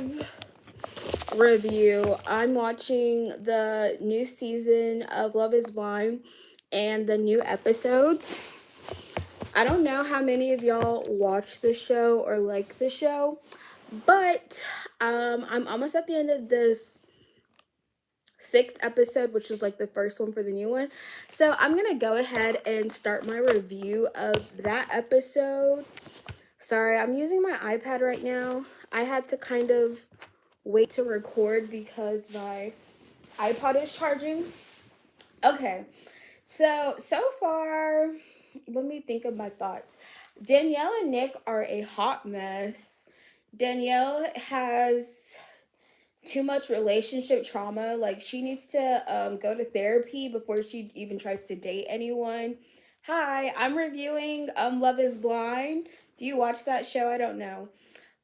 live review. I'm watching the new season of Love is Blind and the new episodes. I don't know how many of y'all watch the show or like the show, but I'm almost at the end of this sixth episode, which is like the first one for the new one. So I'm gonna go ahead and start my review of that episode. Sorry, I'm using my iPad right now. I had to kind of wait to record because my iPod is charging. Okay, so far, let me think of my thoughts. Danielle and Nick are a hot mess. Danielle has too much relationship trauma. Like, she needs to go to therapy before she even tries to date anyone. Hi, I'm reviewing Love is Blind. Do you watch that show? I don't know.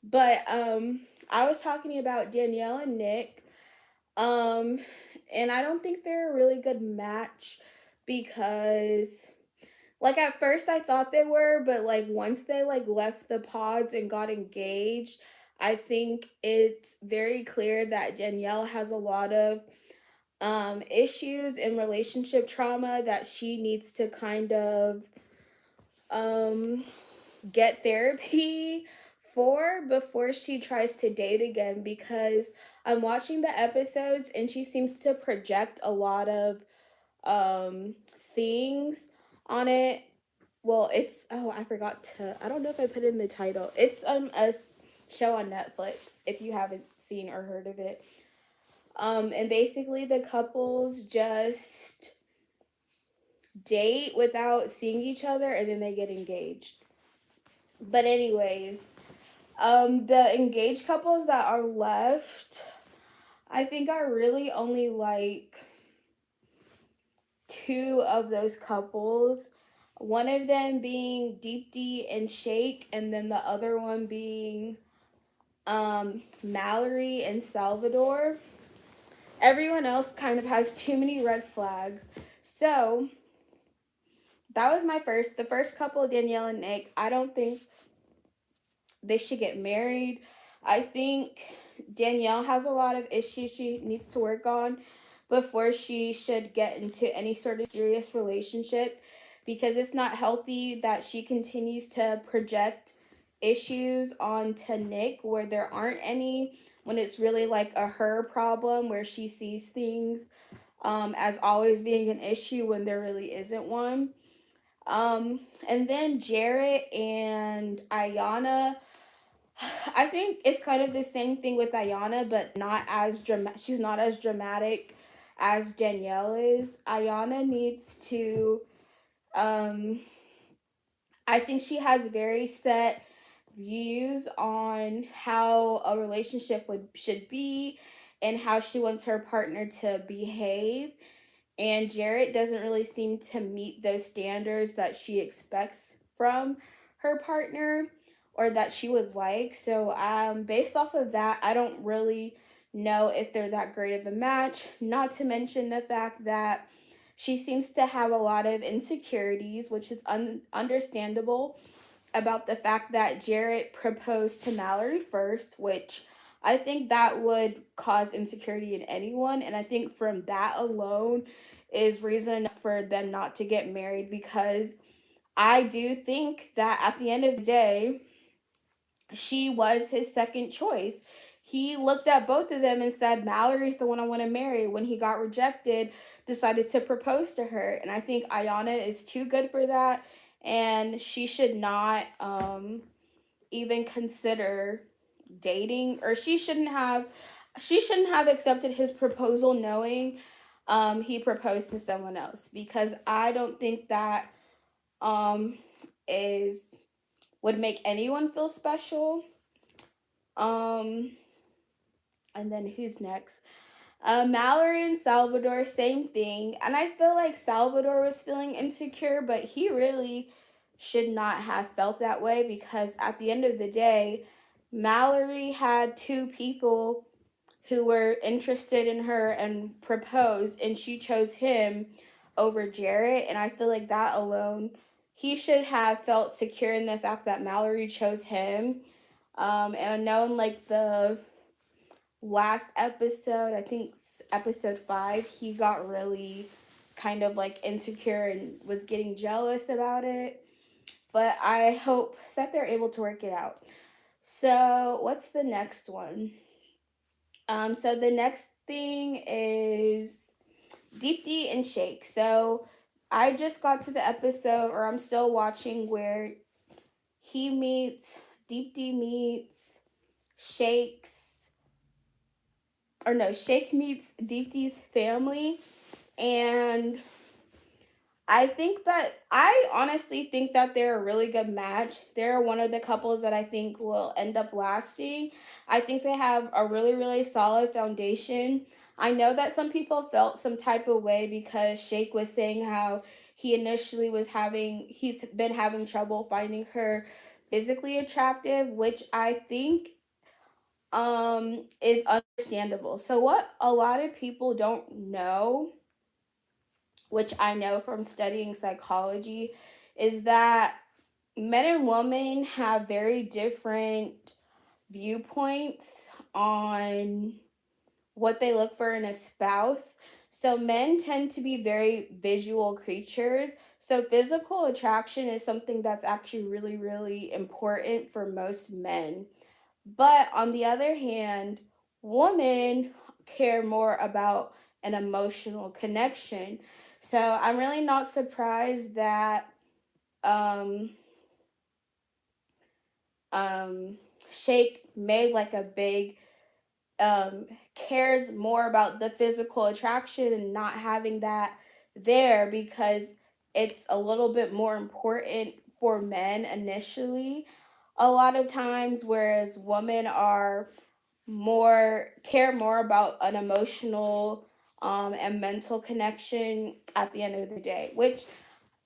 But I was talking about Danielle and Nick. Um and I don't think they're a really good match because like at first I thought they were, but like once they like left the pods and got engaged, I think it's very clear that Danielle has a lot of issues and relationship trauma that she needs to kind of um get therapy for before she tries to date again, because I'm watching the episodes and she seems to project a lot of things on it. Well, it's I forgot to, I don't know if I put it in the title. It's a show on Netflix if you haven't seen or heard of it. And basically the couples just date without seeing each other and then they get engaged. But anyways, the engaged couples that are left, I think I really only like two of those couples. One of them being Deep D and Shake, and then the other one being Mallory and Salvador. Everyone else kind of has too many red flags. So that was the first couple, Danielle and Nick. I don't think they should get married. I think Danielle has a lot of issues she needs to work on before she should get into any sort of serious relationship, because it's not healthy that she continues to project issues onto Nick where there aren't any, when it's really like a her problem where she sees things as always being an issue when there really isn't one. And then Jarrett and Ayana, I think it's kind of the same thing with Ayana, but not as dramatic. She's not as dramatic as Danielle is. Ayana needs to, um, I think she has very set views on how a relationship should be and how she wants her partner to behave. And Jarrett doesn't really seem to meet those standards that she expects from her partner or that she would like. So, based off of that, I don't really know if they're that great of a match. Not to mention the fact that she seems to have a lot of insecurities, which is understandable, about the fact that Jarrett proposed to Mallory first, which I think that would cause insecurity in anyone. And I think from that alone is reason enough for them not to get married, because I do think that at the end of the day, she was his second choice. He looked at both of them and said, Mallory's the one I want to marry. When he got rejected, decided to propose to her. And I think Ayana is too good for that. And she should not even consider dating, or she shouldn't have accepted his proposal knowing he proposed to someone else, because I don't think that um is would make anyone feel special. um and then who's next? Mallory and Salvador, same thing. And I feel like Salvador was feeling insecure, but he really should not have felt that way, because at the end of the day, Mallory had two people who were interested in her and proposed, and she chose him over Jarrett. And I feel like that alone, he should have felt secure in the fact that Mallory chose him, and known like the last episode, I think episode 5, he got really kind of like insecure and was getting jealous about it. But I hope that they're able to work it out. So, what's the next one? So the next thing is Deep D and Shake. So I just got to the episode, or I'm still watching, where he meets Deep D meets Shake's, or no, Shake meets Deep D's family, and I honestly think that they're a really good match. They're one of the couples that I think will end up lasting. I think they have a really, really solid foundation. I know that some people felt some type of way because Shake was saying how he's been having trouble finding her physically attractive, which I think is understandable. So what a lot of people don't know, which I know from studying psychology, is that men and women have very different viewpoints on what they look for in a spouse. So men tend to be very visual creatures. So physical attraction is something that's actually really, really important for most men. But on the other hand, women care more about an emotional connection. So I'm really not surprised that um, um, Shake made like a big cares more about the physical attraction and not having that there, because it's a little bit more important for men initially a lot of times, whereas women are care more about an emotional and mental connection at the end of the day, which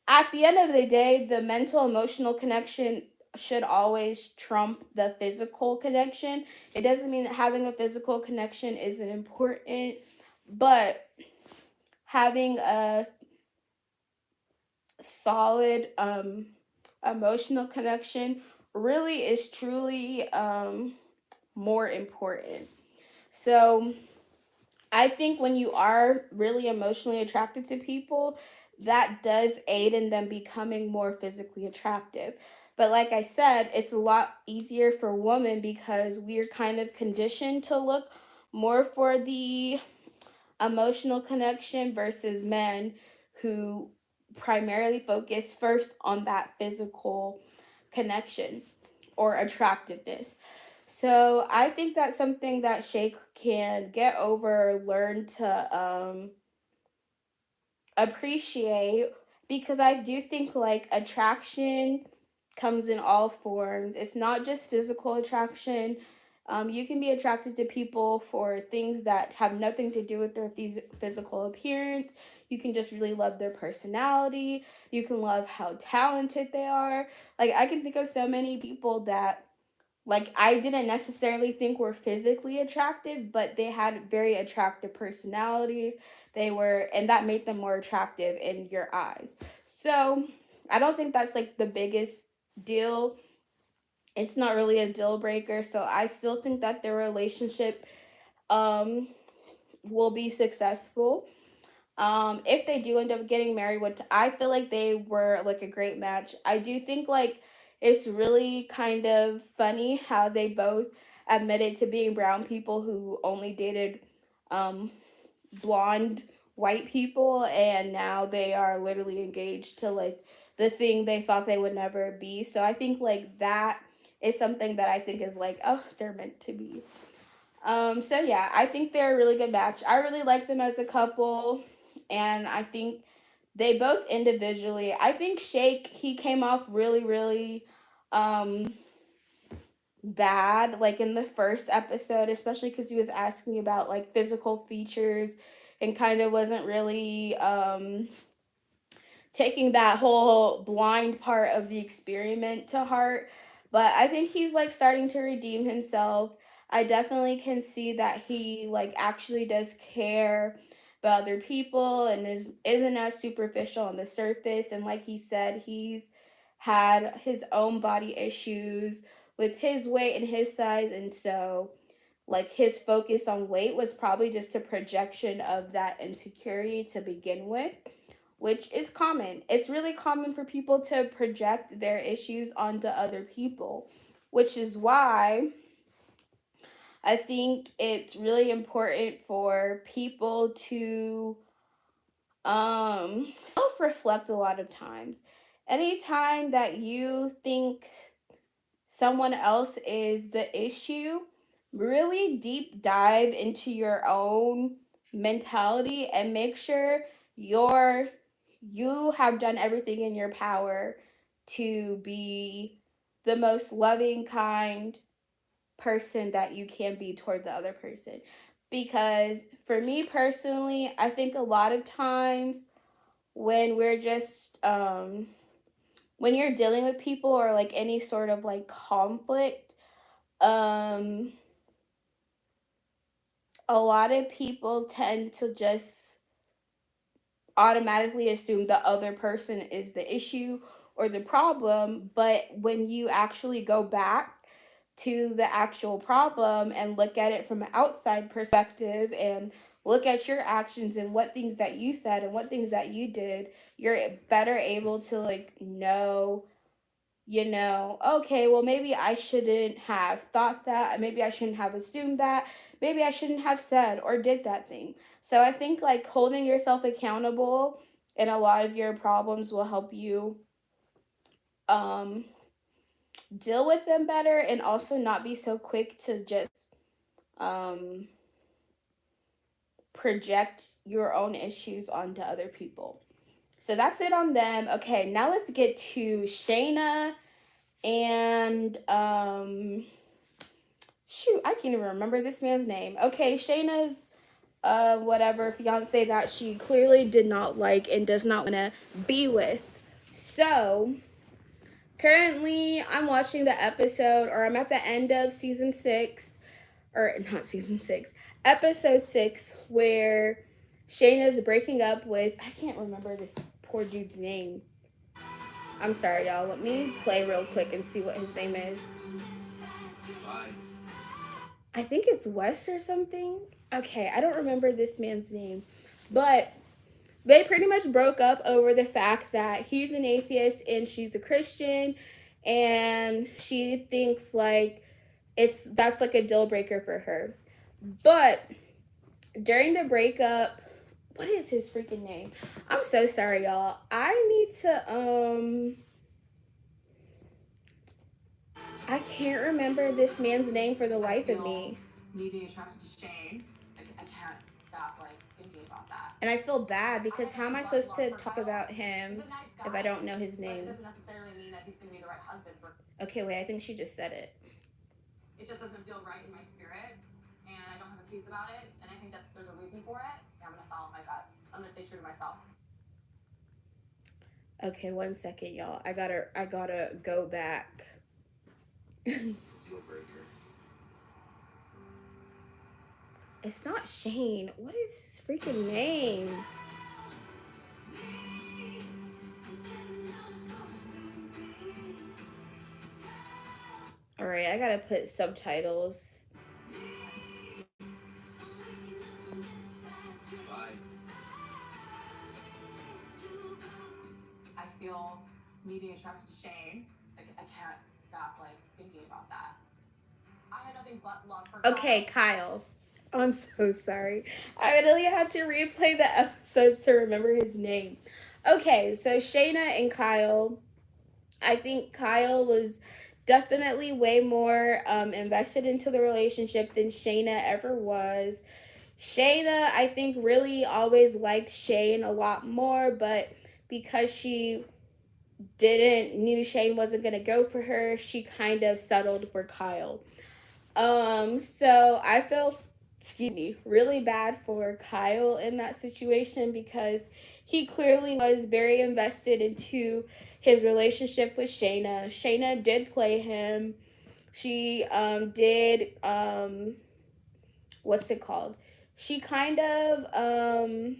at the end of the day, the mental emotional connection should always trump the physical connection. It doesn't mean that having a physical connection isn't important, but having a solid emotional connection really is truly more important. So I think when you are really emotionally attracted to people, that does aid in them becoming more physically attractive. But like I said, it's a lot easier for women because we're kind of conditioned to look more for the emotional connection versus men who primarily focus first on that physical connection or attractiveness. So I think that's something that Shake can get over, learn to appreciate, because I do think like attraction comes in all forms. It's not just physical attraction. You can be attracted to people for things that have nothing to do with their physical appearance. You can just really love their personality. You can love how talented they are. Like, I can think of so many people that like I didn't necessarily think were physically attractive, but they had very attractive personalities. And that made them more attractive in your eyes. So I don't think that's like the biggest deal. It's not really a deal breaker. So I still think that their relationship um, will be successful. If they do end up getting married, which I feel like they were like a great match. I do think like it's really kind of funny how they both admitted to being brown people who only dated um blonde white people, and now they are literally engaged to like the thing they thought they would never be. So I think like that is something that I think is like, oh, they're meant to be. So yeah, I think they're a really good match. I really like them as a couple, and I think they both individually. I think Shake, he came off really, really um bad like in the first episode, especially because he was asking about like physical features and kind of wasn't really taking that whole blind part of the experiment to heart. But I think he's like starting to redeem himself. I definitely can see that he like actually does care about other people and isn't as superficial on the surface. And like he said, he's had his own body issues with his weight and his size, and so like his focus on weight was probably just a projection of that insecurity to begin with, which is common. It's really common for people to project their issues onto other people, which is why I think it's really important for people to self reflect a lot of times. Anytime that you think someone else is the issue, really deep dive into your own mentality and make sure you're you have done everything in your power to be the most loving, kind person that you can be toward the other person. Because for me personally, I think a lot of times when we're just when you're dealing with people or like any sort of like conflict, um a lot of people tend to just automatically assume the other person is the issue or the problem, but when you actually go back to the actual problem and look at it from an outside perspective and look at your actions and what things that you said and what things that you did, you're better able to like know, okay, well, maybe I shouldn't have thought that. Maybe I shouldn't have assumed that. Maybe I shouldn't have said or did that thing. So I think like holding yourself accountable in a lot of your problems will help you um, deal with them better and also not be so quick to just um, project your own issues onto other people. So that's it on them. Okay, now let's get to Shayna and shoot, I can't even remember this man's name. Okay, Shayna's whatever fiance that she clearly did not like and does not want to be with. So currently I'm watching the episode, or I'm at the end of season 6, or not season 6, episode 6, where Shayna's breaking up with, I can't remember this poor dude's name. I'm sorry, y'all. Let me play real quick and see what his name is. I think it's Wes or something. Okay, I don't remember this man's name. But they pretty much broke up over the fact that he's an atheist and she's a Christian, and she thinks like that's like a deal breaker for her. But during the breakup, what is his freaking name? I'm so sorry, y'all. I need to I can't remember this man's name for the life of me. Me being attracted to Shane, I can't stop like thinking about that. And I feel bad because how am I supposed to talk about him if I don't know his name? It doesn't necessarily mean that he's going to be the right husband for. Okay, wait. I think she just said it. It just doesn't feel right in my spirit, and I don't have a peace about it. And I think there's a reason for it. And I'm going to follow my gut. I'm going to stay true to myself. Okay, 1 second, y'all. I gotta go back. Deal breaker. It's not Shane. What is his freaking name? All right, I gotta put subtitles. I feel me being attracted to Shane. I can't stop like thinking about that. I had nothing but love for Okay, Kyle. Oh, I'm so sorry. I literally had to replay the episode to remember his name. Okay, so Shayna and Kyle. I think Kyle was definitely way more invested into the relationship than Shayna ever was. Shayna, I think, really always liked Shane a lot more, but because she didn't knew Shane wasn't gonna go for her, she kind of settled for Kyle. So I feel, excuse me, really bad for Kyle in that situation because he clearly was very invested into his relationship with Shayna. Shayna did play him. She did what's it called? She kind of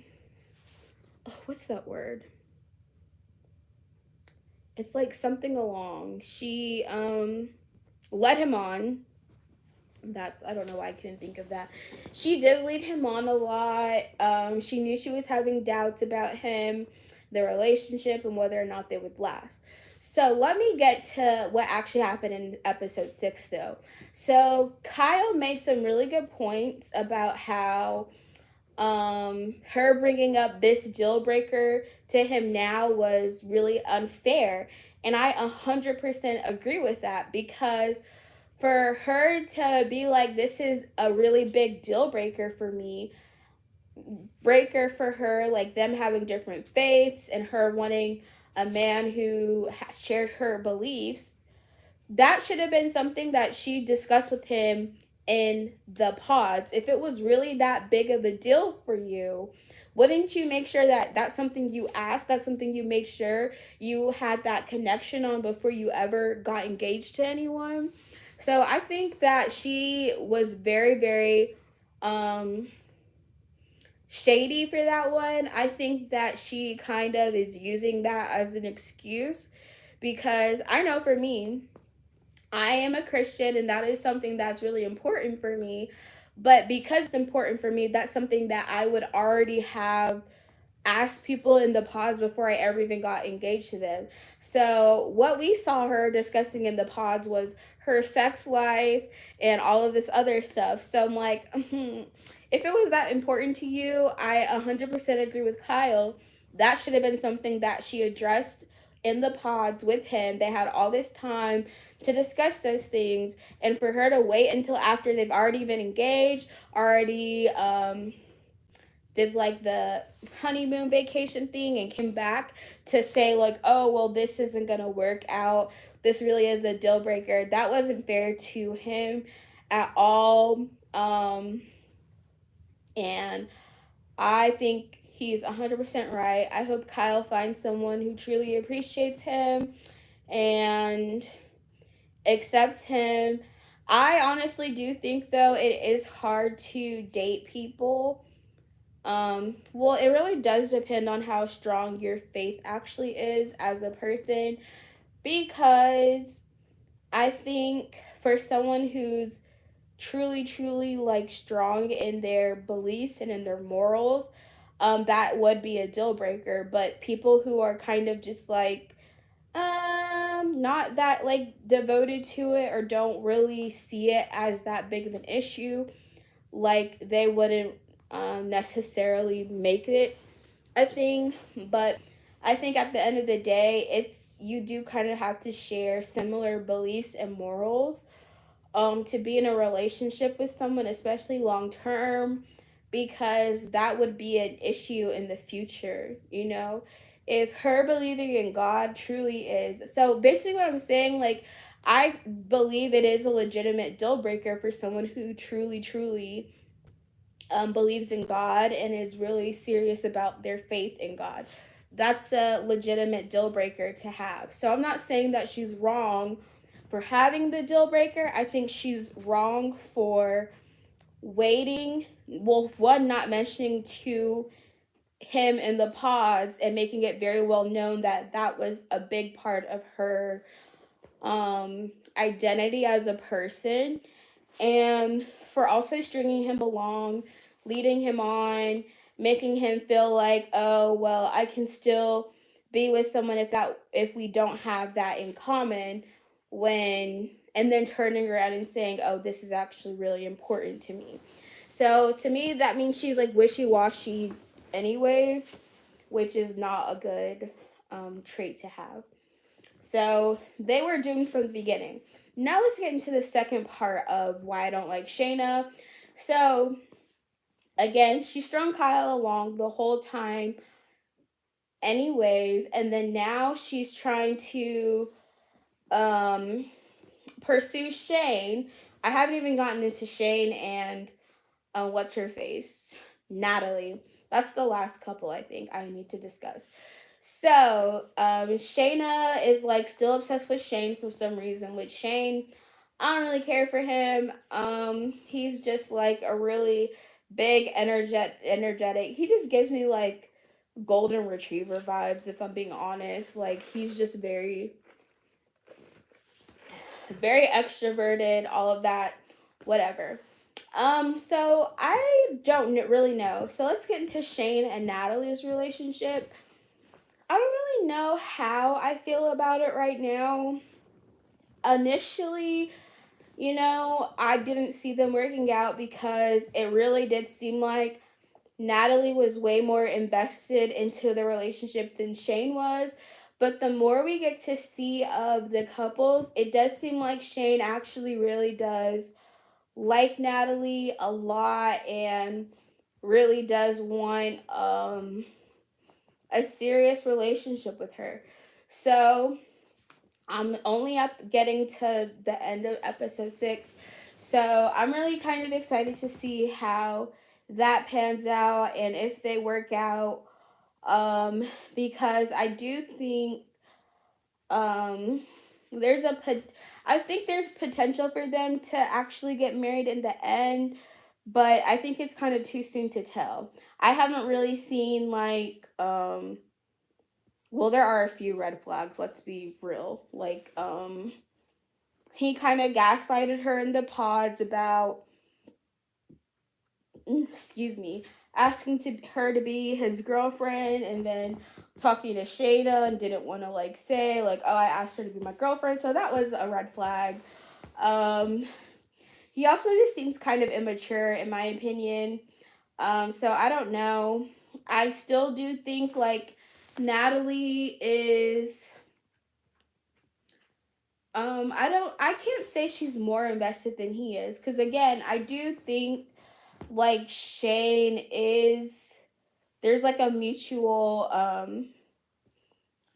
what's that word? It's like something along. She led him on I don't know why I couldn't think of that. She did lead him on a lot. She knew she was having doubts about him, the relationship, and whether or not they would last. So let me get to what actually happened in episode 6, though. So Kyle made some really good points about how her bringing up this deal breaker to him now was really unfair, and I 100% agree with that, because for her to be like, this is a really big deal breaker for me, breaker for her, like them having different faiths and her wanting a man who shared her beliefs, that should have been something that she discussed with him in the pods. If it was really that big of a deal for you, wouldn't you make sure that that's something you asked, that's something you made sure you had that connection on before you ever got engaged to anyone? So I think that she was very, very shady for that one. I think that she kind of is using that as an excuse, because I know for me, I am a Christian and that is something that's really important for me. But because it's important for me, that's something that I would already have asked people in the pods before I ever even got engaged to them. So what we saw her discussing in the pods was her sex life and all of this other stuff. So I'm like, if it was that important to you, I 100% agree with Kyle. That should have been something that she addressed in the pods with him. They had all this time to discuss those things, and for her to wait until after they've already been engaged, already did like the honeymoon vacation thing and came back to say like, oh well, this isn't gonna work out, this really is a deal breaker, that wasn't fair to him at all. And I think he's 100% right. I hope Kyle finds someone who truly appreciates him and accepts him. I honestly do think, though, it is hard to date people. Well, it really does depend on how strong your faith actually is as a person, because I think for someone who's truly, truly like strong in their beliefs and in their morals, that would be a deal breaker. But people who are kind of just like, not that like devoted to it or don't really see it as that big of an issue, like they wouldn't necessarily make it a thing. But I think at the end of the day, it's, you do kind of have to share similar beliefs and morals to be in a relationship with someone, especially long term, because that would be an issue in the future, you know? If her believing in God truly is. So basically, what I'm saying, like, I believe it is a legitimate deal breaker for someone who truly, truly believes in God and is really serious about their faith in God. That's a legitimate deal breaker to have. So I'm not saying that she's wrong for having the deal breaker. I think she's wrong for waiting. Well, one, not mentioning to him in the pods and making it very well known that that was a big part of her identity as a person, and for also stringing him along, leading him on, making him feel like, oh well, I can still be with someone if we don't have that in common, when, and then turning around and saying, oh, this is actually really important to me. So to me, that means she's like wishy-washy anyways, which is not a good trait to have. So they were doomed from the beginning. Now let's get into the second part of why I don't like Shayna. So again, she strung Kyle along the whole time anyways, and then now she's trying to pursue Shane. I haven't even gotten into Shane and what's her face? Natalie. That's the last couple I think I need to discuss. So, Shayna is like still obsessed with Shane for some reason. With Shane, I don't really care for him. He's just like a really big energetic. He just gives me like golden retriever vibes, if I'm being honest. Like he's just very, very extroverted, all of that. whatever. So I don't really know. So let's get into Shane and Natalie's relationship. I don't really know how I feel about it right now. Initially, I didn't see them working out because it really did seem like Natalie was way more invested into the relationship than Shane was. But the more we get to see of the couples, it does seem like Shane actually really does like Natalie a lot and really does want a serious relationship with her. So I'm only up getting to the end of episode 6. So I'm really kind of excited to see how that pans out and if they work out. Because I do think um there's a I think there's potential for them to actually get married in the end, but I think it's kind of too soon to tell. I haven't really seen like well, there are a few red flags, let's be real. Like he kind of gaslighted her into pods about excuse me, asking to her to be his girlfriend, and then talking to Shayna and didn't want to like say like, oh, I asked her to be my girlfriend. So that was a red flag. Um, he also just seems kind of immature in my opinion. So I don't know. I still do think like Natalie is I can't say she's more invested than he is, because again, I do think like Shane is there's like a mutual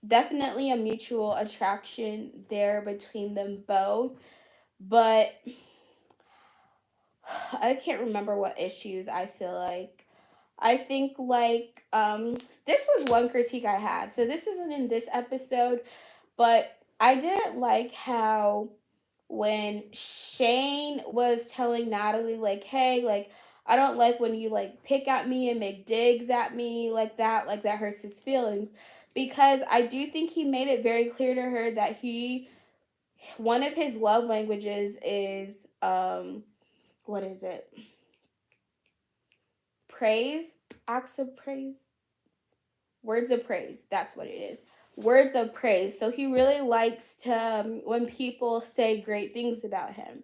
definitely a mutual attraction there between them both, but I can't remember what issues I feel like. I think like this was one critique I had. So this isn't in this episode, but I didn't like how when Shane was telling Natalie like, "Hey, like I don't like when you like pick at me and make digs at me like that hurts his feelings." Because I do think he made it very clear to her that one of his love languages is what is it? Praise, acts of praise, words of praise. That's what it is. Words of praise. So he really likes to when people say great things about him.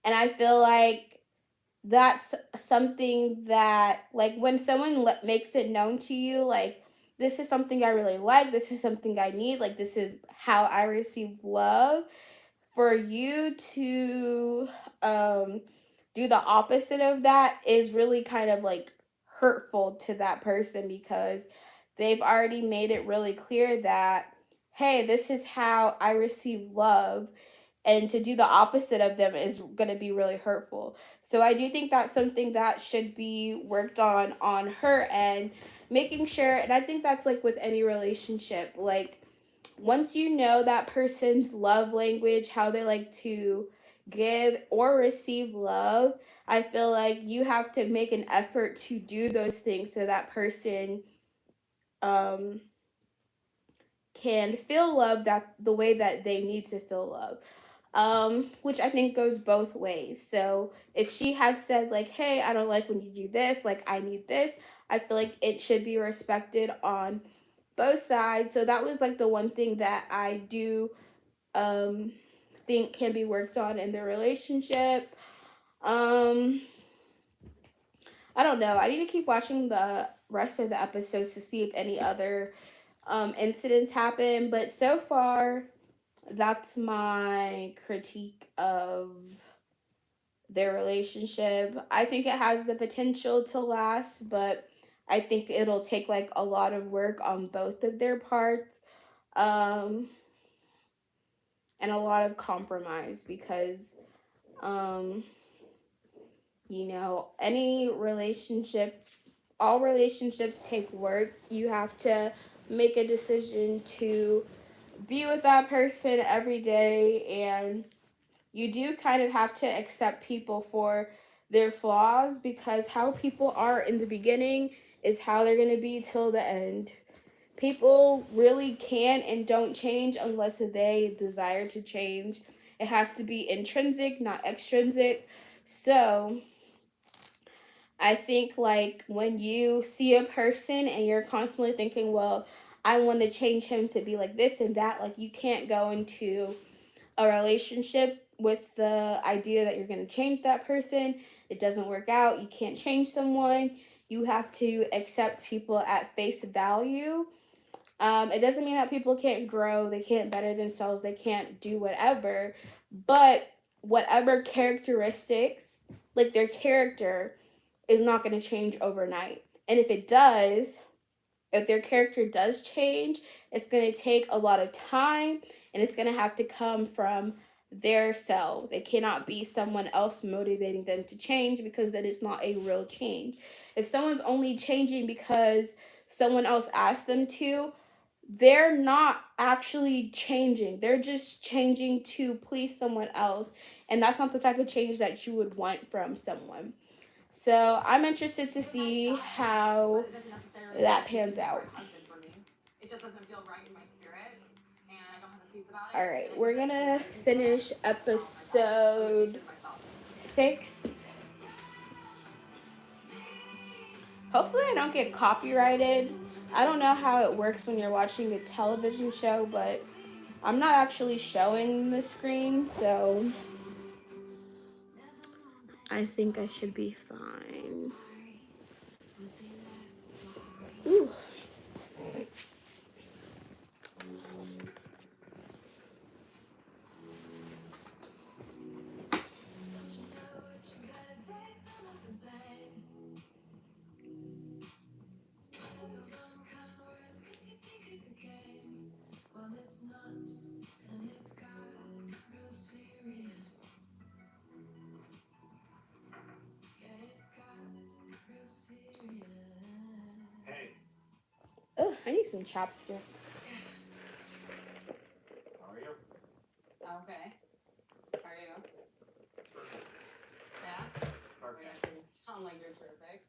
And I feel like that's something that, like, when someone makes it known to you, like, this is something I really like, this is something I need, like, this is how I receive love, for you to do the opposite of that is really kind of like hurtful to that person, because they've already made it really clear that, hey, this is how I receive love, and to do the opposite of them is going to be really hurtful. So I do think that's something that should be worked on her end, making sure, and I think that's like with any relationship, like once you know that person's love language, how they like to give or receive love, I feel like you have to make an effort to do those things so that person um can feel love that the way that they need to feel love. Which I think goes both ways. So if she had said like, hey, I don't like when you do this, like I need this, I feel like it should be respected on both sides. So that was like the one thing that I do um think can be worked on in the relationship. Um I don't know. I need to keep watching the rest of the episodes to see if any other incidents happen, but so far that's my critique of their relationship. I think it has the potential to last, but I think it'll take like a lot of work on both of their parts. Um and a lot of compromise, because um any relationship, all relationships take work. You have to make a decision to be with that person every day, and you do kind of have to accept people for their flaws, because how people are in the beginning is how they're going to be till the end. People really can and don't change unless they desire to change. It has to be intrinsic, not extrinsic. So I think like when you see a person and you're constantly thinking, well, I want to change him to be like this and that, like you can't go into a relationship with the idea that you're going to change that person. It doesn't work out. You can't change someone. You have to accept people at face value. It doesn't mean that people can't grow, they can't better themselves, they can't do whatever, but whatever characteristics, like their character, is not going to change overnight. And if it does, if their character does change, it's going to take a lot of time and it's going to have to come from their selves. It cannot be someone else motivating them to change because that is not a real change. If someone's only changing because someone else asked them to, they're not actually changing. They're just changing to please someone else. And that's not the type of change that you would want from someone. So I'm interested to see how that pans out. All right, we're gonna finish episode 6. Hopefully, I don't get copyrighted. I don't know how it works when you're watching a television show, but I'm not actually showing the screen, so I think I should be fine. Ooh. Oh, I need some chopstick. How are you? Okay. How are you? Perfect. Yeah? Perfect. That doesn't sound like you're terrific.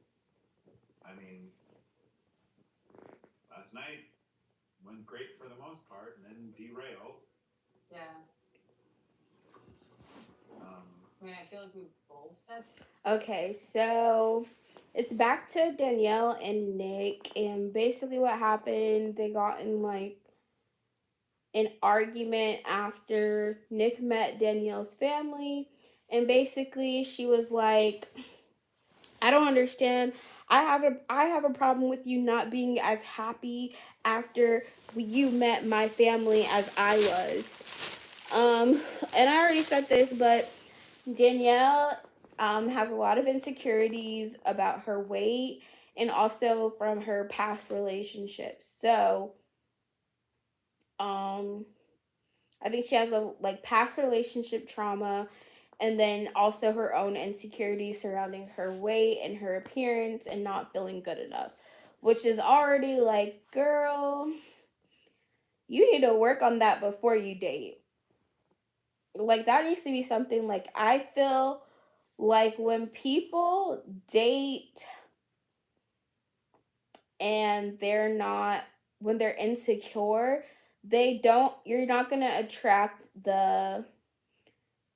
I mean, last night went great for the most part and then derailed. Yeah. I mean, I feel like we both said. Okay, so it's back to Danielle and Nick, and basically what happened, they got in like an argument after Nick met Danielle's family, and basically she was like, I don't understand. I have a problem with you not being as happy after you met my family as I was. And I already said this, but Danielle has a lot of insecurities about her weight and also from her past relationships. So, um, I think she has a like past relationship trauma and then also her own insecurities surrounding her weight and her appearance and not feeling good enough, which is already like, girl, you need to work on that before you date. Like that needs to be something like I feel like when people date and they're not when they're insecure, they don't you're not going to attract the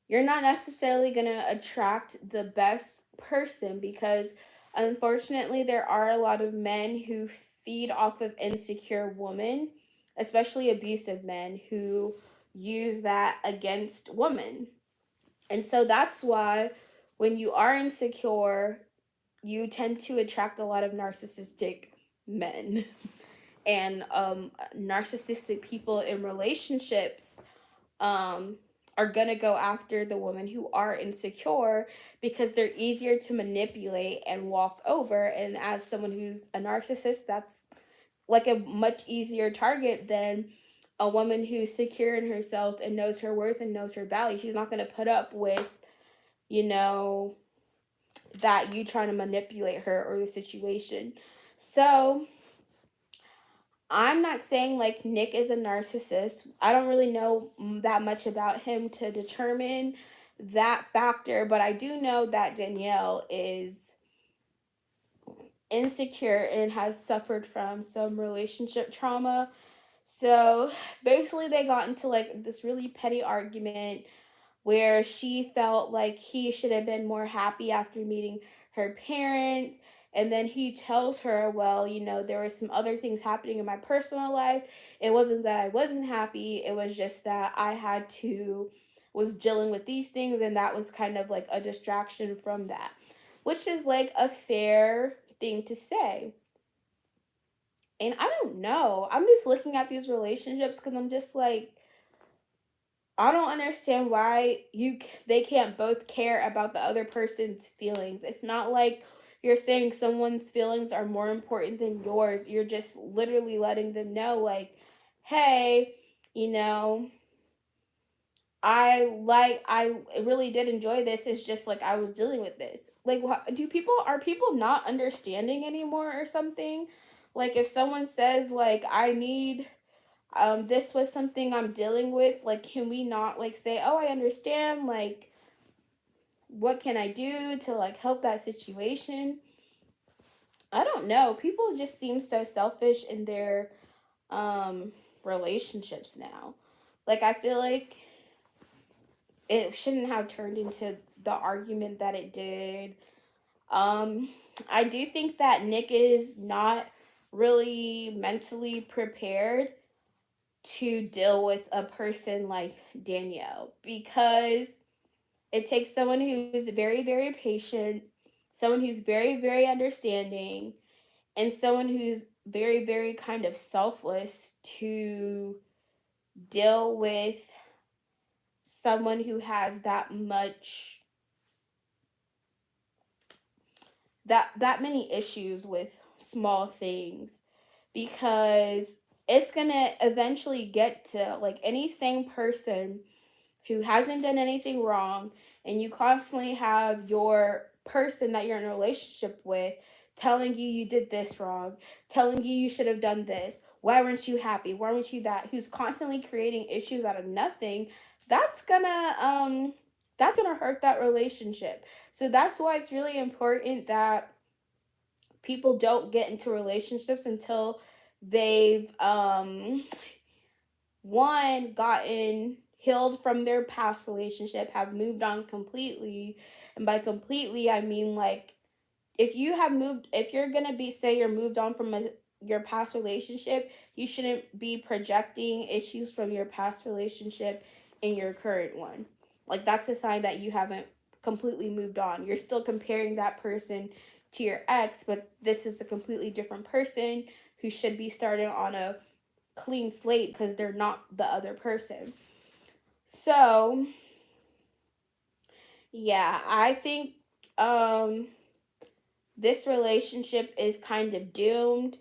you're not necessarily going to attract the best person because unfortunately there are a lot of men who feed off of insecure women, especially abusive men who use that against women. And so that's why when you are insecure, you tend to attract a lot of narcissistic men. And narcissistic people in relationships um, are gonna go after the women who are insecure because they're easier to manipulate and walk over. And as someone who's a narcissist, that's like a much easier target than a woman who's secure in herself and knows her worth and knows her value. She's not gonna put up with, you know, that you trying to manipulate her or the situation. So I'm not saying like Nick is a narcissist. I don't really know that much about him to determine that factor, but I do know that Danielle is insecure and has suffered from some relationship trauma. So basically, they got into like this really petty argument. where she felt like he should have been more happy after meeting her parents. And then he tells her, well, there were some other things happening in my personal life. It wasn't that I wasn't happy, it was just that was dealing with these things, and that was kind of like a distraction from that, which is like a fair thing to say. And I don't know. I'm just looking at these relationships because I'm just like, I don't understand why they can't both care about the other person's feelings. It's not like you're saying someone's feelings are more important than yours. You're just literally letting them know, like, hey, you know, I really did enjoy this. It's just like I was dealing with this. Like, are people not understanding anymore or something? Like, if someone says like I need this was something I'm dealing with, like, can we not like say, oh, I understand, like, what can I do to like help that situation? I don't know. People just seem so selfish in their um relationships now. Like, I feel like it shouldn't have turned into the argument that it did. Um, I do think that Nick is not really mentally prepared to deal with a person like Danielle, because it takes someone who's very, very patient, someone who's very, very understanding, and someone who's very, very kind of selfless to deal with someone who has that many issues with small things, because it's gonna eventually get to like any sane person who hasn't done anything wrong, and you constantly have your person that you're in a relationship with telling you did this wrong, telling you should have done this, why weren't you happy, why weren't you that, who's constantly creating issues out of nothing. That's gonna hurt that relationship. So that's why it's really important that people don't get into relationships until they've one, gotten healed from their past relationship, have moved on completely. And by completely, I mean like, if you're gonna be say you're moved on from your past relationship, you shouldn't be projecting issues from your past relationship in your current one. Like, that's a sign that you haven't completely moved on. You're still comparing that person to your ex, but this is a completely different person who should be starting on a clean slate because they're not the other person. So, yeah, I think um this relationship is kind of doomed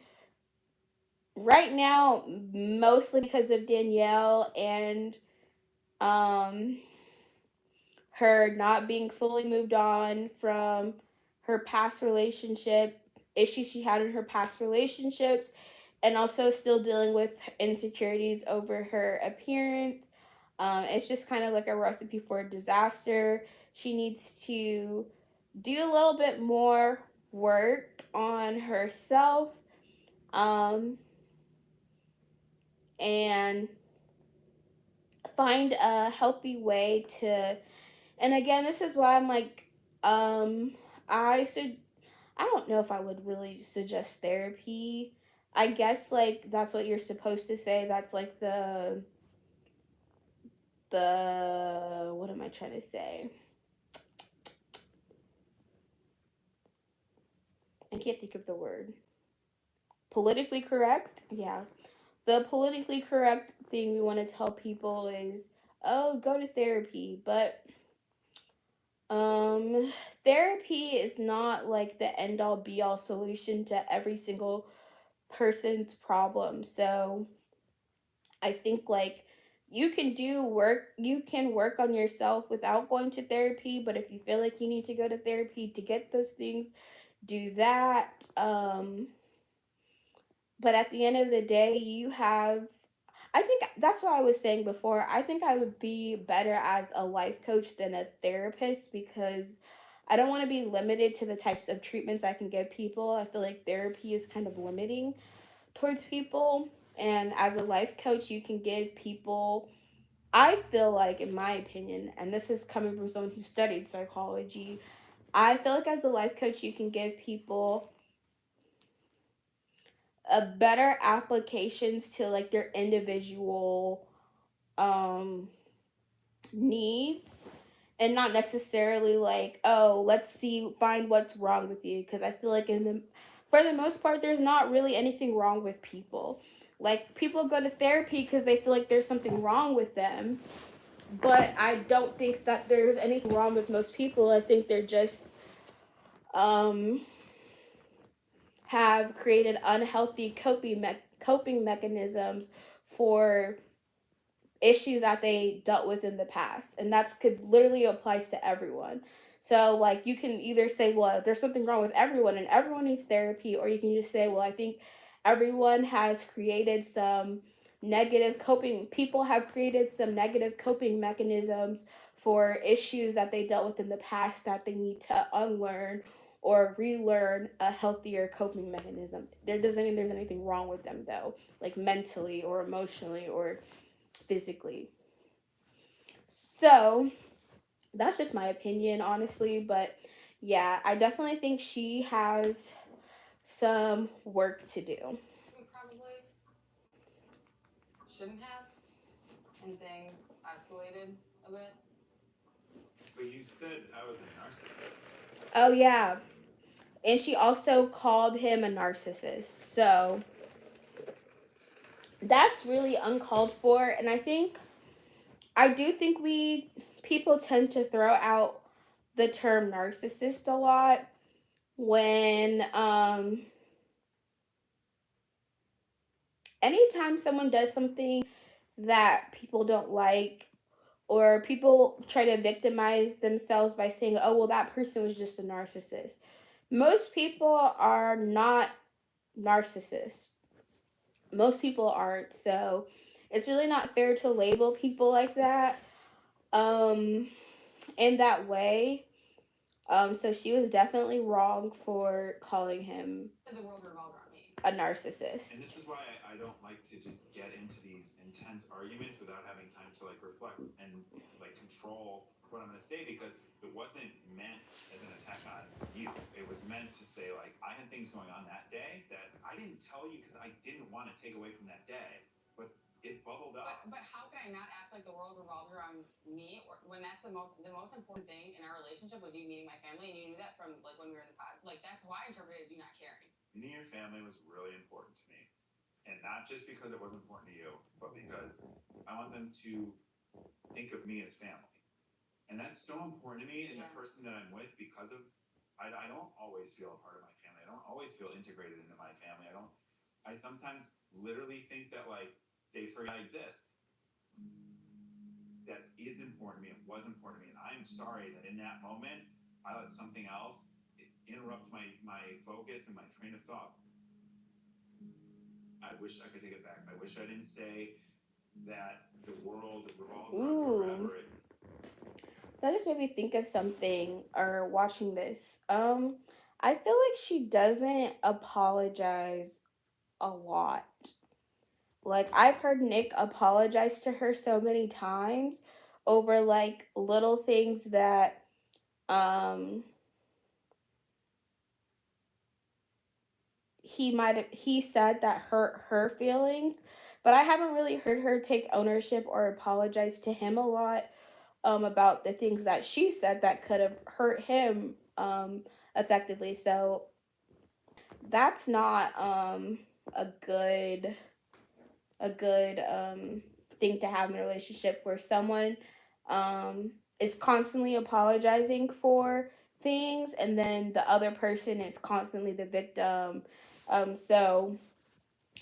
right now, mostly because of Danielle and um her not being fully moved on from her past relationship, issues she had in her past relationships, and also still dealing with insecurities over her appearance. It's just kind of like a recipe for a disaster. She needs to do a little bit more work on herself, um, and find a healthy way to. And again, this is why I'm like, I should. I don't know if I would really suggest therapy. I guess like that's what you're supposed to say. That's like the what am I trying to say? I can't think of the word. Politically correct? Yeah. The politically correct thing we want to tell people is, oh, go to therapy, but therapy is not like the end all be all solution to every single person's problem. So, I think like you can work on yourself without going to therapy, but if you feel like you need to go to therapy to get those things, do that. But at the end of the day, I think that's what I was saying before. I think I would be better as a life coach than a therapist, because I don't want to be limited to the types of treatments I can give people. I feel like therapy is kind of limiting towards people. And as a life coach, you can give people I feel like, in my opinion, and this is coming from someone who studied psychology, I feel like as a life coach, you can give people a better applications to like their individual um needs, and not necessarily like, oh, let's see, find what's wrong with you, because I feel like in the for the most part there's not really anything wrong with people. Like, people go to therapy because they feel like there's something wrong with them, but I don't think that there's anything wrong with most people. I think they're just um have created unhealthy coping mechanisms for issues that they dealt with in the past, and that's could literally applies to everyone. So like, you can either say, well, there's something wrong with everyone and everyone needs therapy, or you can just say, well, I think everyone has created some negative coping people have created some negative coping mechanisms for issues that they dealt with in the past that they need to unlearn or relearn a healthier coping mechanism. There doesn't mean there's anything wrong with them though, like mentally or emotionally or physically. So that's just my opinion, honestly. But yeah, I definitely think she has some work to do. We probably shouldn't have, and things escalated a bit. But you said I was a narcissist. Oh, yeah. And she also called him a narcissist. So that's really uncalled for. And I do think people tend to throw out the term narcissist a lot when anytime someone does something that people don't like, or people try to victimize themselves by saying, oh, well, that person was just a narcissist. Most people are not narcissists. Most people aren't. So it's really not fair to label people like that um, in that way. So she was definitely wrong for calling him The world revolved around me. a narcissist. And this is why I don't like to just get into these intense arguments without having time to like reflect and like control what I'm going to say, because it wasn't meant as an attack on you. It was meant to say, like, I had things going on that day that I didn't tell you because I didn't want to take away from that day, but it bubbled up. But how can I not act like the world revolved around me, or when that's the most important thing in our relationship was you meeting my family, and you knew that from like when we were in the pods. Like, that's why I interpret it as you not caring. Meeting your family was really important to me. And not just because it was important to you, but because I want them to think of me as family. And that's so important to me and the person that I'm with, because of I don't always feel a part of my family. I don't always feel integrated into my family. I sometimes literally think that like they forget I exist. That is important to me. It was important to me. And I'm sorry that in that moment I let something else interrupt my focus and my train of thought. I wish I could take it back. I wish I didn't say that the world revolved around forever. That just made me think of something, or watching this. I feel like she doesn't apologize a lot. Like, I've heard Nick apologize to her so many times over like little things that um he said that hurt her feelings, but I haven't really heard her take ownership or apologize to him a lot about the things that she said that could have hurt him effectively. So that's not a good thing to have in a relationship, where someone is constantly apologizing for things and then the other person is constantly the victim. So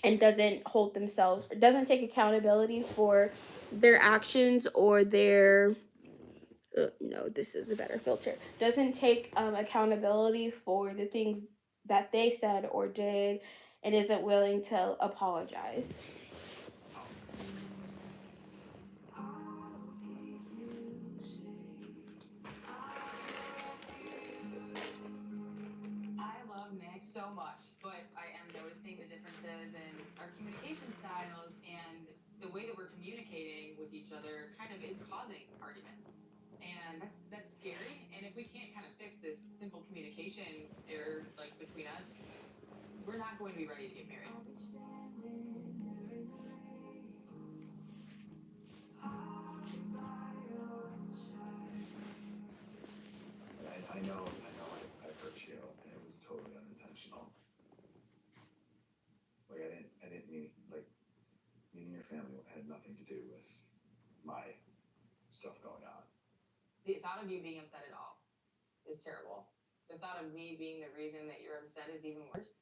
and doesn't take accountability for their actions or their no, this is a better filter. Doesn't take accountability for the things that they said or did, and isn't willing to apologize. I love Nick so much, but I am noticing the differences in our communication styles and the way that we're communicating with each other kind of is causing arguments. And that's scary. And if we can't kind of fix this simple communication error like between us, we're not going to be ready to get married. I know I hurt you, and it was totally unintentional. Like I didn't mean, like, me and your family had nothing to do with my stuff going on. The thought of you being upset at all is terrible. The thought of me being the reason that you're upset is even worse.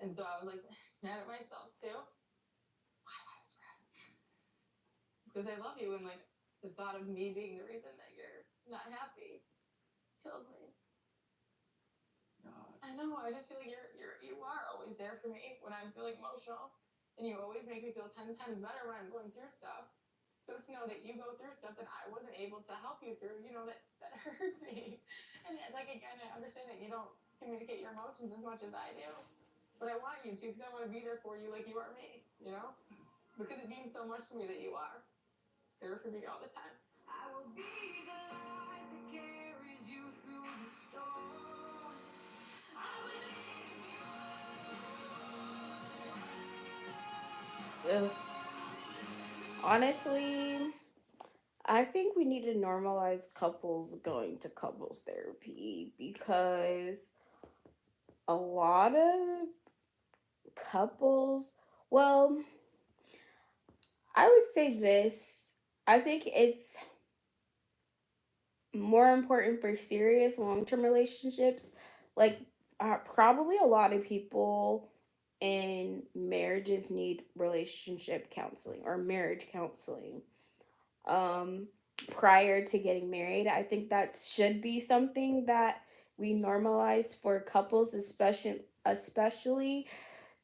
And so I was like mad at myself too. Why I was mad? Because I love you, and like the thought of me being the reason that you're not happy kills me. God. I know. I just feel like you are always there for me when I'm feeling emotional, and you always make me feel 10 times better when I'm going through stuff. So to know that you go through stuff that I wasn't able to help you through, you know, that hurts me. And like again, I understand that you don't communicate your emotions as much as I do, but I want you to because I want to be there for you like you are me. You know, because it means so much to me that you are there for me all the time. I will be the light that carries you through the storm. I will lift you Ugh. Honestly, I think we need to normalize couples going to couples therapy because a lot of couples, well, I would say this. I think it's more important for serious long term relationships. Like, probably a lot of people in marriages need relationship counseling or marriage counseling um, prior to getting married. I think that should be something that we normalize for couples, especially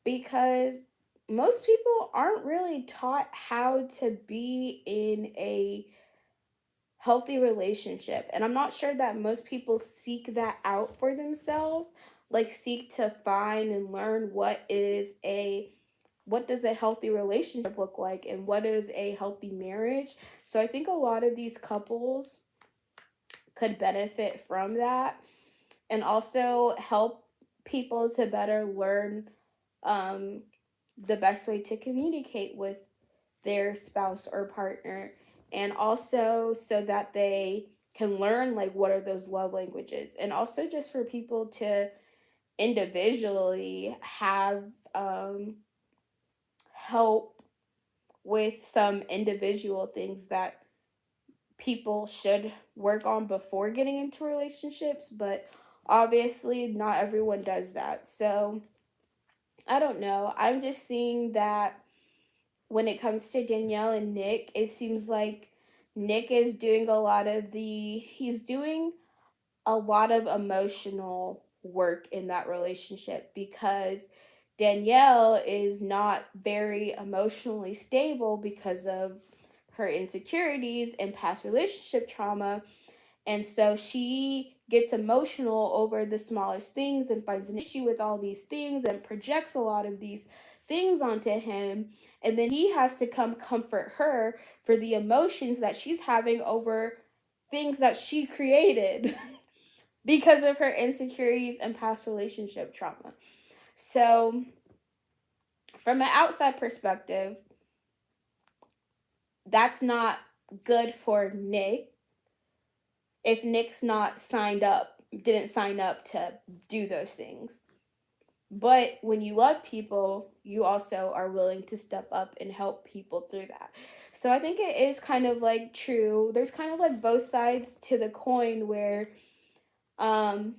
because most people aren't really taught how to be in a healthy relationship. And I'm not sure that most people seek that out for themselves, like seek to find and learn what does a healthy relationship look like and what is a healthy marriage. So I think a lot of these couples could benefit from that and also help people to better learn um, the best way to communicate with their spouse or partner, and also so that they can learn like what are those love languages, and also just for people to individually have help with some individual things that people should work on before getting into relationships, but obviously not everyone does that. So I don't know, I'm just seeing that when it comes to Danielle and Nick, it seems like Nick is doing he's doing a lot of emotional work in that relationship because Danielle is not very emotionally stable because of her insecurities and past relationship trauma. And so she gets emotional over the smallest things and finds an issue with all these things and projects a lot of these things onto him. And then he has to come comfort her for the emotions that she's having over things that she created because of her insecurities and past relationship trauma. So, from an outside perspective, that's not good for Nick if Nick's didn't sign up to do those things. But when you love people, you also are willing to step up and help people through that. So I think it is kind of like true. There's kind of like both sides to the coin where um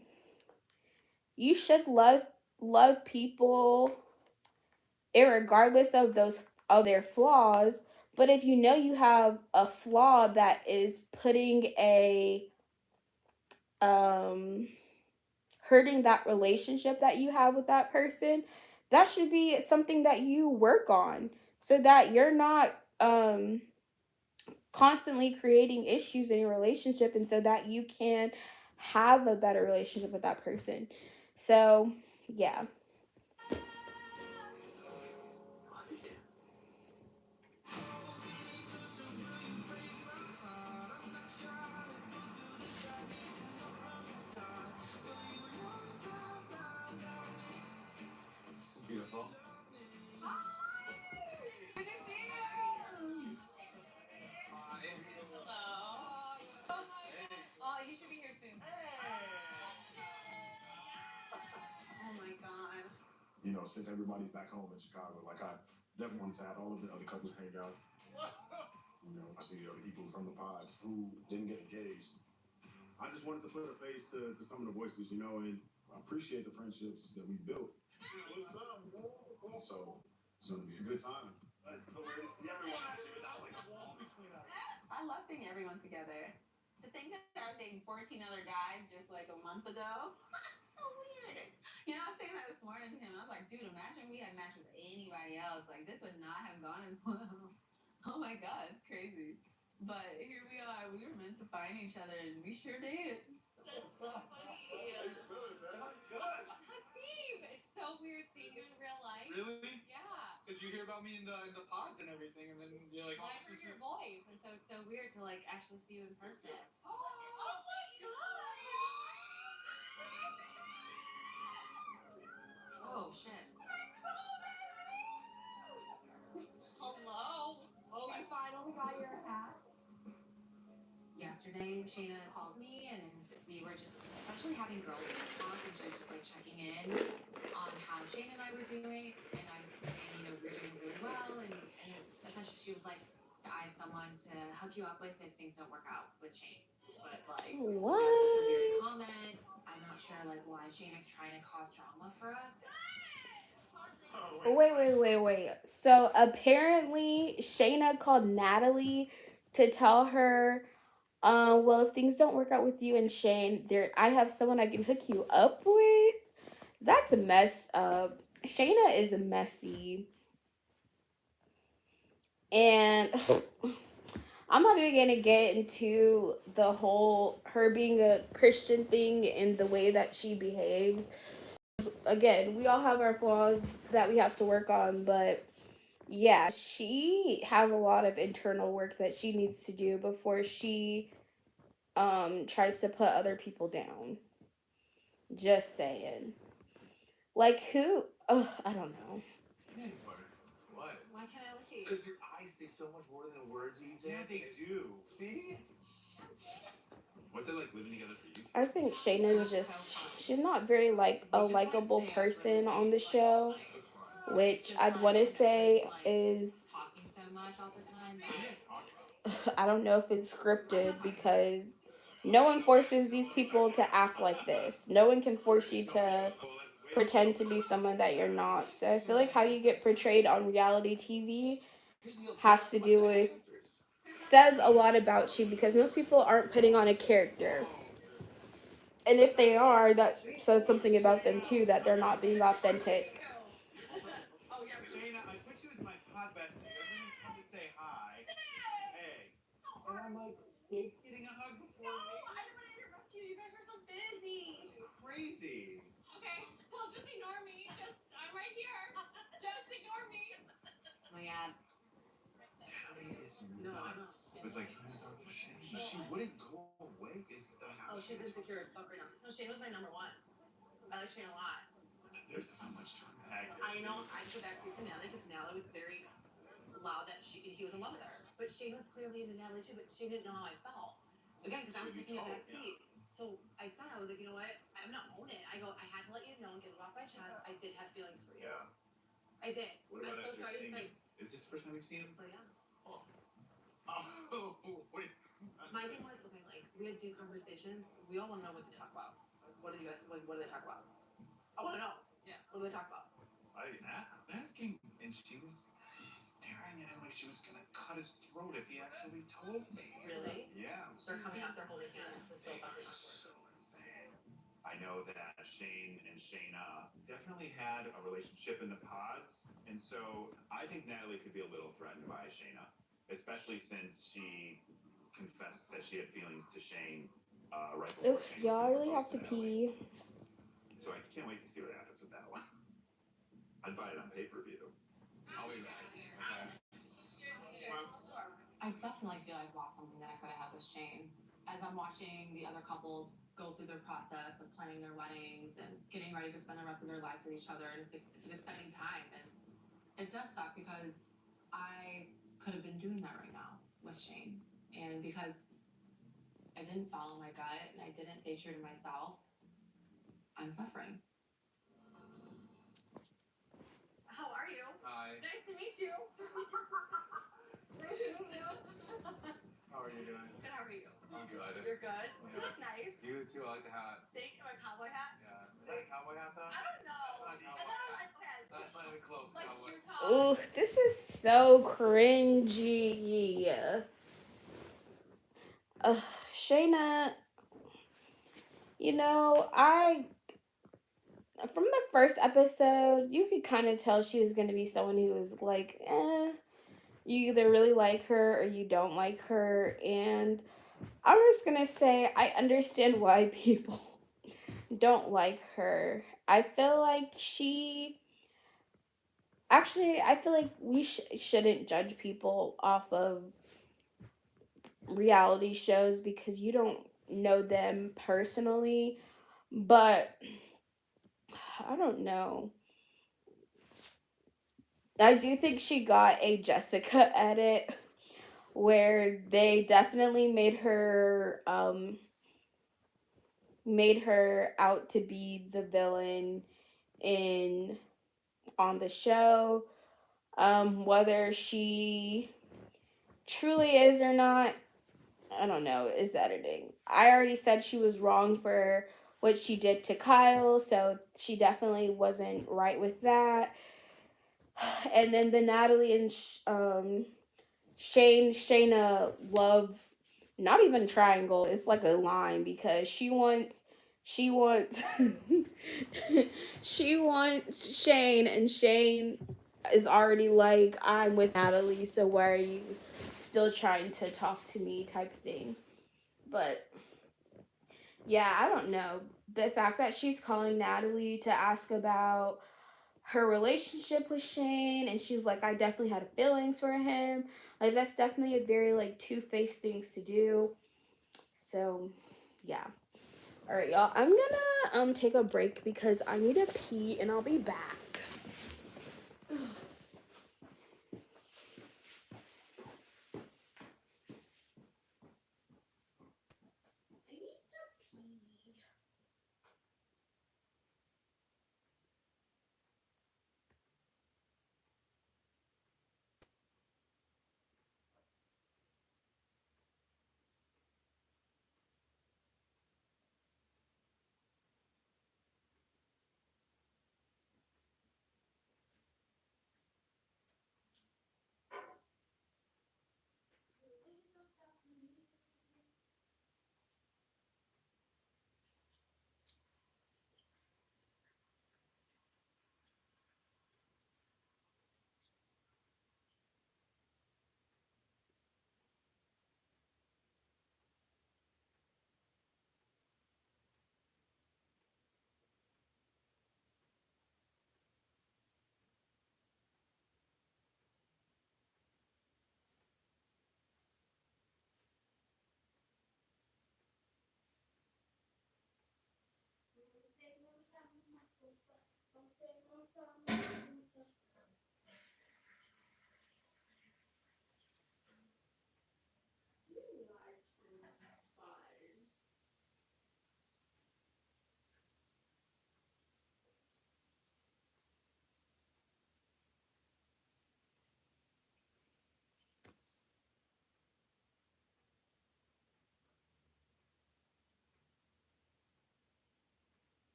you should love people irregardless of their flaws. But if you know you have a flaw that is putting a um hurting that relationship that you have with that person, that should be something that you work on so that you're not constantly creating issues in your relationship, and so that you can have a better relationship with that person. So, yeah. since everybody's back home in Chicago, like I definitely wanted to have all of the other couples hang out. I see the other people from the pods who didn't get engaged. I just wanted to put a face to some of the voices, and I appreciate the friendships that we built. What's up, bro? So it's gonna be a good time. It's so weird to see everyone actually without like a wall between us. I love seeing everyone together. To think that I was dating 14 other guys just like a month ago. So weird. I was saying that this morning to him. I was like, dude, imagine we had matched with anybody else. Like, this would not have gone as well. Oh my God, it's crazy. But here we are. We were meant to find each other, and we sure did. That's so funny. How you feeling, man? Good. Steve, it's so weird seeing you in real life. Really? Yeah. Because you hear about me in the pods and everything, and then you're like, Well, oh, I this heard is your voice, and so it's so weird to like actually see you in person. Oh my God! Oh shit! Hello. Oh, you finally got your hat. Yesterday, Shayna called me, and we were just essentially having girls talk, and she was just like checking in on how Shayna and I were doing, and I was saying, we're doing really well, and essentially she was like, I have someone to hook you up with if things don't work out with Shane. But like, What? that was such a weird comment. I'm not sure like why Shayna's trying to cause drama for us. Wait. So apparently Shayna called Natalie to tell her, well, if things don't work out with you and Shane, I have someone I can hook you up with. That's messed up. Shayna is messy. And I'm not even gonna get into the whole her being a Christian thing and the way that she behaves. Again, we all have our flaws that we have to work on, but yeah, she has a lot of internal work that she needs to do before she tries to put other people down. Just saying. Like who? Ugh, I don't know. what? Why can't I look at you? Because your eyes say so much more than the words you say. Yeah, they do. See? What's it like living together for you two? I think Shayna's she's not very like a likable person on the show, which I'd want to say is Talking so much all the time. What do you guys talk about? I don't know if it's scripted because no one forces these people to act like this. No one can force you to pretend to be someone that you're not. So I feel like how you get portrayed on reality TV has to do with says a lot about you because most people aren't putting on a character. And if they are, that says something about them too, that they're not being authentic. Oh yeah. Shayna, I put you as my pod bestie. Doesn't even come to say hi. Hey. And I'm like, Jake's getting a hug before me. I don't want to interrupt you. You guys are so busy. That's crazy. Okay, well, just ignore me. I'm right here. Just ignore me. Oh my God. Natalie is No, I'm not. nuts. It's like trying to talk to Shane. She wouldn't go away. Oh, she's insecure as fuck right now. No, Shane was my number one. I like Shane a lot. There's so much to unpack. I know. I took backseat to Natalie because Natalie was very loud that he was in love with her. But Shane was clearly into Natalie too, but she didn't know how I felt. Again, because I was taking a backseat. So I said, I was like, you know what? I'm not own it. I go, I had to let you know and get it off my chest. I did have feelings for you. Yeah. I did. What I'm about so after sorry to seeing say. him? Is this the first time we've seen him? But yeah. Oh, wait. My thing was, okay, like, we had deep conversations. We all want to know what they talk about. What do you guys, like, what do they talk about? I want to know. Yeah. What do they talk about? I was asking, and she was staring at him like she was gonna cut his throat if he actually told me. Really? Yeah. They're coming out, they're holding hands. It's so It fucking was awkward. so insane. I know that Shane and Shayna definitely had a relationship in the pods, and so I think Natalie could be a little threatened by Shayna, especially since she confessed that she had feelings to Shane right before Oof, Shane was y'all gonna really propose have to Natalie. pee. So I can't wait to see what happens with that one. I'd buy it on pay-per-view. I'll be back. I definitely feel I've lost something that I could have had with Shane. As I'm watching the other couples go through their process of planning their weddings and getting ready to spend the rest of their lives with each other, and it's an exciting time. And it does suck because I could have been doing that right now with Shane. And because I didn't follow my gut and I didn't stay true to myself, I'm suffering. How are you doing? Good, how are you? I'm good. You're good? Yeah. You look nice. You too. I like the hat. Thank you. My cowboy hat? Yeah. Is that a cowboy hat though? I don't know. That's not a I cowboy thought it hat. was okay. That's not even close, Like cowboy. Utah. Ooh, this is so cringy. Ugh, Shayna, you know, from the first episode, you could kind of tell she was going to be someone who was like, you either really like her or you don't like her. And I'm just going to say, I understand why people don't like her. I feel like I feel like we shouldn't judge people off of reality shows because you don't know them personally. But I don't know. I do think she got a Jessica edit where they definitely made her out to be the villain in on the show. Whether she truly is or not, I don't know, is the editing. I already said she was wrong for what she did to Kyle, so she definitely wasn't right with that. And then the Natalie and Shayna love, not even triangle, it's like a line because she wants she wants Shane, and Shane is already like, I'm with Natalie, so why are you still trying to talk to me type thing. But yeah, I don't know. The fact that she's calling Natalie to ask about her relationship with Shane, and she's like, I definitely had feelings for him. Like, that's definitely a very like two-faced things to do. So yeah. All right, y'all. I'm gonna take a break because I need to pee, and I'll be back.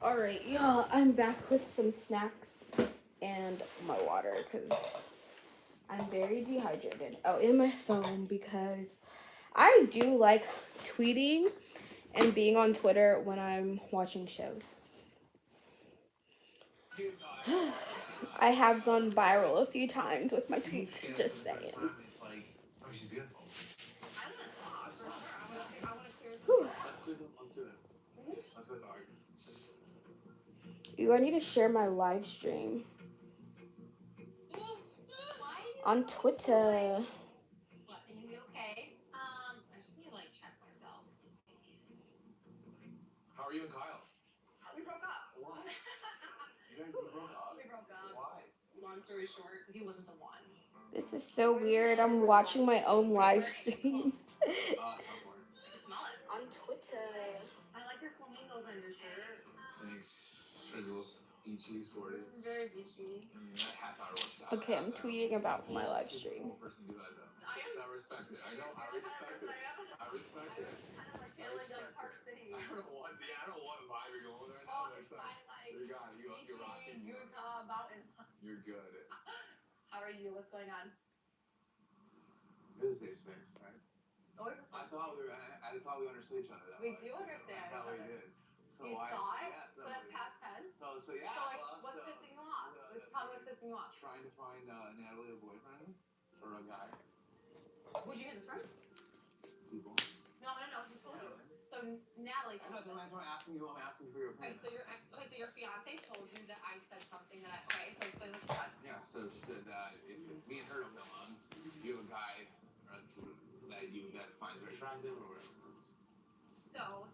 Alright, y'all, I'm back with some snacks and my water because I'm very dehydrated. Oh, and my phone because I do like tweeting and being on Twitter when I'm watching shows. I have gone viral a few times with my tweets, just saying. It's like, oh, she's beautiful. I want to talk for sure. I want to clear this Whew. up. Let's do it. Let's do it. Let's go talk. Ooh, I need to share my live stream on Twitter. What? Are you okay? I just need to like check myself. How are you and Kyle? We broke up. What? You guys broke up? We broke up. Why? Long story short, he wasn't the one. This is so weird. I'm watching my own live stream Sophomore. Smell it. on Twitter. I like your flamingos on your shirt. Thanks. Triggles. Beachy, sort of. Very beachy. I mean, that half hour was Okay, I'm tweeting about my live stream. person do that though. I am. So I respect it. I know. I respect it. I respect it. I don't like feeling like Park City. I don't know what. Yeah, I don't know what vibe you're going with right now. Oh, But it's it's like, fine. Like you got it. You're rocking. beachy, Utah mountain. You're good. How are you? What's going on? This is safe space, right? Oh, I thought we understood each other. That We way. do understand I thought each we other. did. So You I thought? yes, But that's past tense. So yeah. So like, well, what's so, pissing you off? Tell me what's pissing you off. Trying to find Natalie a boyfriend or a guy. Would you hear this first? People. No. He told you. So Natalie. I'm not asking you. I'm asking for your Okay, opinion. so your fiance told you that I said something that okay, so explain what you said. Yeah. So she said that if me and her don't get along, you have a guy that finds her attractive or whatever. So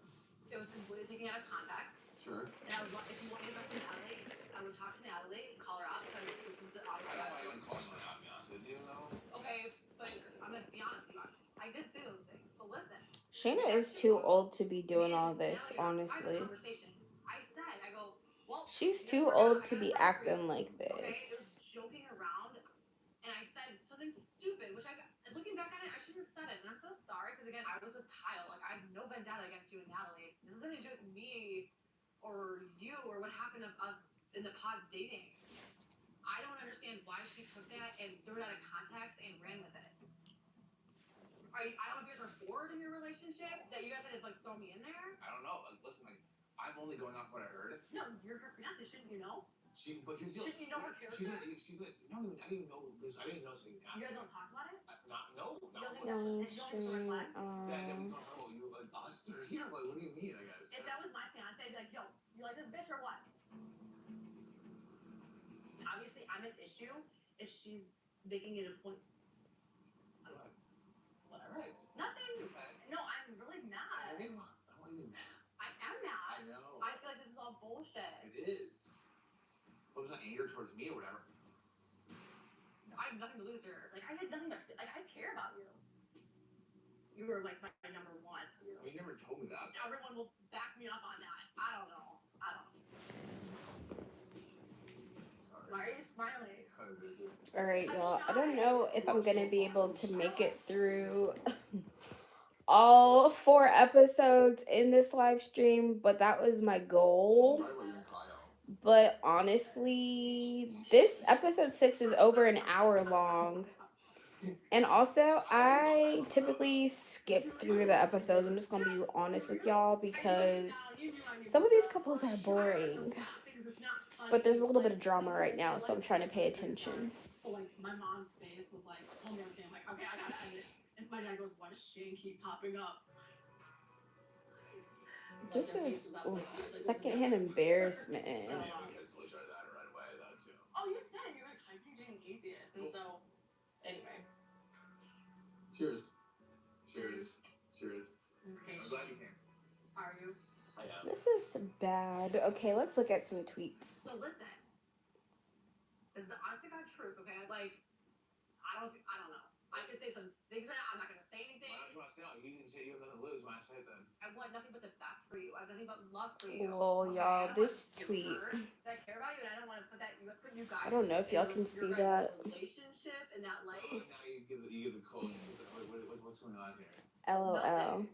it was completely taken out of context. Sure. And I would, if you wanted to talk to Natalie, I would talk to Natalie, call her up, so I would listen to the audio. I don't know why I'm calling her out, to be honest with you, though. Okay, but I'm gonna be honest with you. I did say those things, so listen. Shayna is too old to be doing all this, honestly. I go, well, She's too old to be acting like okay, it this. was joking around, and I said something stupid, which looking back at it, I shouldn't have said it, and I'm so sorry, because again, I was with Kyle, like, I have no vendetta against you and Natalie. This isn't to do with me, or you, or what happened of us in the pods dating. I don't understand why she took that and threw it out of context and ran with it. I don't know if you guys are bored in your relationship, that you guys had to, like, throw me in there. I don't know. Listen, like, I'm only going off what I heard. No, you're her fiance, shouldn't you know? But here's the Shouldn't you know her character? She's like, I didn't even know this. I didn't know this. You guys don't talk about it? No. You don't think Live stream That we on. don't talk about you, us or here. Like, what do you mean? I guess. If that was my fiance, I'd be like, yo, you like this bitch or what? Obviously, I'm an issue if she's making it a point. Whatever. Right. Nothing. Okay. No, I'm really mad. I don't even. I am mad. I know. I feel like this is all bullshit. It is. Well, it's not anger towards me or whatever. I have nothing to lose here. Like, I had nothing to, like, I care about you. You were, like, my number one. You never told me that. Everyone will back me up on that. I don't know. Sorry. Why are you smiling? Because it's just. Alright, y'all. I don't know if I'm gonna be able to make it through all 4 episodes in this live stream, but that was my goal. Sorry about you and Kyle. But honestly, this episode 6 is over an hour long. And also, I typically skip through the episodes. I'm just gonna be honest with y'all because some of these couples are boring. But there's a little bit of drama right now, so I'm trying to pay attention. So, like, my mom's face was like, told me everything. I'm like, okay, I gotta end it. And my dad goes, why does Shane keep popping up? This is secondhand embarrassment. I mean, I told you that right away, though, too. Oh, you said it. You're like, I'm being atheist. And so, anyway. Cheers. Cheers. Cheers. Okay. I'm glad you came. Are you? I am. This is bad. Okay, let's look at some tweets. So listen. This is the honest to God truth, okay? Like, I don't know. I could say some things that I'm not gonna say anything. Why don't you want to say it? You didn't say you have nothing to lose. Why not say it then? I want nothing but the best for you. I have nothing but love for you. Lol, okay? y'all, I don't this want you tweet. hurt, that I care about you, and I don't want to put you guys. I don't know if y'all can in see your that. guys' relationship in that light. Now you give the quotes. What's going on here? LOL.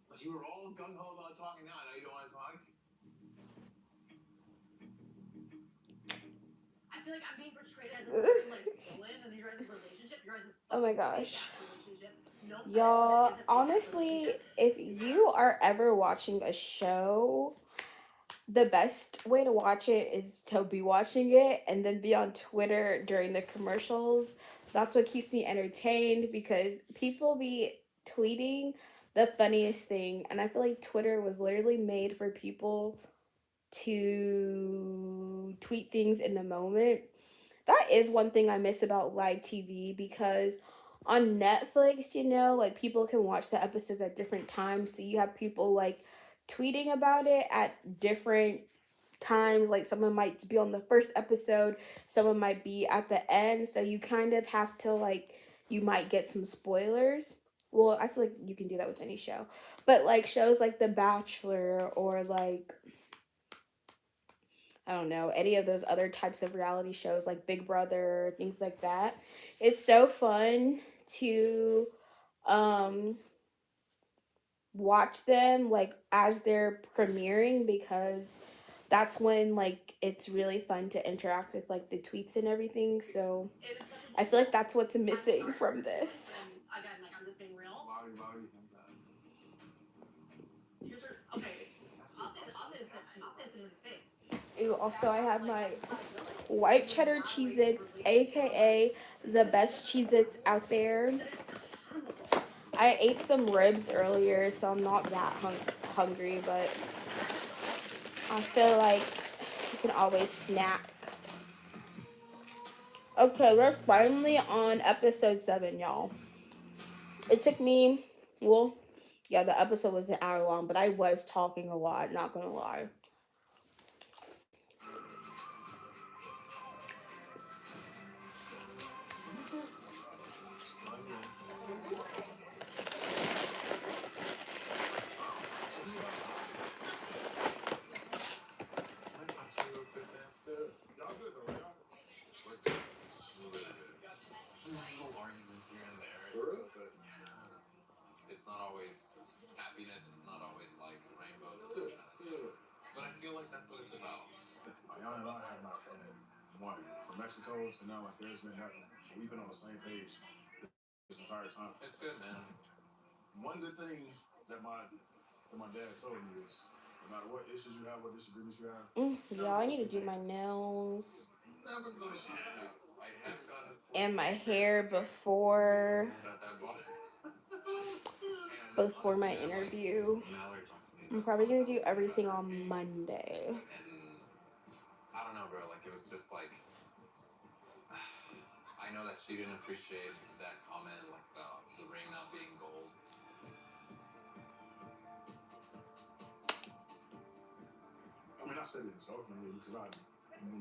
But you were all gung ho about talking now. Now you don't want to talk. feel like I'm being portrayed as a certain like villain in your guys' relationship. Your guys' Oh my fucking fake gosh. ass relationship. No, I don't Y'all, understand the fake ass honestly, relationship. if you are ever watching a show, the best way to watch it is to be watching it and then be on Twitter during the commercials. That's what keeps me entertained because people be tweeting the funniest thing. And I feel like Twitter was literally made for people to tweet things in the moment. That is one thing I miss about live TV because on Netflix, like people can watch the episodes at different times. So you have people like tweeting about it at different times. Like someone might be on the first episode, someone might be at the end. So you kind of have to like, you might get some spoilers. Well, I feel like you can do that with any show. But like shows like The Bachelor or like I don't know, any of those other types of reality shows like Big Brother, things like that. It's so fun to um watch them like as they're premiering because that's when like it's really fun to interact with like the tweets and everything. So It is such a I big feel like deal. that's what's I'm missing sorry from for saying this. and again, like I'm just being real. Why would you think that? Here's your okay. I'll say this in his face. Ooh, also I have my Not a villain. white cheddar Cheez-Its, aka the best Cheez-Its out there. I ate some ribs earlier, so I'm not that hungry, but I feel like you can always snack. Okay, we're finally on episode 7, y'all. It took me, well, yeah, the episode was an hour long, but I was talking a lot, not gonna lie. Can I talk to you real quick, man? Yeah. Y'all good though, right? We're good. We're really good. I mean, little arguments here and there. For real? But yeah, it's not always happiness. It's not always like rainbows and Yeah. sunshine. Yeah. But I feel like that's what it's about. Ayana and I have not had one from Mexico to now. Like there's been nothing. We've been on the same page this entire time. It's good, man. One good thing that my dad told me is no matter what issues you have, what disagreements you have, Y'all, I need to do my nails never go to sleep. I have gotten to sleep. and my hair before At that bar. before my interview. Mallory talked to me. I'm probably gonna do everything on Monday. And I don't know, bro. Like it was just like I know that she didn't appreciate that comment, like about the ring not being gold. I mean, I said it jokingly because I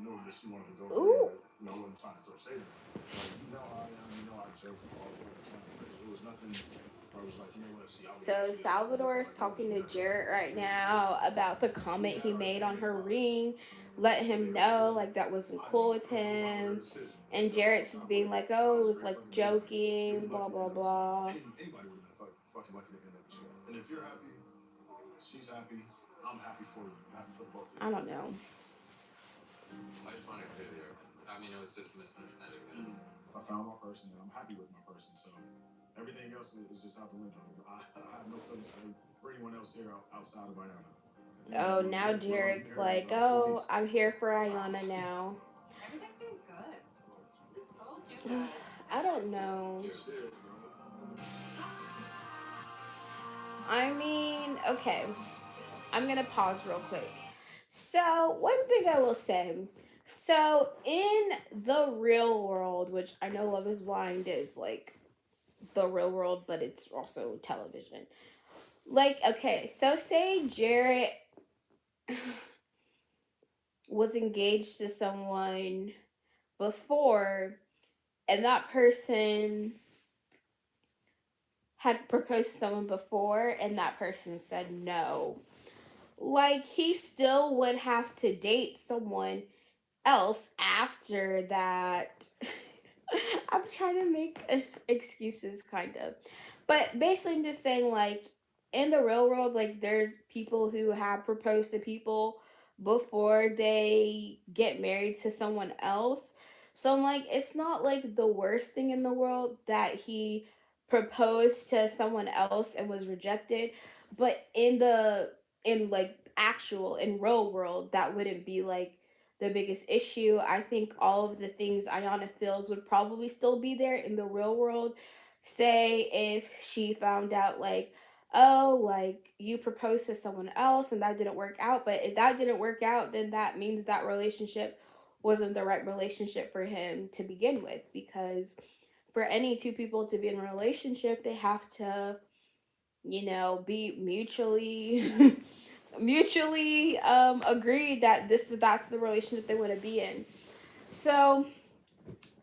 knew that she wanted to go Ooh. there. But, I wasn't trying to throw shade at her. Like, how I am. I joke all the time. It was nothing. I was like, what? See, So Salvador is talking to Jarrett right now about the comment he made on her ring. Let him know like that wasn't cool with him. And Jarrett's just being like, oh, it was like joking, blah blah blah. Anybody would have been fucking lucky to end up with you. And if you're happy, she's happy. I'm happy for you. I'm happy for the both of you. I don't know. I just wanted to clear the air. I mean, it was just a misunderstanding. I found my person and I'm happy with my person. So everything else is just out the window. I have no feelings for anyone else here outside of Ayana. Oh, now Jarrett's like, oh, I'm here for Ayana now. Everything seems good. A little too good. I don't know. Cheers, bro. I mean, okay. I'm gonna pause real quick. So, one thing I will say. So, in the real world, which I know Love is Blind is like the real world, but it's also television. Like, okay, so say Jarrett was engaged to someone before, and that person had proposed to someone before, and that person said no. Like, he still would have to date someone else after that. I'm trying to make excuses, kind of. But basically, I'm just saying, like, in the real world, like, there's people who have proposed to people before they get married to someone else. So I'm like, it's not like the worst thing in the world that he proposed to someone else and was rejected, but in like actual in real world that wouldn't be like the biggest issue. I think all of the things Ayana feels would probably still be there in the real world. Say if she found out like, oh, like you proposed to someone else and that didn't work out. But if that didn't work out, then that means that relationship wasn't the right relationship for him to begin with. Because for any two people to be in a relationship, they have to, be mutually agreed that that's the relationship they want to be in. So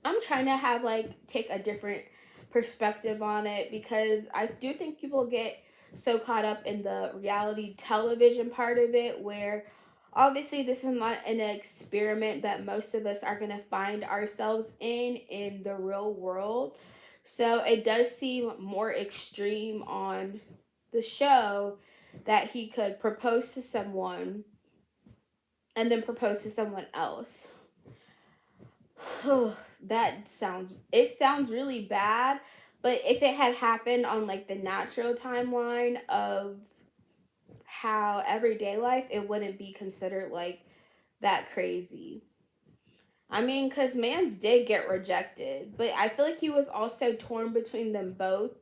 I'm trying to have like take a different perspective on it because I do think people get so caught up in the reality television part of it where obviously this is not an experiment that most of us are going to find ourselves in the real world. So it does seem more extreme on the show that he could propose to someone and then propose to someone else. It sounds really bad, but if it had happened on like the natural timeline of how everyday life, it wouldn't be considered like that crazy. I mean, because Mans did get rejected, but I feel like he was also torn between them both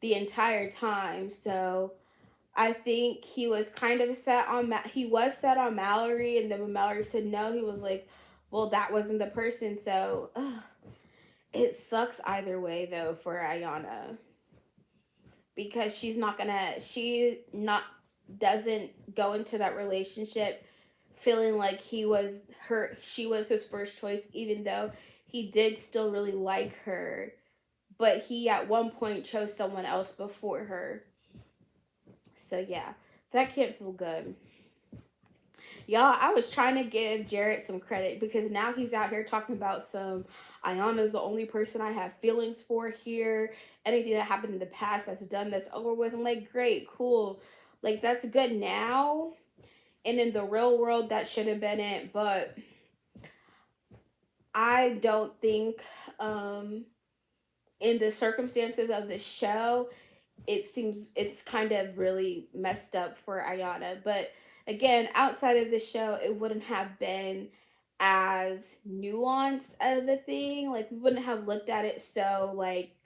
the entire time. So I think he was kind of he was set on Mallory, and then when Mallory said no, he was like, well, that wasn't the person. So it sucks either way though for Ayana because she not doesn't go into that relationship feeling like she was his first choice, even though he did still really like her, but he at one point chose someone else before her. So yeah, that can't feel good. Y'all, I was trying to give Jared some credit because now he's out here talking about some Ayana's the only person I have feelings for here. Anything that happened in the past that's done, that's over with. I'm like, great, cool. Like, that's good now. And in the real world, that should have been it. But I don't think, in the circumstances of the show, it's kind of really messed up for Ayana. But again, outside of the show, it wouldn't have been as nuanced of a thing. Like we wouldn't have looked at it so like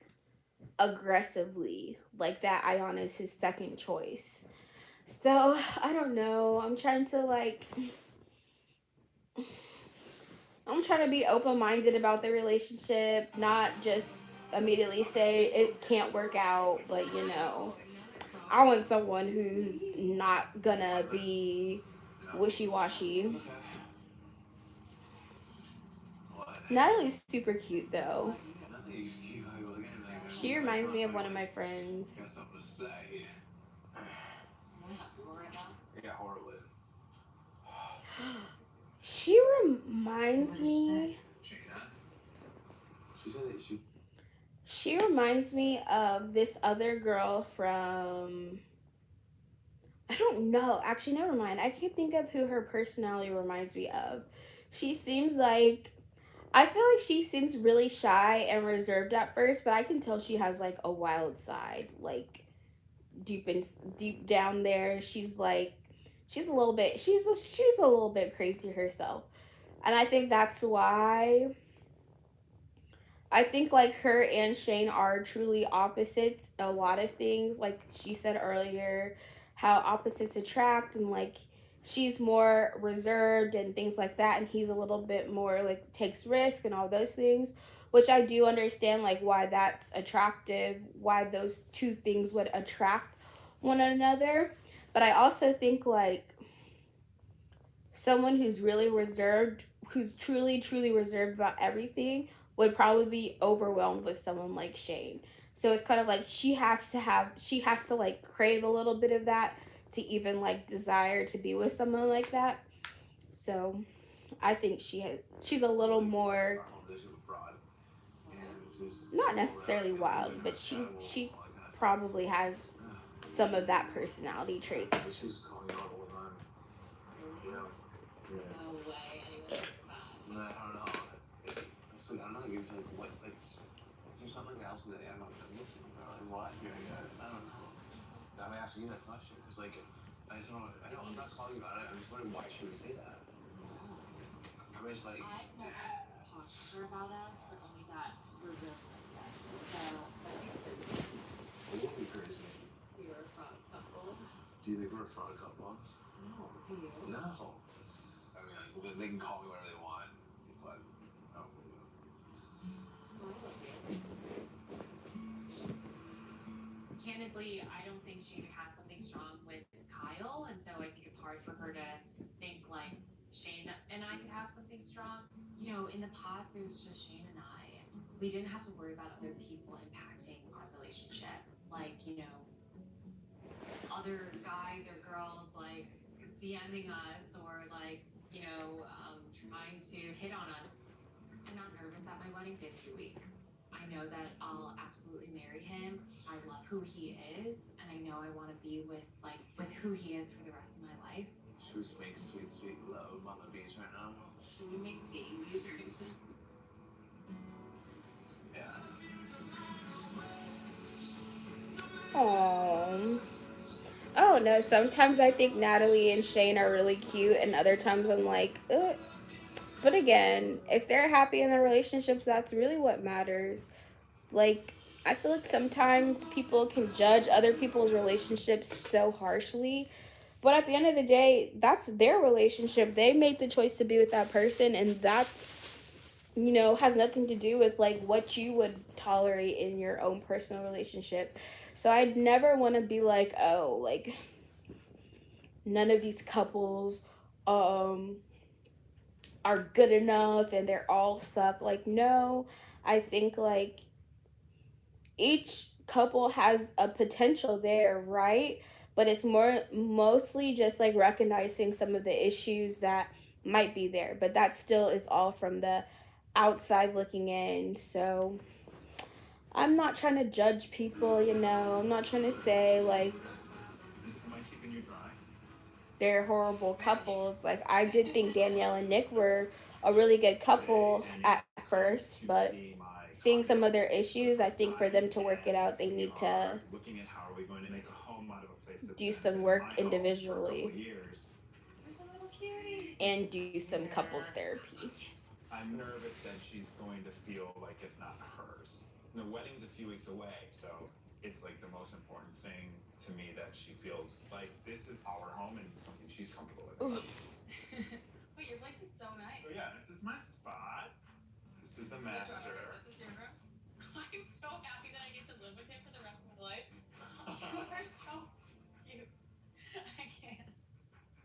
aggressively, like that Ayana is his second choice. So I don't know. I'm trying to be open minded about the relationship, not just immediately say it can't work out, but I want someone who's not gonna be wishy washy. Natalie's super cute though. She reminds me of one of my friends. Yeah, horribly. She reminds me. She said that she. She reminds me of this other girl from. I don't know. Actually, never mind. I can't think of who her personality reminds me of. She seems like I feel like she seems really shy and reserved at first, but I can tell she has like a wild side. Like deep down there, she's a little bit crazy herself. And I think that's why I think like her and Shane are truly opposites a lot of things. Like she said earlier, how opposites attract, and like she's more reserved and things like that, and he's a little bit more like takes risk and all those things, which I do understand like why that's attractive, why those two things would attract one another. But I also think like someone who's really reserved, who's truly reserved about everything, would probably be overwhelmed with someone like Shane. So it's kind of like she has to like crave a little bit of that to even like desire to be with someone like that. So I think she's a little more not necessarily wild, but she probably has some of that personality traits. else today. I don't know. I'm watching you guys. I don't know. I'm asking you that question. It's like, I just don't know. I know I'm not calling you about it. I'm just wondering why she would say that. I mean, it's like. I've never talked to her about us, but only that we're really good. So It would be crazy. we were a fraud couple. Do you think we're a fraud couple? No, do you? No. I mean, like, they can call me whatever they want, but no. Well, I love you. Candidly, I don't think she has something strong with Kyle, and so I think it's hard for her to think like Shane and I could have something strong. You know, in the pods, it was just Shane and I. We didn't have to worry about other people impacting our relationship. Like, you know, other guys or girls like DMing us or like, you know, trying to hit on us. I'm not nervous that my wedding's in 2 weeks. I know that I'll absolutely marry him. I love who he is, and I know I want to be with who he is for the rest of my life. Should we make sweet, sweet love on the beach right now? Should we make babies or anything? Yeah. Aww. Oh no, sometimes I think Natalie and Shane are really cute, and other times I'm like, ugh. But again, if they're happy in their relationships, that's really what matters. Like, I feel like sometimes people can judge other people's relationships so harshly. But at the end of the day, that's their relationship. They made the choice to be with that person, and that's, you know, has nothing to do with like what you would tolerate in your own personal relationship. So I'd never want to be like, oh, like none of these couples are good enough and they're all suck. Like, no, I think like each couple has a potential there, right? But it's mostly just like recognizing some of the issues that might be there. But that still is all from the outside looking in. So I'm not trying to judge people, you know. I'm not trying to say like Am I keeping you dry? they're horrible couples. Like I did think Danielle and Nick were a really good couple at first, but seeing some of their issues, I think for them to work it out, they need to Looking at how are we going to make a home out of a place that's do been some my work home for a couple individually years. There's a little cutie. and do some couples therapy. I'm nervous that she's going to feel like it's not hers. The wedding's a few weeks away, so it's like the most important thing to me that she feels like this is our home and something she's comfortable with. Wait, your place is so nice. So yeah, this is my spot. This is the master. This is your room. I'm so happy that I get to live with him for the rest of my life. You are so cute. I can't.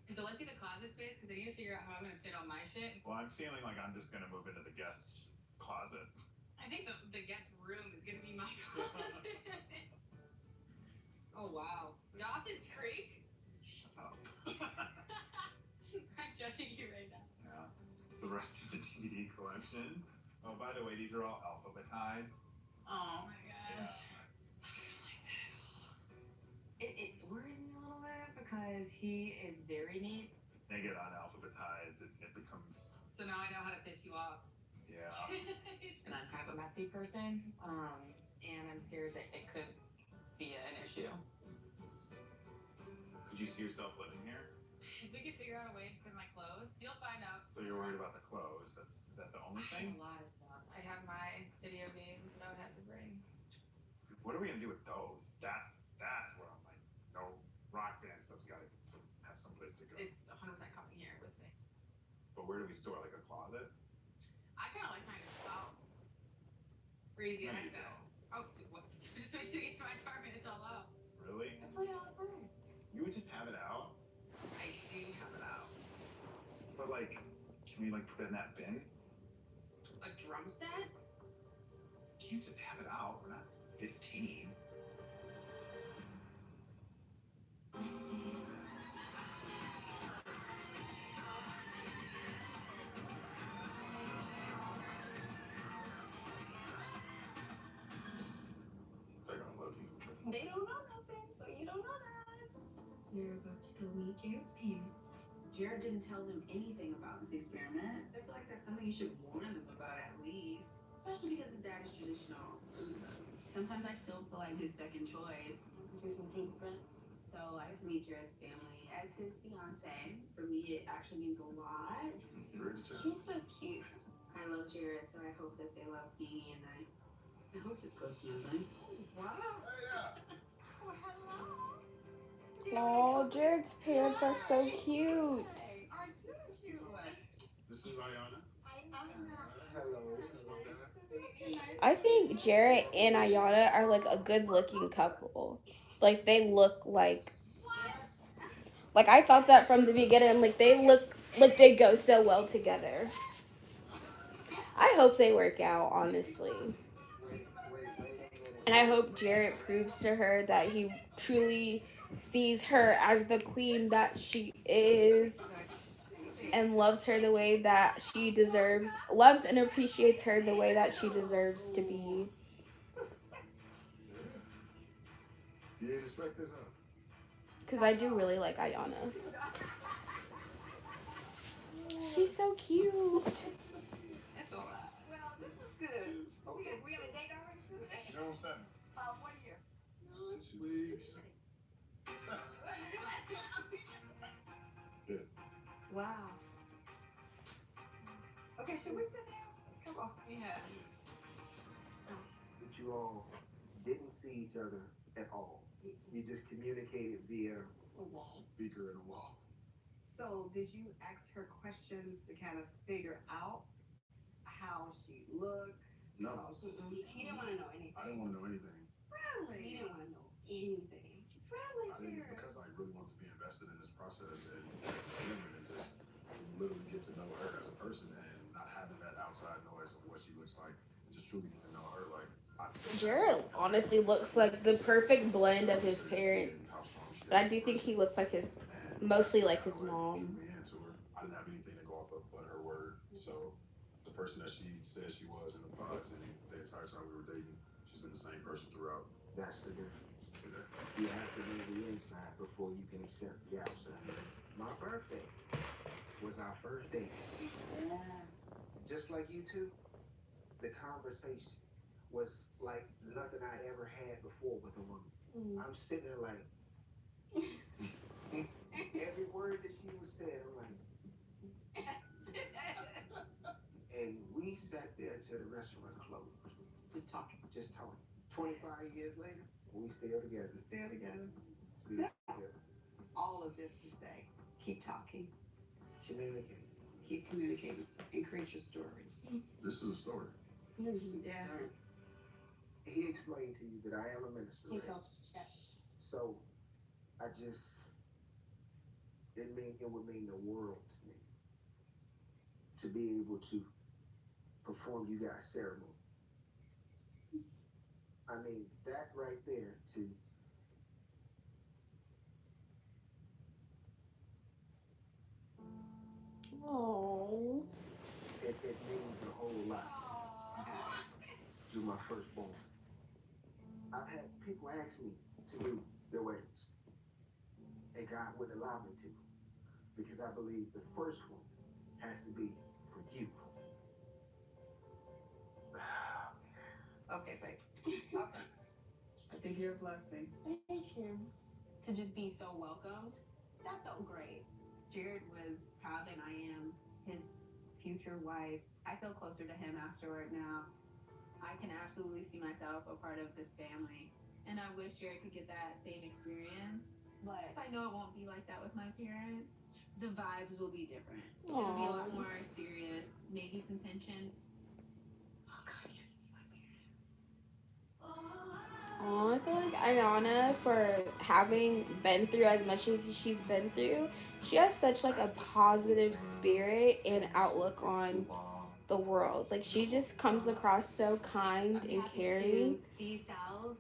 And so let's see the closet space because I need to figure out how I'm gonna fit all my shit. Well, I'm feeling like I'm just gonna move into the guest closet. I think the guest room is gonna be my closet. Oh wow, Dawson's Creek. Shut up. I'm judging you right now. Yeah, it's the rest of the DVD collection. Oh, by the way, these are all alphabetized. Oh my gosh. Yeah. I don't like that at all. It worries me a little bit because he is very neat. They get unalphabetized, it becomes, So now I know how to piss you off. yeah. And I'm kind of a messy person, and I'm scared that it could be an issue. Could you see yourself living here? If we could figure out a way to put my clothes, you'll find out. So you're worried about the clothes? Is that the only I thing? have a lot of stuff. I'd have my video games that I would have to bring. What are we gonna do with those? That's where I'm like, no, rock band stuff's gotta have some place to go. It's 100% coming here with me. But where do we store, like a closet? I kind of like mine out. For easy No, you access. Oh, what's just wait till you get to my apartment? It's all out. Really? I put it all out. You would just have it out? I do have it out. But like, can we like put it in that bin? A drum set? You can't just have it out. We're not 15. They're gonna love you. They don't know nothing, so you don't know that. You're about to go meet Jared's parents. Jared didn't tell them anything about this experiment. I feel like that's something you should warn them about at least. Especially because his dad is traditional. Sometimes I still feel like his second choice. Do some deep breaths. So I get to meet Jared's family as his fiance. For me, it actually means a lot. Ready to He's so cute. I love Jared, so I hope that they love me, and I hope this goes smoothly. Wow. Well, hello. Oh, Jared's parents are so cute. Aren't you the cute one? This is Ayana. Hello. I think Jared and Ayana are like a good looking couple. Like they look like I thought that from the beginning. Like they look like they go so well together. I hope they work out, honestly. Wait a minute. And I hope Jared proves to her that he truly sees her as the queen that she is and loves her the way that she deserves, loves and appreciates her the way that she deserves to be. Yeah. You didn't expect this, huh? Because I do really like Ayana. She's so cute. It's all right. Well, this is good. We have a date already, Susan? June 7th. What year? 2 weeks. Wow. Okay, should we sit down? Come on. Yeah. But you all didn't see each other at all. You just communicated via Speaker in the wall. So, did you ask her questions to kind of figure out how she looked? No, He didn't want to know anything. I didn't want to know anything. Really? He didn't want to know anything. Really, I didn't, Jared? because I really wanted to be invested in this process and as a human and just literally get to know her as a person and not having that outside noise of what she looks like and just truly get to know her. Like, Jared honestly looks like the perfect blend of his parents. But I do think he looks like mostly like his mom. I didn't have anything to go off of but her word. So the person that she said she was in the pods and the entire time we were dating, she's been the same person throughout. That's the difference. You have to know the inside before you can accept the outside. My birthday was our first date. Just like you two, the conversation was like nothing I'd ever had before with a woman. I'm sitting there like, every word that she was saying, I'm like, and we sat there till the restaurant closed. Just talking. Just talking. 25 years later, we still together. Still together. Still together. All of this to say, keep talking, Communicate. keep communicating, and create your stories. This is a story. Yeah. He explained to you that I am a minister. He right? told us, yes. So it would mean the world to me to be able to perform you guys' ceremony. I mean, that right there to Oh. it means a whole lot. You're my firstborn. I've had people ask me to do their weddings, and God wouldn't allow me to, because I believe the first one has to be for you. Okay, babe. Okay. I think you're a blessing. Thank you. To just be so welcomed, that felt great. Jared was proud that I am his future wife. I feel closer to him afterward now. I can absolutely see myself a part of this family. And I wish Jared could get that same experience. But I know it won't be like that with my parents. The vibes will be different. It'll be a lot more serious, maybe some tension. Oh God, yes, be my parents. Oh, I feel like Ayana, for having been through as much as she's been through, she has such like a positive spirit and outlook on the world. Like she just comes across so kind and caring. See Sal's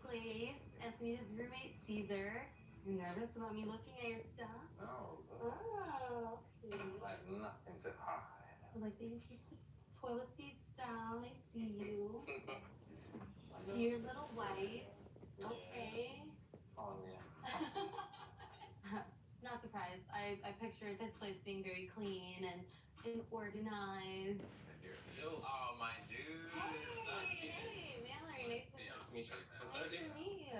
place and to meet his roommate Caesar. You're nervous about me looking at your stuff? No, Oh. I have nothing to hide. Like they keep the toilet seats down. I see you. See your little wipes. Okay. Oh yeah. Not surprised. I pictured this place being very clean and organized. Oh my dude. Hey, Mallory, nice to meet you. to meet you. What's up, Nice dude? to meet you.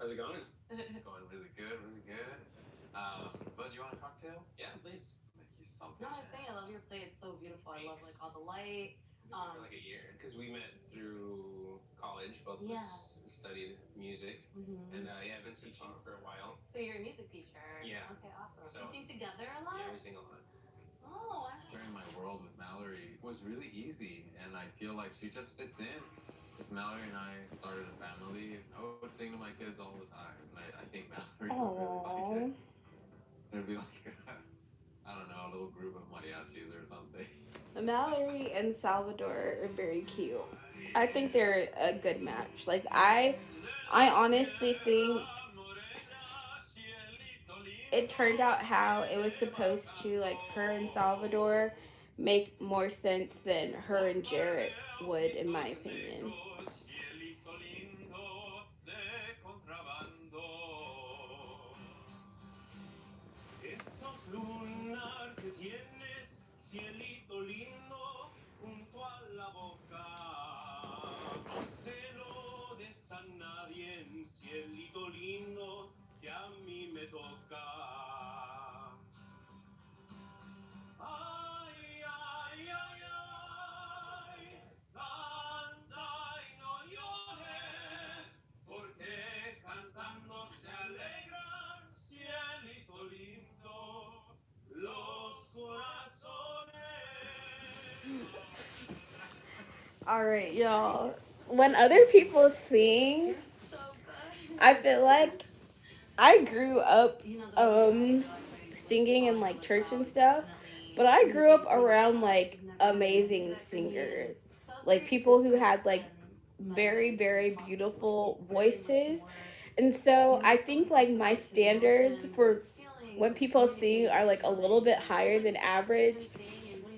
How's it going? It's going really good, really good. Bud, you want a cocktail? Yeah, please. Make you something. No, I was saying I love your play. It's so beautiful. I love like all the light. Been here for like a year because we met through college. Both of us studied music, and yeah, I've been teaching for a while. So you're a music teacher. Yeah. Okay, awesome. So- You sing together a lot? Yeah, we sing a lot. Oh, wow. Sharing my world with Mallory was really easy, and I feel like she just fits in. If Mallory and I started a family, I would sing to my kids all the time, and I think Mallory would really like it. There'd be like, I don't know, a little group of mariachis or something. Mallory and Salvador are very cute. I think they're a good match. Like I honestly think it turned out how it was supposed to. Like her and Salvador make more sense than her and Jarrett would, in my opinion. Esos lunar que tienes, cielito lindo, junto a la boca. No se lo des a nadie, cielito lindo, que a mí me toca. Ay, ay, ay, ay, canta y no llores, porque cantando se alegran, cielito lindo, los corazones. All right, y'all. When other people sing, I feel like I grew up singing in like church and stuff, but I grew up around like amazing singers, like people who had like very very beautiful voices. And so I think like my standards for when people sing are like a little bit higher than average,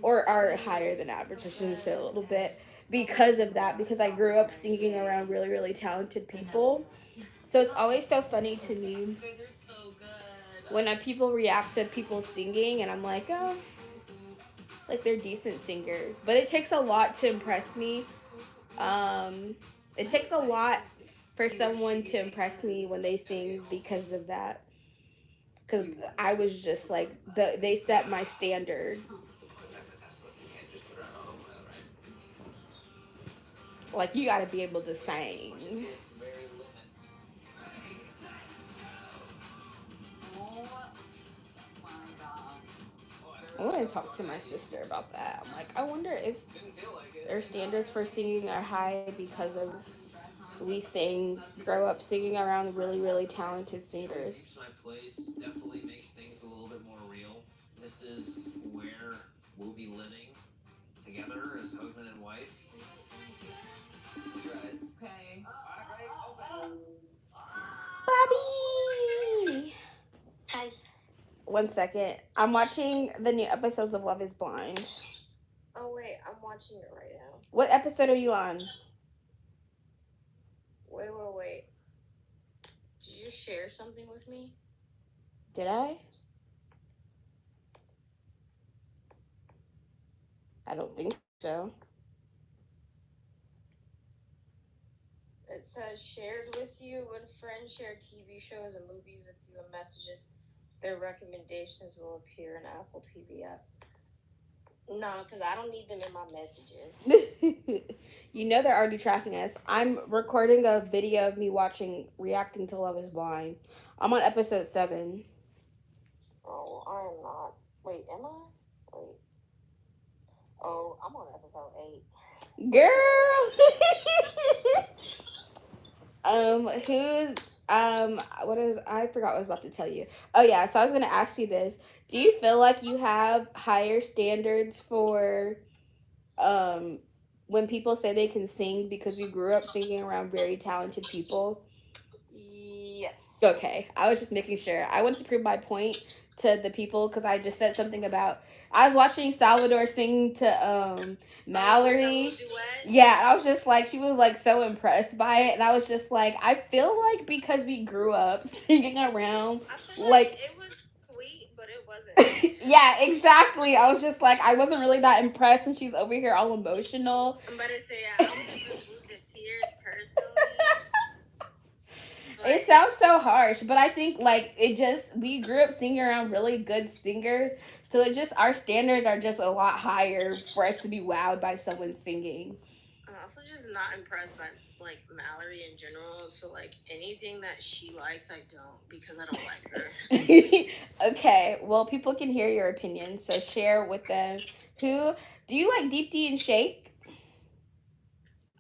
or are higher than average, I shouldn't say a little bit, because of that, because I grew up singing around really really talented people. So it's always so funny to me You guys are so good. when people react to people singing, and I'm like, oh, like they're decent singers. But it takes a lot to impress me. It takes a lot for someone to impress me when they sing because of that. Because I was just like, they set my standard. Like, you gotta be able to sing. Oh my god. I want to talk to my sister about that. I'm like, I wonder if their standards for singing are high because of grow up singing around really, really talented singers. My place definitely makes things a little bit more real. This is where we'll be living together as husband and wife. Guys. Okay. Bobby! Hi. 1 second. I'm watching the new episodes of Love is Blind. Oh wait, I'm watching it right now. What episode are you on? Wait. Did you share something with me? Did I? I don't think so. It says shared with you when friends share TV shows and movies with you and messages. Their recommendations will appear in Apple TV app. No, because I don't need them in my messages. You know they're already tracking us. I'm recording a video of me reacting to Love is Blind. I'm on episode 7. Oh, I am not. Wait, am I? Wait. Oh, I'm on episode 8. Girl! I forgot what I was about to tell you. Oh yeah, so I was gonna ask you this. Do you feel like you have higher standards for when people say they can sing because we grew up singing around very talented people? Yes. Okay, I was just making sure. I wanted to prove my point to the people because I just said something about I was watching Salvador sing to Mallory. Yeah, I was just like, she was like so impressed by it, and I was just like, I feel like because we grew up singing around, I feel like it was sweet, but it wasn't. yeah, exactly. I was just like, I wasn't really that impressed, and she's over here all emotional. I'm about to say, yeah, I was sounds so harsh, but I think like it just we grew up singing around really good singers, so it just our standards are just a lot higher for us to be wowed by someone singing. I'm also just not impressed by like Mallory in general. So like anything that she likes, I don't because I don't like her. Okay, well people can hear your opinion, so share with them. Who do you like, Deep D and Shake?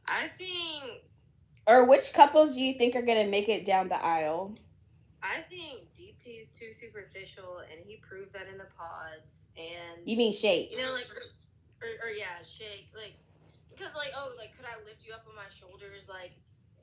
I think Or which couples do you think are gonna make it down the aisle? Deep T's too superficial, and he proved that in the pods. And You mean Shake? you know, like, or yeah, Shake, like, because like, oh, like, could I lift you up on my shoulders? Like,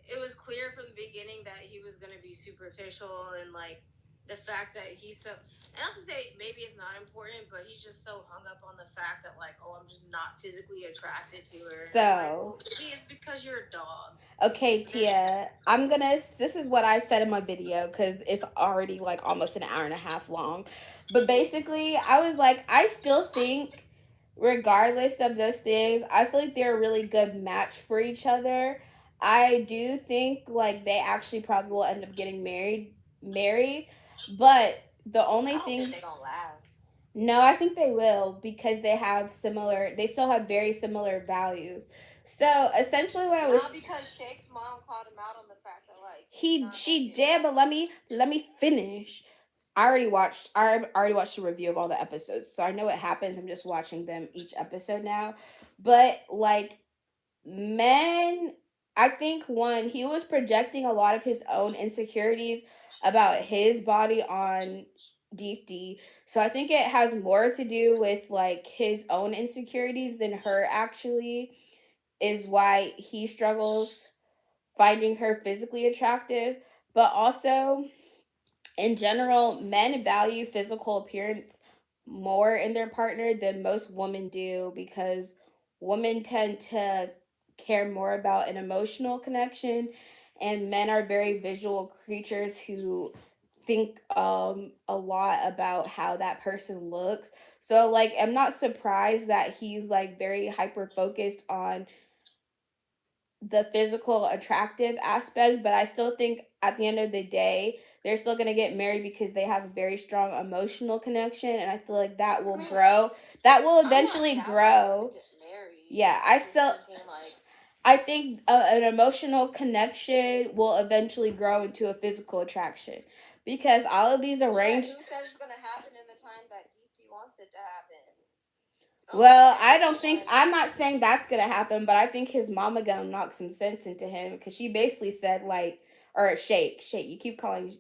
it was clear from the beginning that he was gonna be superficial, and like the fact that he's so. And not to say maybe it's not important, but he's just so hung up on the fact that like, oh, I'm just not physically attracted to her. And I'm like, So well, maybe it's because you're a dog. okay, So there's Tia, I'm gonna. This is what I said in my video because it's already like almost an hour and a half long. But basically, I was like, I still think, regardless of those things, I feel like they're a really good match for each other. I do think like they actually probably will end up getting married, but the I only don't think thing. they're gonna last. No, I think they will because they still have very similar values. So essentially, what I Not was because Shake's mom called him out on the fact that like he's he not that she good. did, but let me finish. I already watched a review of all the episodes, so I know what happens. I'm just watching them each episode now. But like men, I think one, he was projecting a lot of his own insecurities about his body on Deep D. So I think it has more to do with like his own insecurities than her actually, is why he struggles finding her physically attractive. But also, in general, men value physical appearance more in their partner than most women do because women tend to care more about an emotional connection, and men are very visual creatures who think a lot about how that person looks. So like I'm not surprised that he's like very hyper focused on the physical attractive aspect, but I still think at the end of the day, they're still gonna get married because they have a very strong emotional connection, and I feel like that I will mean, grow. That will I'm not eventually doubting them to grow. get married. Yeah, I'm just thinking like, I think an emotional connection will eventually grow into a physical attraction because all of these but arranged. who says it's gonna happen in the time that Deepti wants it to happen? I don't think Well, I don't think everyone. I'm not saying that's gonna happen, but I think his mama gonna knock some sense into him because she basically said like, or Shake. You keep calling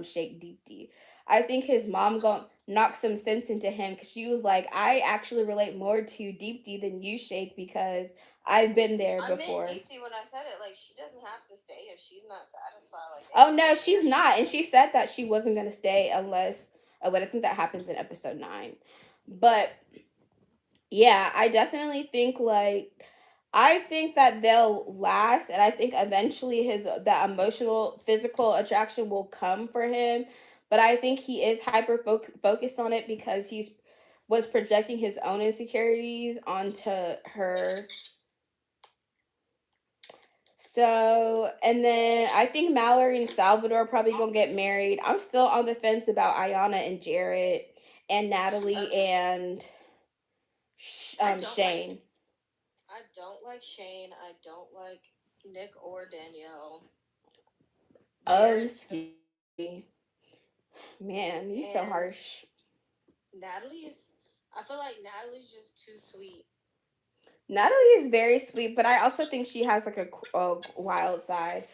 Shake Deep D. I think his mom gonna knock some sense into him because she was like, I actually relate more to Deep D than you, Shake, because I've been there I meant before. Deepti when I said it. Like, she doesn't have to stay if she's not satisfied. Like, they Oh can no, get she's married. not, and she said that she wasn't gonna stay unless. Oh, but I think that happens in episode 9. But yeah, I definitely think like I think that they'll last, and I think eventually his that emotional physical attraction will come for him, but I think he is hyper focused on it because he's was projecting his own insecurities onto her. So, and then I think Mallory and Salvador are probably gonna get married. I'm still on the fence about Ayana and Jared and Natalie and I don't like. Shane. I don't like Shane. I don't like Nick or Danielle. Jared's Excuse man, you so and harsh. Natalie's. I feel like Natalie's just too sweet. Natalie is very sweet, but I also think she has like a wild side.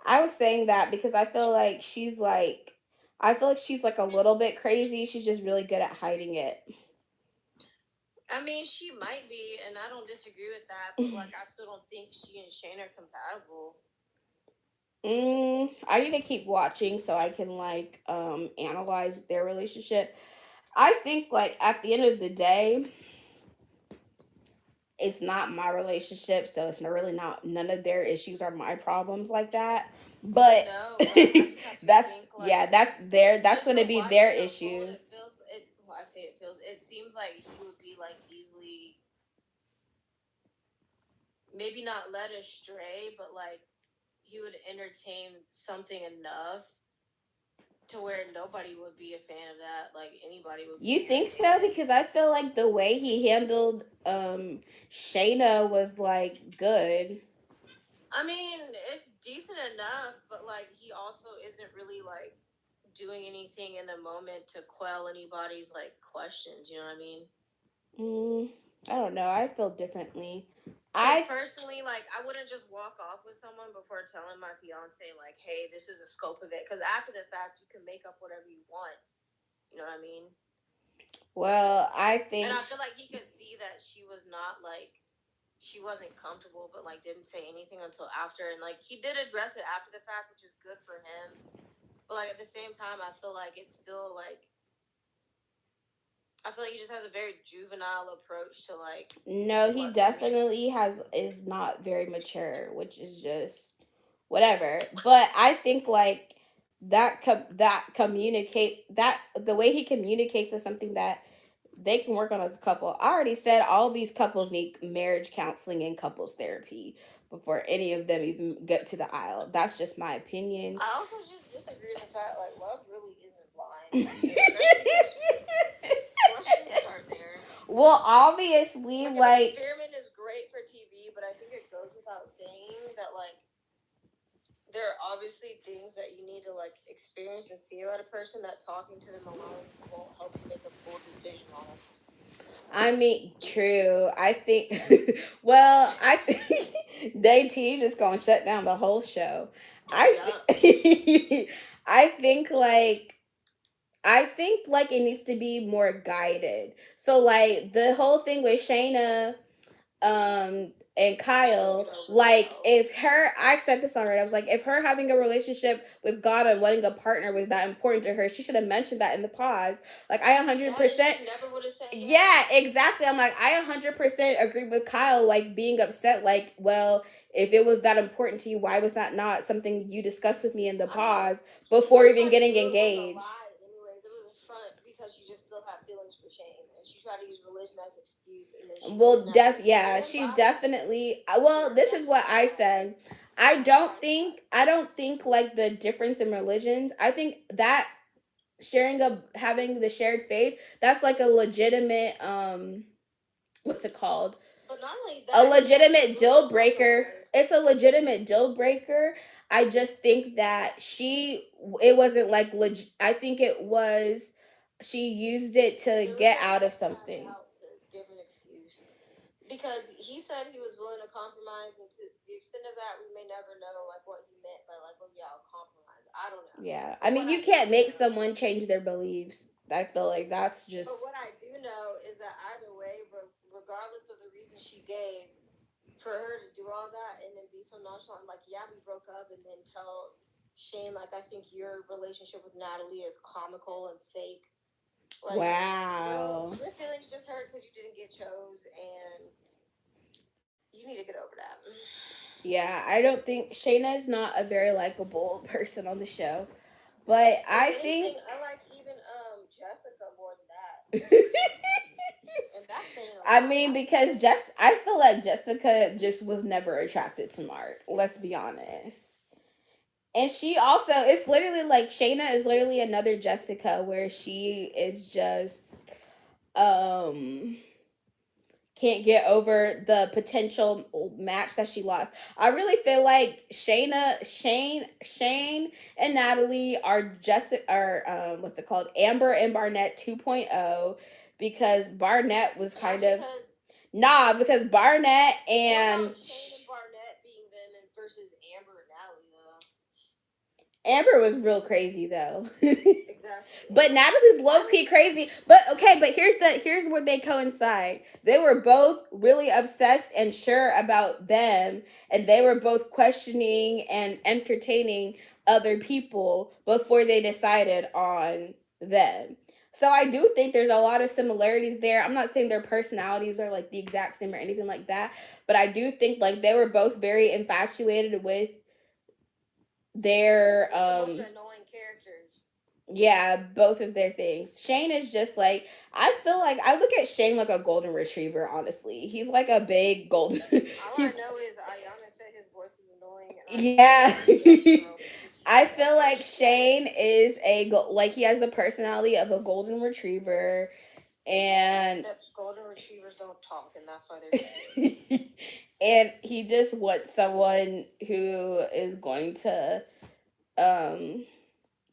I was saying that because I feel like she's like a little bit crazy. She's just really good at hiding it. I mean, she might be, and I don't disagree with that. But like, I still don't think she and Shane are compatible. I need to keep watching so I can like analyze their relationship. I think like at the end of the day, it's not my relationship, so it's not really not none of their issues are my problems like that. But No, but I just have to that's think like yeah, that's just gonna from be watching their the phone, issues. it feels it. Well, I say it feels. It seems like he would be like easily, maybe not led astray, but like he would entertain something enough to where nobody would be a fan of that. Like anybody would. You think so? Because I feel like the way he handled Shayna was like good. I mean, it's decent enough, but like he also isn't really like doing anything in the moment to quell anybody's like questions. You know what I mean? I don't know. I feel differently. I personally, like, I wouldn't just walk off with someone before telling my fiance, like, hey, this is the scope of it. Because after the fact, you can make up whatever you want. You know what I mean? Well, I think. And I feel like he could see that she was not, like, she wasn't comfortable, but, like, didn't say anything until after. And, like, he did address it after the fact, which is good for him. But, like, at the same time, I feel like it's still, like, I feel like he just has a very juvenile approach to like. No, he definitely is not very mature, which is just whatever. But I think like that communicate that the way he communicates is something that they can work on as a couple. I already said all these couples need marriage counseling and couples therapy before any of them even get to the aisle. That's just my opinion. I also just disagree with the fact like love really isn't blind. Let's just start there. Well, obviously, like experiment is great for TV, but I think it goes without saying that like there are obviously things that you need to like experience and see about a person that talking to them alone won't help you make a full decision on it. I mean, true. I think. Well, I think Day T just gonna shut down the whole show. I think like. I think like it needs to be more guided. So like the whole thing with Shayna, and Kyle, like if her, I said this already. I was like, if her having a relationship with God and wanting a partner was that important to her, she should have mentioned that in the pod. Like I 100%. Yeah, exactly. I'm like I 100% agree with Kyle. Like being upset. Like, well, if it was that important to you, why was that not something you discussed with me in the pods before even getting engaged? Because she just still had feelings for Shane, and she tried to use religion as an excuse. And then she definitely. Well, this is what I said. I don't think like the difference in religions. I think that having the shared faith, that's like a legitimate what's it called? But not only that, a legitimate deal breaker. It's a legitimate deal breaker. I just think that it wasn't like I think it was she used it to get out of something. To give an excuse. Because he said he was willing to compromise, and to the extent of that, we may never know like what he meant by like, well, yeah, I'll compromise. I don't know. Yeah, I mean, you can't make someone change their beliefs. I feel like that's just. But what I do know is that either way, regardless of the reason she gave, for her to do all that and then be so nonchalant, like, yeah, we broke up, and then tell Shane, like, I think your relationship with Natalie is comical and fake. Like, wow. Your feelings just hurt because you didn't get chose, and you need to get over that. Yeah, I don't think Shayna is not a very likable person on the show, but I think I like even Jessica more than that. And that's saying a lot. I mean, because I feel like Jessica just was never attracted to Mark. Let's be honest. And she also, it's literally like Shayna is literally another Jessica where she is just can't get over the potential match that she lost. I really feel like Shane, and Natalie are what's it called? Amber and Barnett 2.0, because Barnett was kind of because Barnett and Shane and Barnett being them and versus Amber and Natalie though. Amber was real crazy though. Exactly. But Natalie's low-key crazy. But okay, but here's where they coincide. They were both really obsessed and sure about them, and they were both questioning and entertaining other people before they decided on them. So I do think there's a lot of similarities there. I'm not saying their personalities are like the exact same or anything like that, but I do think like they were both very infatuated with their most annoying characters. Yeah, both of their things. Shane is just like, I feel like I look at Shane like a golden retriever, honestly. He's like a big golden. All I know is Ayana said his voice was annoying, and Yeah. I feel like That's Shane is like he has the personality of a golden retriever, and except golden retrievers don't talk, and that's why they're cute. and he just wants someone who is going to um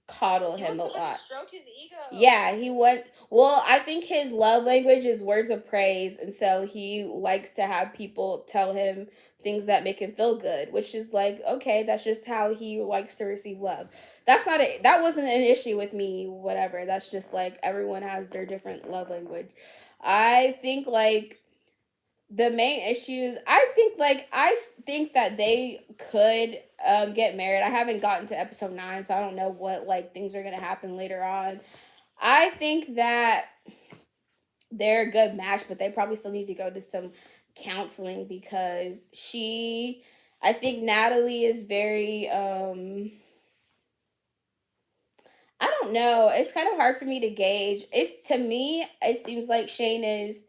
coddle He him wants a someone to lot. stroke his ego. Yeah, he wants. Well, I think his love language is words of praise, and so he likes to have people tell him things that make him feel good, which is like, okay, that's just how he likes to receive love. That's not a. That wasn't an issue with me. Whatever. That's just like everyone has their different love language. I think like the main issues. I think that they could get married. I haven't gotten to episode 9, so I don't know what like things are gonna happen later on. I think that they're a good match, but they probably still need to go to some counseling because I think Natalie is very I don't know. It's kind of hard for me to gauge. It's to me it seems like Shane is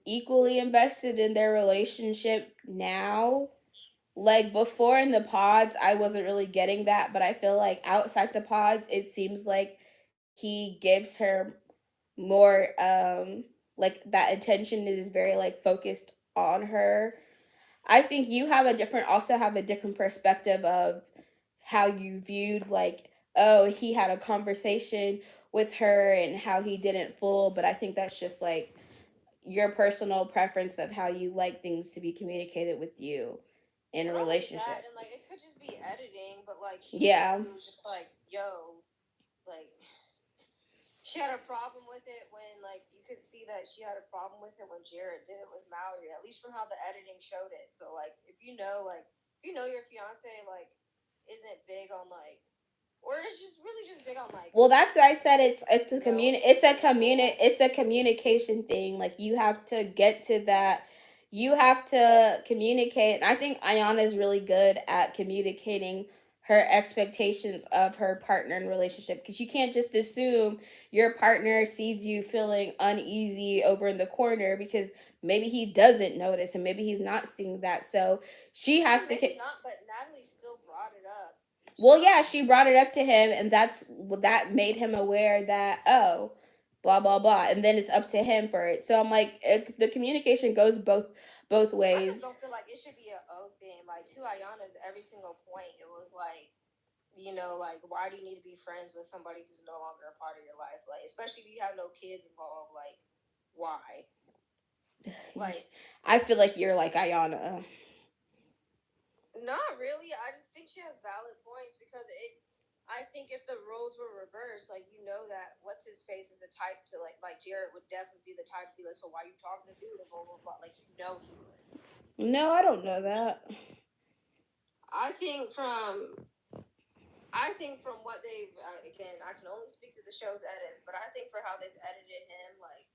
equally invested in their relationship now. Like before in the pods, I wasn't really getting that, but I feel like outside the pods, it seems like he gives her more like that attention is very like focused on her. I think you have a different also have a different perspective of how you viewed like, oh, he had a conversation with her and how he didn't fool, but I think that's just like your personal preference of how you like things to be communicated with you in a Not only that, relationship. and like it could just be editing, but like she Yeah. was just like, yo, like she had a problem with it when like you could see that she had a problem with it when Jared did it with Mallory, at least from how the editing showed it. So like if you know your fiance like isn't big on like or it's just really just big on like Well, that's why I said it's a it's it's a communication thing. Like you have to get to that. You have to communicate. And I think Ayana is really good at communicating her expectations of her partner in relationship because you can't just assume your partner sees you feeling uneasy over in the corner because maybe he doesn't notice and maybe he's not seeing that. So she has to. maybe not, but Natalie still brought it up. Well, yeah, she brought it up to him, and that made him aware that, oh, blah blah blah, and then it's up to him for it. So I'm like, the communication goes both I just ways. don't feel like it should be a O thing. Like to Ayana's every single point, it was like, like why do you need to be friends with somebody who's no longer a part of your life? Like, especially if you have no kids involved, like, why? Like, I feel like you're like Ayana. not really. I just think she has valid points because I think if the roles were reversed, like that what's his face is the type to like Jared would definitely be the type to be like, so why are you talking to dude and blah blah blah. Like he would. No, I don't know that. I think from what they've again, I can only speak to the show's edits, but I think for how they've edited him, like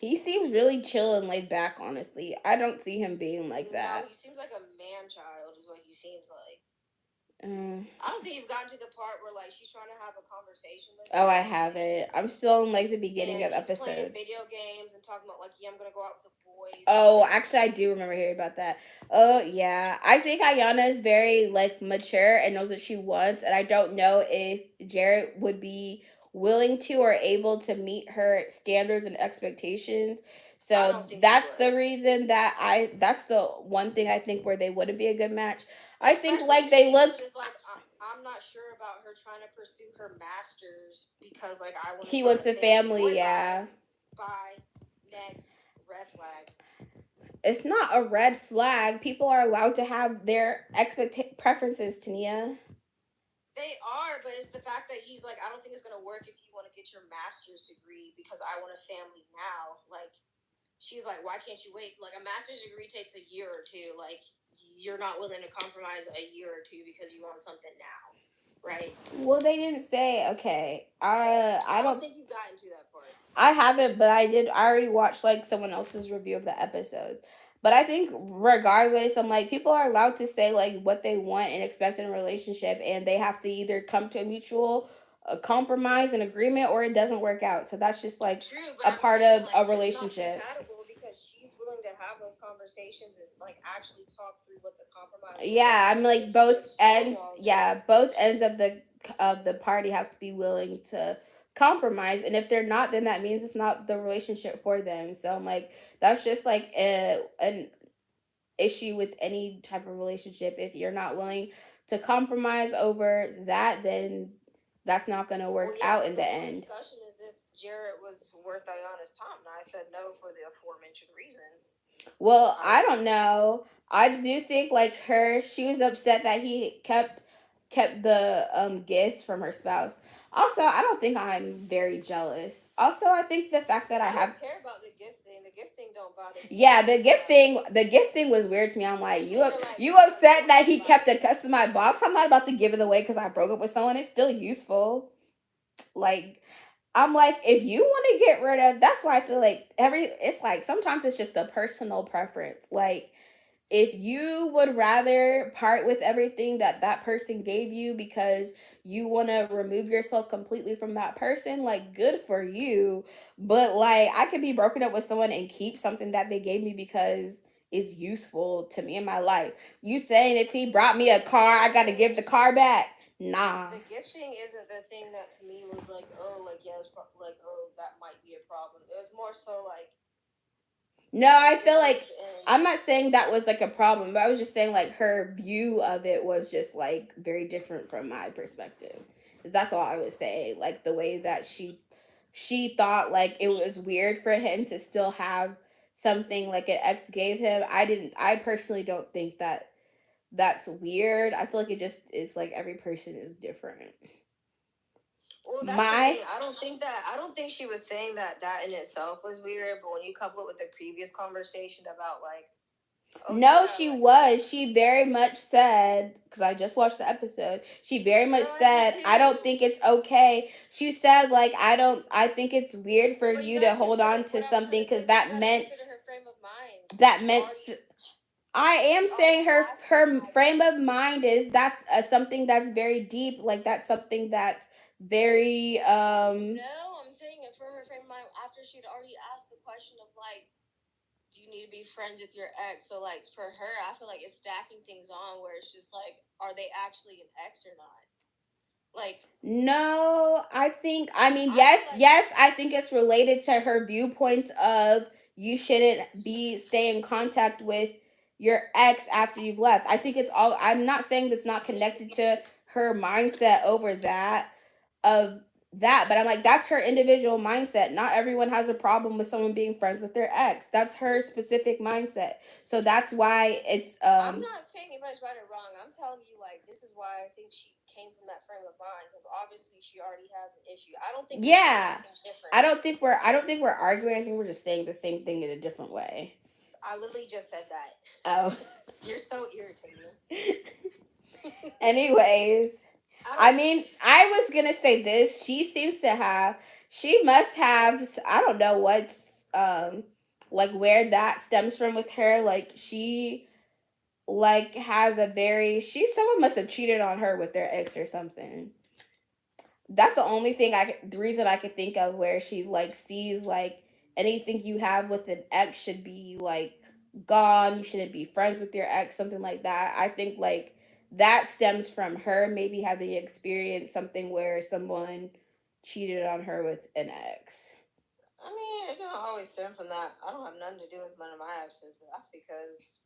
He seems really chill and laid back. Honestly, I don't see him being like no, that. he seems like a man child, is what he seems like. I don't think you've gotten to the part where like she's trying to have a conversation with him. Oh, I haven't. I'm still in like the beginning and of he's playing episode. video games and talking about like, yeah, I'm gonna go out with the boys. Oh, actually, I do remember hearing about that. Oh, yeah. I think Ayana is very like mature and knows what she wants, and I don't know if Jared would be willing to or able to meet her standards and expectations. So that's the reason that that's the one thing I think where they wouldn't be a good match. I think like they look. Like I'm not sure about her trying to pursue her masters because like I want. He wants a family, yeah. Bye. Next red flag. It's not a red flag. People are allowed to have their preferences, Tania. They are, but it's the fact that he's like, I don't think it's gonna work if you want to get your master's degree because I want a family now. Like, she's like, why can't you wait? Like, a master's degree takes a year or two. Like, you're not willing to compromise a year or two because you want something now, right? Well, they didn't say. Okay, I don't think you've gotten to that part. I haven't, but I did. I already watched like someone else's review of the episodes. But I think regardless, I'm like people are allowed to say like what they want and expect in a relationship, and they have to either come to a mutual compromise and agreement, or it doesn't work out. So that's just like True, a part of a relationship. It's not compatible because she's willing to have those conversations and like actually talk through what the compromise. Yeah, I'm like both ends. Yeah, both ends of the party have to be willing to compromise, and if they're not, then that means it's not the relationship for them. So I'm like, that's just like an issue with any type of relationship. If you're not willing to compromise over that, then that's not going to work out in the end. Discussion is if Jared was worth Ayana's time, and I said no for the aforementioned reasons. Well, I don't know. I do think like she was upset that he kept the gifts from her spouse. Also, I don't think I'm very jealous. Also, I think the fact that I don't care about the gift thing. The gift thing don't bother me. Yeah, the gift thing was weird to me. I'm like, you upset that he kept a customized box? I'm not about to give it away because I broke up with someone. It's still useful. Like, I'm like, if you want to get rid of, that's why I feel like it's like sometimes it's just a personal preference. Like, if you would rather part with everything that person gave you because you want to remove yourself completely from that person, like, good for you. But like, I could be broken up with someone and keep something that they gave me because it's useful to me in my life. You saying if he brought me a car, I gotta give the car back? Nah. The gift thing isn't the thing that to me was like, oh, like, yeah, it's like, oh, that might be a problem. It was more so like, no, I feel like I'm not saying that was like a problem, but I was just saying like her view of it was just like very different from my perspective. That's all I would say. Like the way that she thought like it was weird for him to still have something like an ex gave him. I personally don't think that that's weird. I feel like it just is like every person is different. Well, that's the thing. I don't think she was saying that in itself was weird, but when you couple it with the previous conversation about like she was. She very much said, because I just watched the episode, she very much said, I don't think it's okay. She said, like, I think it's weird for you to hold on to something because that meant, I am saying her frame of mind is that's something that's very deep, like that's something that's very No, I'm saying it for her frame of mind after she'd already asked the question of like, do you need to be friends with your ex? So like for her, I feel like it's stacking things on where it's just like, are they actually an ex or not? Like, no, I think it's related to her viewpoint of you shouldn't stay in contact with your ex after you've left. I think it's all, I'm not saying that's not connected to her mindset over that of that, but I'm like, that's her individual mindset. Not everyone has a problem with someone being friends with their ex. That's her specific mindset. So that's why it's I'm not saying anybody's right or wrong. I'm telling you, like, this is why I think she came from that frame of mind, because obviously she already has an issue. I don't think I don't think we're arguing. I think we're just saying the same thing in a different way. I literally just said that. Oh. You're so irritating. Anyways, I mean, I was gonna say this. She must have, I don't know what's like where that stems from with her. Like she like has a very, someone must have cheated on her with their ex or something. That's the only thing the reason I could think of where she like sees like anything you have with an ex should be like gone. You shouldn't be friends with your ex, something like that. I think like that stems from her maybe having experienced something where someone cheated on her with an ex. I mean, it doesn't always stem from that. I don't have nothing to do with none of my exes, but that's because.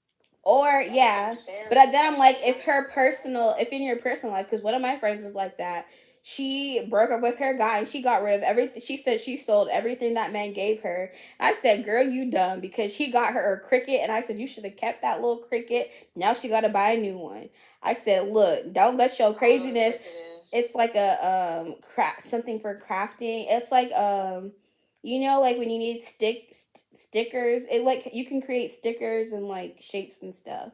Or yeah, but then I'm like, if in your personal life, because one of my friends is like that. She broke up with her guy and she got rid of everything. She said she sold everything that man gave her. I said, girl, you dumb, because he got her a cricket. And I said, you should have kept that little cricket. Now she got to buy a new one. I said, look, don't let your craziness. It's like a something for crafting. It's like you know, like when you need stickers. It like you can create stickers and like shapes and stuff.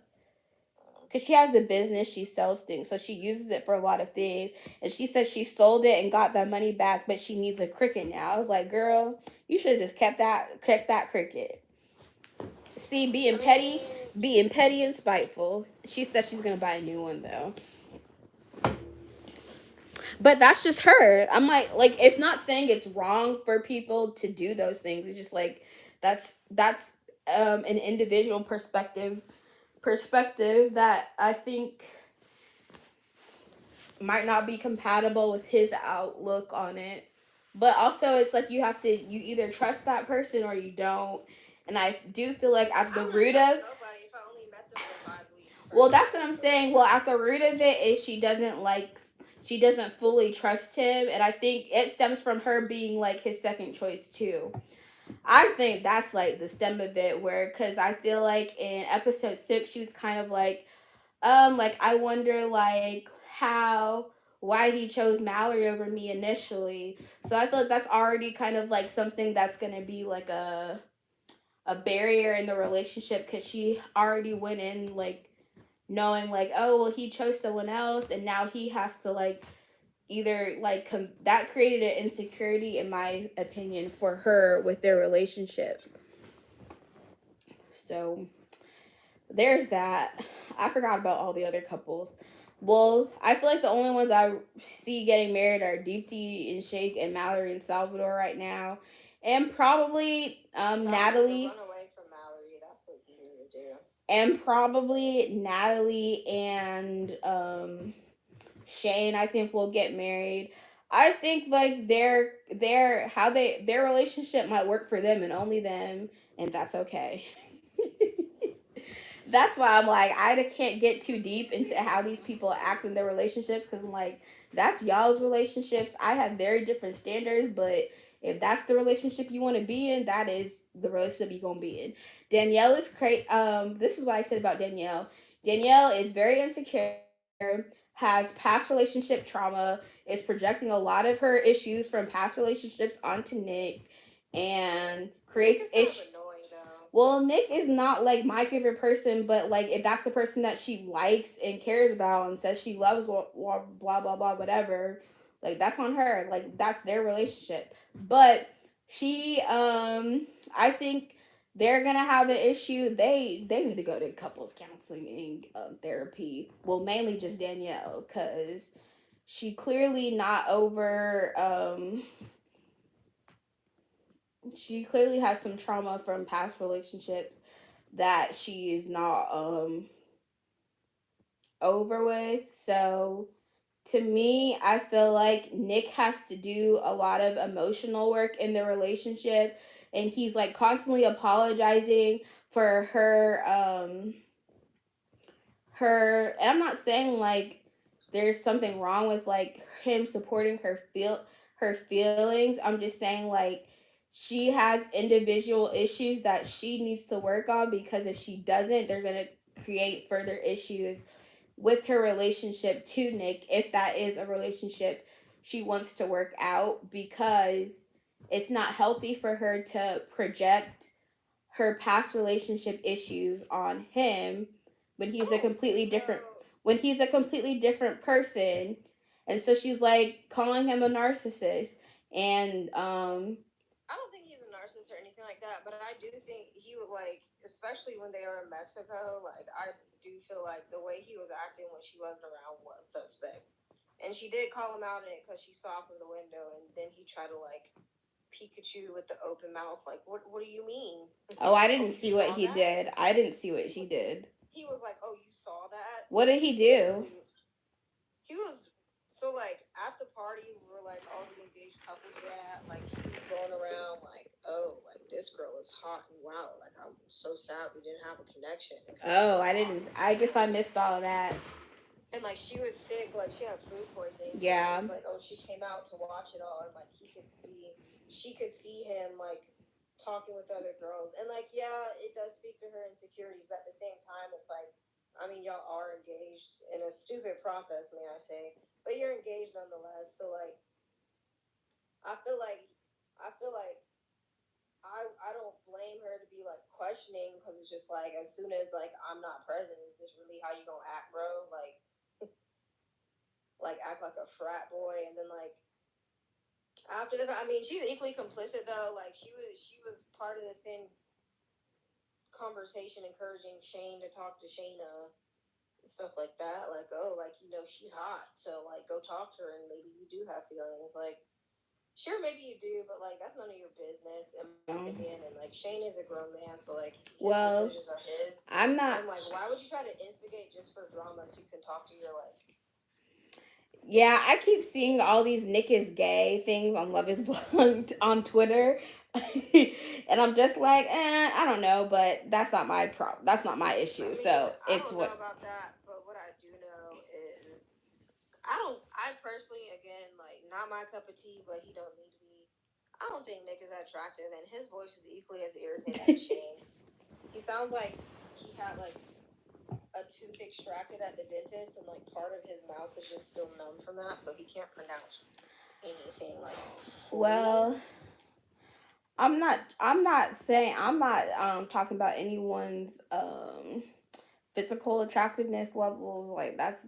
Because she has a business, she sells things, so she uses it for a lot of things. And she said she sold it and got that money back, but she needs a cricket now. I was like, girl, you should have just kept that cricket. See, being petty and spiteful. She said she's gonna buy a new one though. But that's just her. I'm like it's not saying it's wrong for people to do those things. It's just like that's an individual perspective that I think might not be compatible with his outlook on it. But also, it's like you either trust that person or you don't. And I do feel like at the I'm not root trusting of, nobody if I only met them for 5 weeks. well, that's what personally, I'm so saying. Well, at the root of it is she doesn't fully trust him, and I think it stems from her being like his second choice too. I think that's like the stem of it, where because I feel like in episode 6 she was kind of like I wonder like how why he chose Mallory over me initially. So I feel like that's already kind of like something that's gonna be like a barrier in the relationship because she already went in like knowing like, oh well, he chose someone else and now he has to like either like that created an insecurity in my opinion for her with their relationship. So there's that. I forgot about all the other couples. Well, I feel like the only ones I see getting married are Deepti and Shake and Mallory and Salvador right now, and probably Natalie. Run away from Mallory. That's what you need to do. And probably Natalie and Shane. I think will get married. I think like their relationship might work for them and only them, and that's okay. That's why I'm like I can't get too deep into how these people act in their relationships because I'm like that's y'all's relationships. I have very different standards, but if that's the relationship you want to be in, that is the relationship you're gonna be in. Danielle is crazy. This is what I said about Danielle. Danielle is very insecure, has past relationship trauma, is projecting a lot of her issues from past relationships onto Nick, and creates issues. Well, Nick is not like my favorite person, but like if that's the person that she likes and cares about and says she loves, blah blah blah, whatever, like that's on her. Like that's their relationship. But I think they're gonna have an issue. They need to go to couples counseling and therapy. Well, mainly just Danielle, because she clearly not over. She clearly has some trauma from past relationships that she is not over with. So to me, I feel like Nick has to do a lot of emotional work in the relationship and he's like constantly apologizing for her and I'm not saying like there's something wrong with like him supporting her feelings. I'm just saying like she has individual issues that she needs to work on because if she doesn't, they're going to create further issues with her relationship to Nick if that is a relationship she wants to work out because it's not healthy for her to project her past relationship issues on him when he's a completely different person. And so she's like calling him a narcissist and I don't think he's a narcissist or anything like that, but I do think he would like, especially when they were in Mexico. Like, I do feel like the way he was acting when she wasn't around was suspect, and she did call him out in it because she saw from the window, and then he tried to like Pikachu with the open mouth. Like, what do you mean? oh, I didn't see what he did. I didn't see what he did. He was like, oh, you saw that? What did he do? He was so like at the party where like all the engaged couples were at, like he was going around like, oh, like this girl is hot and wow, like I'm so sad we didn't have a connection. Oh, I guess I missed all of that. And like she was sick, like she had food poisoning. Yeah. She was like, oh, she came out to watch it all, and like she could see him like talking with other girls, and like yeah, it does speak to her insecurities, but at the same time, it's like, I mean, y'all are engaged in a stupid process, may I say, but you're engaged nonetheless. So like, I feel like I don't blame her to be like questioning because it's just like as soon as like I'm not present, is this really how you gonna act, bro? Like act like a frat boy, and then like after the, I mean, she's equally complicit though. Like she was part of the same conversation, encouraging Shane to talk to Shayna and stuff like that. Like, oh, like she's hot, so like go talk to her, and maybe you do have feelings. Like, sure, maybe you do, but like that's none of your business, in my opinion. And like Shane is a grown man, so like his Well, decisions are his. I'm not. I'm like, why would you try to instigate just for drama so you can talk to your like? Yeah, I keep seeing all these Nick is gay things on Love is Blind on Twitter. And I'm just like, I don't know, but that's not my problem. That's not my I issue. mean, So I it's don't know what. about that, but what I do know is I don't. I personally, again, like not my cup of tea, but he don't need to be. I don't think Nick is that attractive, and his voice is equally as irritating as Shane's. He sounds like he had like a tooth extracted at the dentist, and like part of his mouth is just still numb from that, so he can't pronounce anything like full. Well, I'm not talking about anyone's physical attractiveness levels. Like that's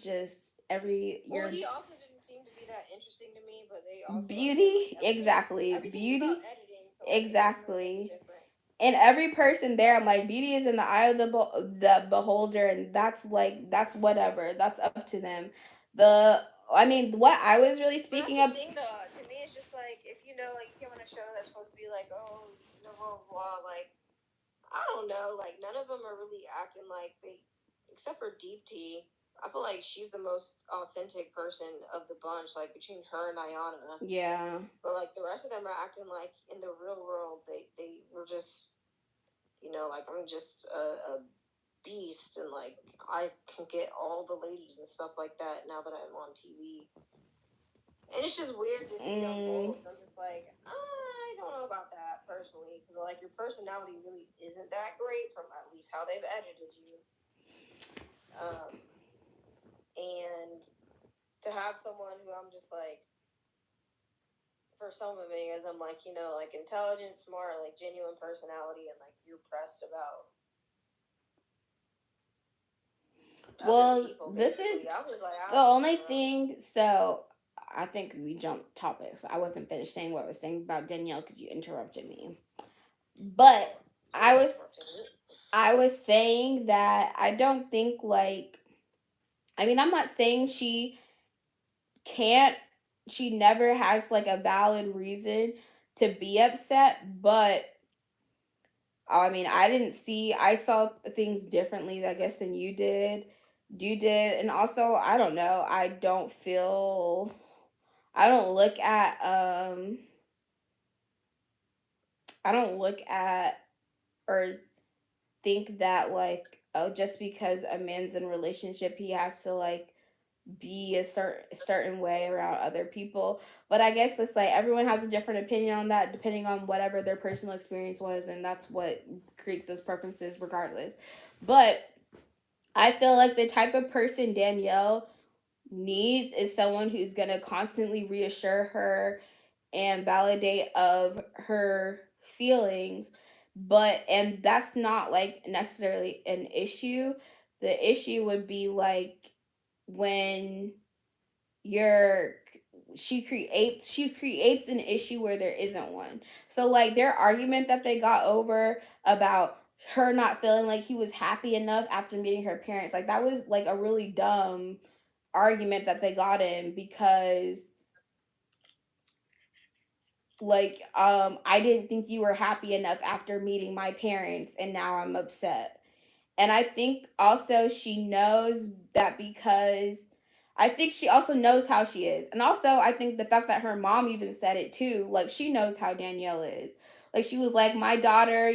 just every Well, your he also didn't seem to be that interesting to me, but they also beauty, again, like exactly. everything's Beauty, about editing, so like it doesn't really make exactly. a difference. And every person there, I'm like, beauty is in the eye of the beholder, and that's like that's whatever. That's up to them. The I mean, what I was really But that's speaking the of. thing, though. To me, it's just like if you know, like you came on a show that's supposed to be like, oh, blah blah blah. Like I don't know. Like none of them are really acting like they, except for Deep T. I feel like she's the most authentic person of the bunch, like between her and Ayana. Yeah. But like the rest of them are acting like in the real world they were just, like I'm just a beast, and like I can get all the ladies and stuff like that now that I'm on TV. And it's just weird to see on boards. I'm just like, I don't know about that personally, because like your personality really isn't that great from at least how they've edited you. And to have someone who I'm just like, for some of me, as I'm like, like intelligent, smart, like genuine personality, and like you're pressed about Well, people, this basically. is I was like, the only thing. So I think we jumped topics. I wasn't finished saying what I was saying about Danielle because you interrupted me. But I was saying that I don't think like I mean I'm not saying can't she never has like a valid reason to be upset, but I mean I saw things differently I guess than you did, and also I don't know, I don't look at I don't look at or think that like, oh, just because a man's in a relationship he has to like be a certain way around other people. But I guess it's like everyone has a different opinion on that depending on whatever their personal experience was, and that's what creates those preferences regardless. But I feel like the type of person Danielle needs is someone who's going to constantly reassure her and validate of her feelings, but and that's not like necessarily an issue. The issue would be like when you're she creates an issue where there isn't one. So like their argument that they got over about her not feeling like he was happy enough after meeting her parents, like that was like a really dumb argument that they got in because like I didn't think you were happy enough after meeting my parents and now I'm upset. And I think also she knows that because I think she also knows how she is. And also I think the fact that her mom even said it too, like she knows how Danielle is. Like she was like, my daughter,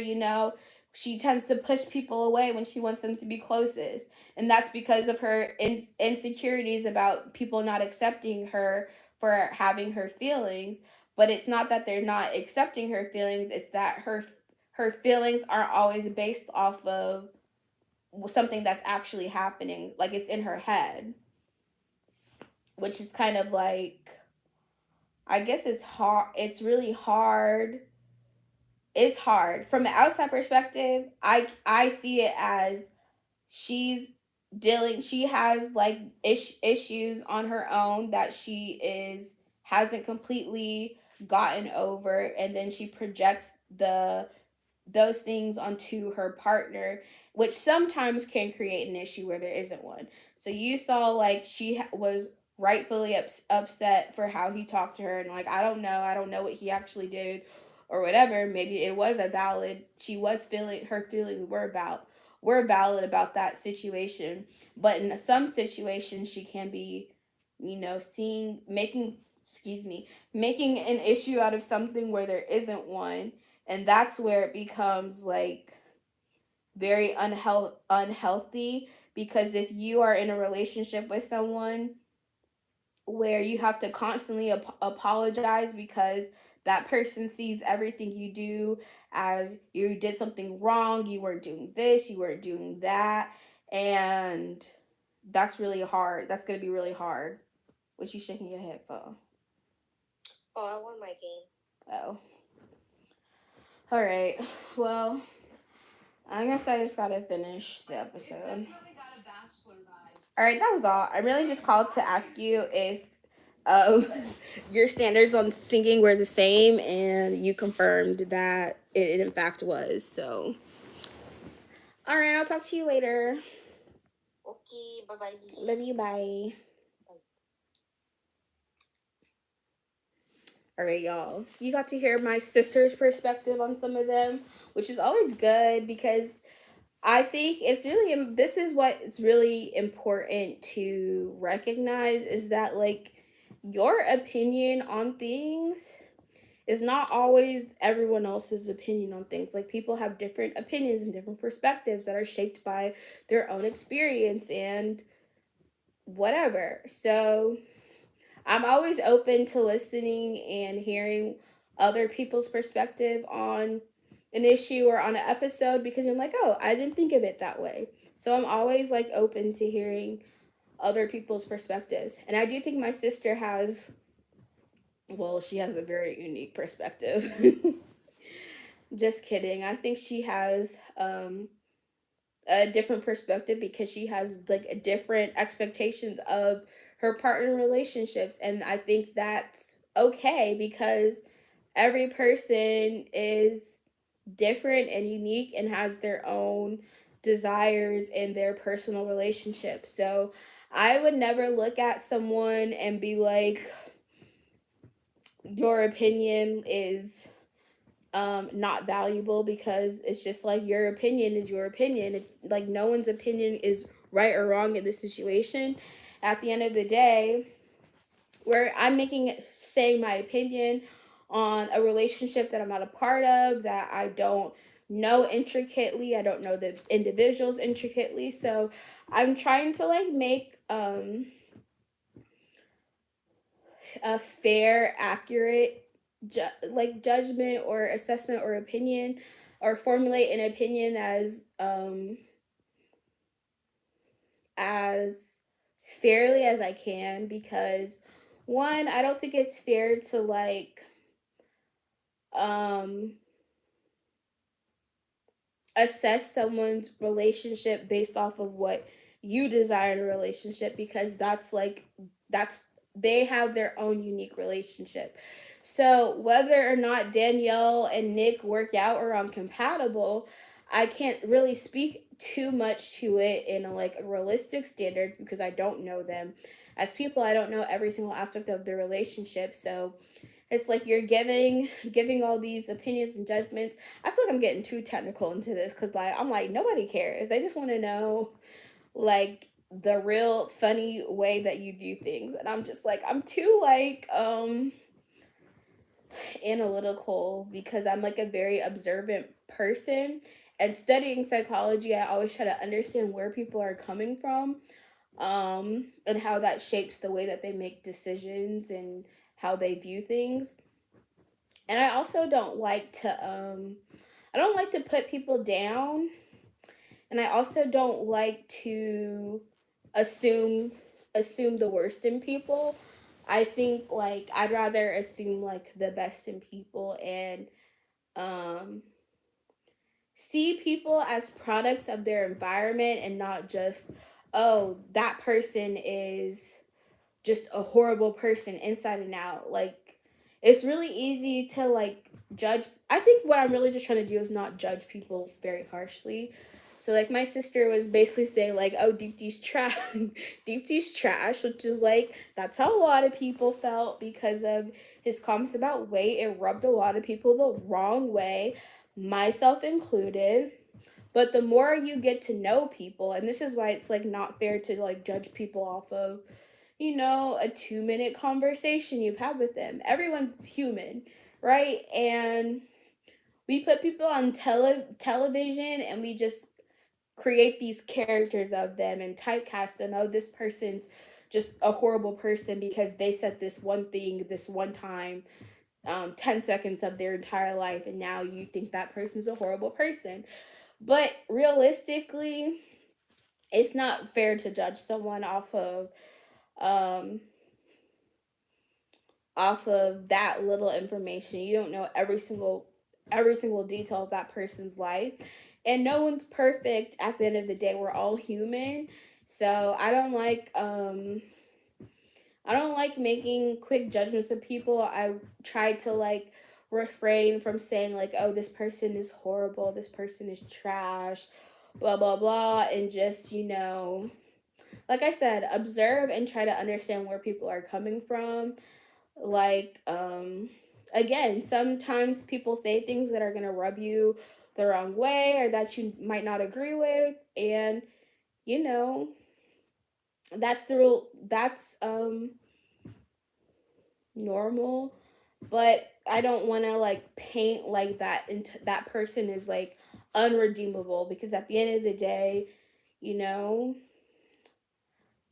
she tends to push people away when she wants them to be closest. And that's because of her insecurities about people not accepting her for having her feelings. But it's not that they're not accepting her feelings, it's that her feelings aren't always based off of something that's actually happening, like it's in her head, which is kind of like, I guess it's hard, it's really hard. It's hard from an outside perspective. I see it as she's she has like issues on her own that she is hasn't completely gotten over, and then she projects those things onto her partner, which sometimes can create an issue where there isn't one. So you saw like she was rightfully upset for how he talked to her, and like, I don't know what he actually did or whatever. Maybe it was a valid, she was feeling, her feelings were valid about that situation. But in some situations she can be, seeing, making an issue out of something where there isn't one. And that's where it becomes like very unhealthy, because if you are in a relationship with someone where you have to constantly apologize because that person sees everything you do as you did something wrong, you weren't doing this, you weren't doing that, and that's really hard. That's going to be really hard. What you shaking your head for? Oh, I won my game. Oh. All right. Well, I guess I just gotta finish the episode. Definitely got a bachelor vibe. All right, that was all. I really just called to ask you if your standards on singing were the same, and you confirmed that it in fact was. So, all right, I'll talk to you later. Okay, bye bye. Love you. Bye. All right, y'all. You got to hear my sister's perspective on some of them, which is always good, because I think this is what it's really important to recognize, is that like your opinion on things is not always everyone else's opinion on things. Like, people have different opinions and different perspectives that are shaped by their own experience and whatever. So I'm always open to listening and hearing other people's perspective on an issue or on an episode, because I'm like, oh, I didn't think of it that way. So I'm always like open to hearing other people's perspectives. And I do think my sister has, well, she has a very unique perspective. Just kidding. I think she has a different perspective because she has like a different expectations of her partner relationships, and I think that's okay, because every person is different and unique and has their own desires in their personal relationship. So I would never look at someone and be like, your opinion is not valuable, because it's just like, your opinion is your opinion. It's like no one's opinion is right or wrong in this situation. At the end of the day, where I'm saying my opinion on a relationship that I'm not a part of, that I don't know intricately, I don't know the individuals intricately. So I'm trying to like make a fair, accurate judgment or assessment or opinion, or formulate an opinion as fairly as I can, because one, I don't think it's fair to like um assess someone's relationship based off of what you desire in a relationship, because that's they have their own unique relationship. So whether or not Danielle and Nick work out or are compatible, I can't really speak too much to it in a realistic standards, because I don't know them as people. I don't know every single aspect of their relationship. So it's like you're giving all these opinions and judgments. I feel like I'm getting too technical into this, because I'm like, nobody cares. They just want to know like the real funny way that you view things. And I'm just like, I'm too analytical, because I'm like a very observant person. And studying psychology, I always try to understand where people are coming from, and how that shapes the way that they make decisions and how they view things. And I also don't like to put people down, and I also don't like to assume the worst in people. I think like I'd rather assume like the best in people, and um see people as products of their environment, and not just, oh, that person is just a horrible person inside and out. Like, it's really easy to like judge. I think what I'm really just trying to do is not judge people very harshly. So like my sister was basically saying like, oh, Deepti's trash, Deepti's trash, which is like that's how a lot of people felt because of his comments about weight. It rubbed a lot of people the wrong way, myself included. But the more you get to know people, and this is why it's like not fair to like judge people off of, a 2-minute conversation you've had with them. Everyone's human, right? And we put people on television and we just create these characters of them and typecast them. Oh, this person's just a horrible person because they said this one thing this one time, 10 seconds of their entire life, and now you think that person's a horrible person. But realistically, it's not fair to judge someone um off of that little information. You don't know every single detail of that person's life. And no one's perfect at the end of the day. We're all human. So I don't like making quick judgments of people. I try to like refrain from saying like, oh, this person is horrible, this person is trash, blah blah blah, and just, like I said, observe and try to understand where people are coming from. Like, again, sometimes people say things that are going to rub you the wrong way or that you might not agree with, and you know that's the real that's normal. But I don't want to like paint like that into that person is like unredeemable, because at the end of the day, you know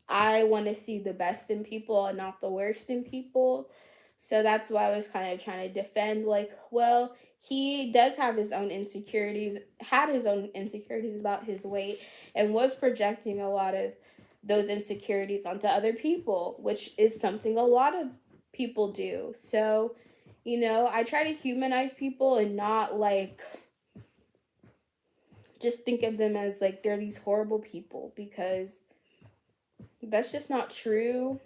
I want to see the best in people and not the worst in people. So that's why I was kind of trying to defend, like, well, he does have his own insecurities, had his own insecurities about his weight, and was projecting a lot of those insecurities onto other people, which is something a lot of people do. So, I try to humanize people and not like just think of them as like they're these horrible people, because that's just not true.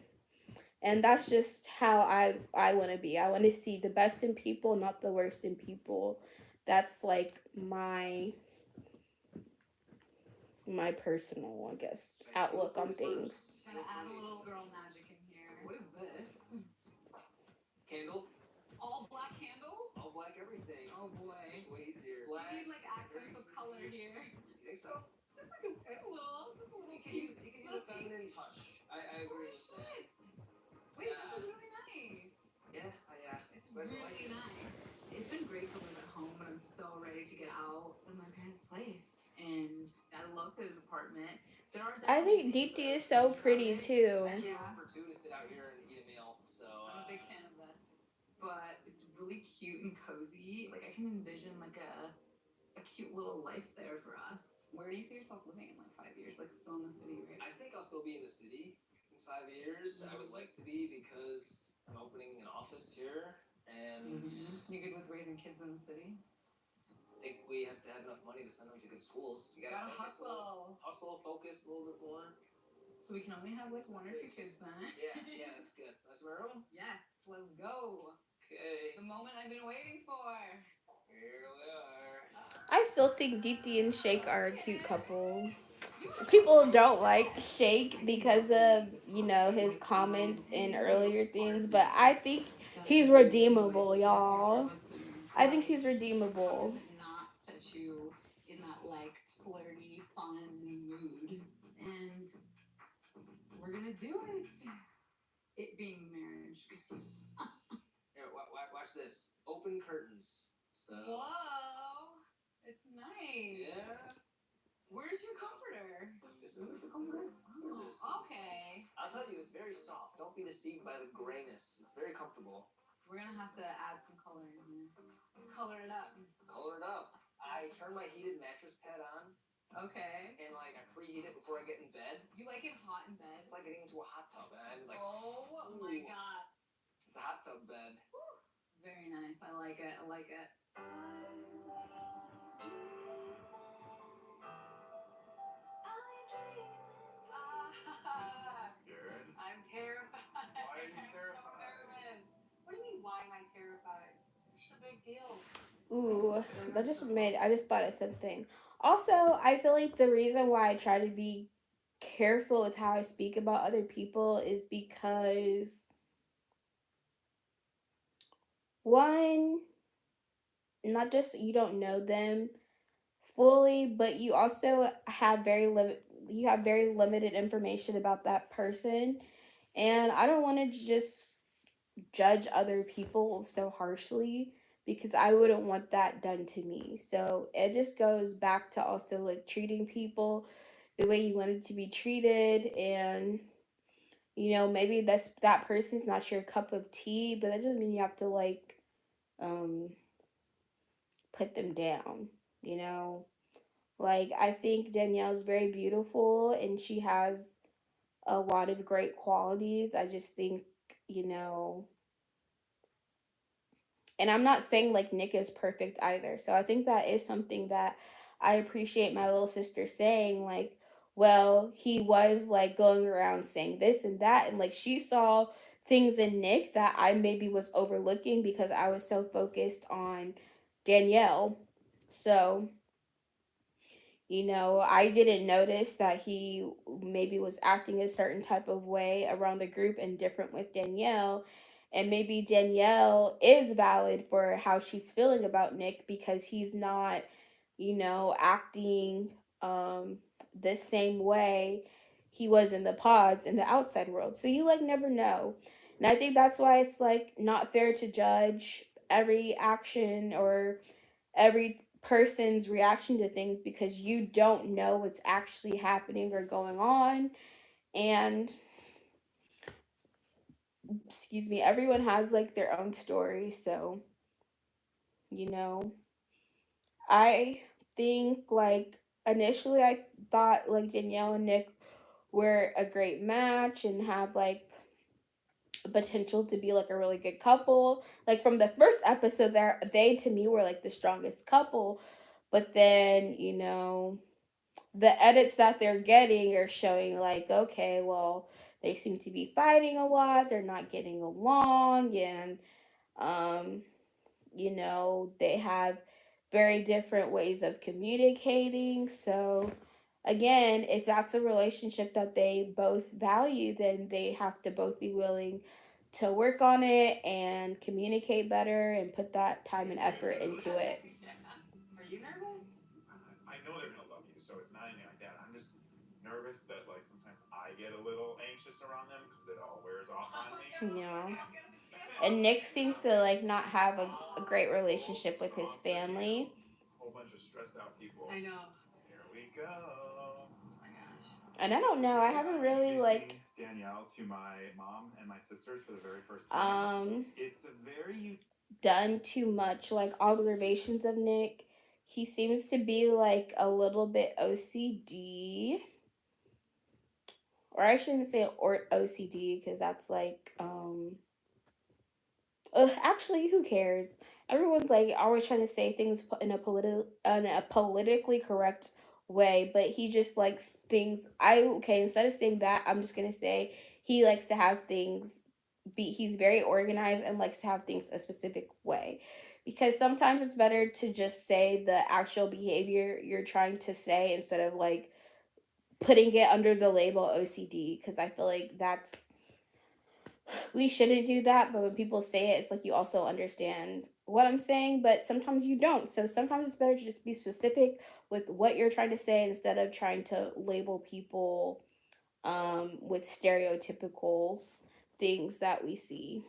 And that's just how I want to be. I want to see the best in people, not the worst in people. That's like my personal, I guess, outlook on things. Trying to add a little girl magic in here. What is this? Candle? All black candle? All black everything. Oh boy. Just way easier. Black. We need like accents of color here. You think so? Just like just a little pink. You can use a feminine touch. I agree with that. Wait, this is really nice. Yeah, It's really nice. It's been great to live at home, but I'm so ready to get out of my parents' place. And I love his apartment. I think Deep D is so pretty too. Yeah. For two to sit out here and eat a meal. So I'm a big fan of this. But it's really cute and cozy. Like I can envision like a cute little life there for us. Where do you see yourself living in like 5 years? Like still in the city, right? I think I'll still be in the city in 5 years. I would like to be, because I'm opening an office here, and You good with raising kids in the city? I think we have to have enough money to send them to good schools. You gotta hustle, focus a little bit more. So we can only have like 1 or 2 kids then. Yeah, that's good. That's my room. Yes, let's go. Okay. The moment I've been waiting for. Here we are. I still think Deep D and Shake are a cute couple. People don't like Shake because of, his comments and earlier things, but I think he's redeemable, y'all. I think he's redeemable. Not set you in that like flirty, fun mood. And we're gonna do it. It being marriage. Here, watch this. Open curtains. So. Whoa, it's nice. Yeah. Where's your comforter? This is a comforter. Oh, okay. I'll tell you, it's very soft. Don't be deceived by the grayness. It's very comfortable. We're gonna have to add some color in here. Color it up. Color it up. I turn my heated mattress pad on. Okay. And like I preheat it before I get in bed. You like it hot in bed? It's like getting into a hot tub, and I was like, oh my god. It's a hot tub bed. Whew. Very nice. I like it. Scared? I'm terrified. Why are you I'm terrified? so nervous. What do you mean, why am I terrified? It's a big deal. Ooh, I just thought of something. Also, I feel like the reason why I try to be careful with how I speak about other people is because one, not just you don't know them fully, but you also have very limited information about that person. And I don't want to just judge other people so harshly because I wouldn't want that done to me. So it just goes back to also like treating people the way you wanted to be treated, and maybe that person's not your cup of tea, but that doesn't mean you have to like um put them down, you know? Like I think Danielle's very beautiful and she has a lot of great qualities. I just think, you know, and I'm not saying like Nick is perfect either. So I think that is something that I appreciate my little sister saying, like, well, he was like going around saying this and that, and like she saw things in Nick that I maybe was overlooking because I was so focused on Danielle. So, I didn't notice that he maybe was acting a certain type of way around the group and different with Danielle. And maybe Danielle is valid for how she's feeling about Nick because he's not, acting the same way he was in the pods in the outside world. So you like never know. And I think that's why it's like not fair to judge every action or every person's reaction to things because you don't know what's actually happening or going on. And excuse me, everyone has like their own story. So, you know, I think like initially I thought like Danielle and Nick were a great match and had like potential to be like a really good couple. Like from the first episode there, they to me were like the strongest couple. But then, the edits that they're getting are showing like, okay, well, they seem to be fighting a lot, they're not getting along, and um they have very different ways of communicating. So again, if that's a relationship that they both value, then they have to both be willing to work on it and communicate better and put that time and effort into it. Are you nervous? I know they're gonna love you, so it's not anything like that. I'm just nervous that like sometimes I get a little anxious around them because it all wears off on me. Yeah. And Nick seems to like not have a great relationship with his family. A whole bunch of stressed out people. I know. Here we go. Oh my gosh. And I don't know, I haven't really like Danielle to my mom and my sisters for the very first time. um It's a very done too much like observations of Nick. He seems to be like a little bit OCD. Or I shouldn't say or OCD because that's like actually, who cares? Everyone's like always trying to say things in a politically correct way, but he just likes things. Instead of saying that, I'm just gonna say he likes to have things be. He's very organized and likes to have things a specific way, because sometimes it's better to just say the actual behavior you're trying to say instead of like putting it under the label OCD. Because I feel like we shouldn't do that, but when people say it, it's like you also understand what I'm saying, but sometimes you don't. So sometimes it's better to just be specific with what you're trying to say instead of trying to label people with stereotypical things that we see.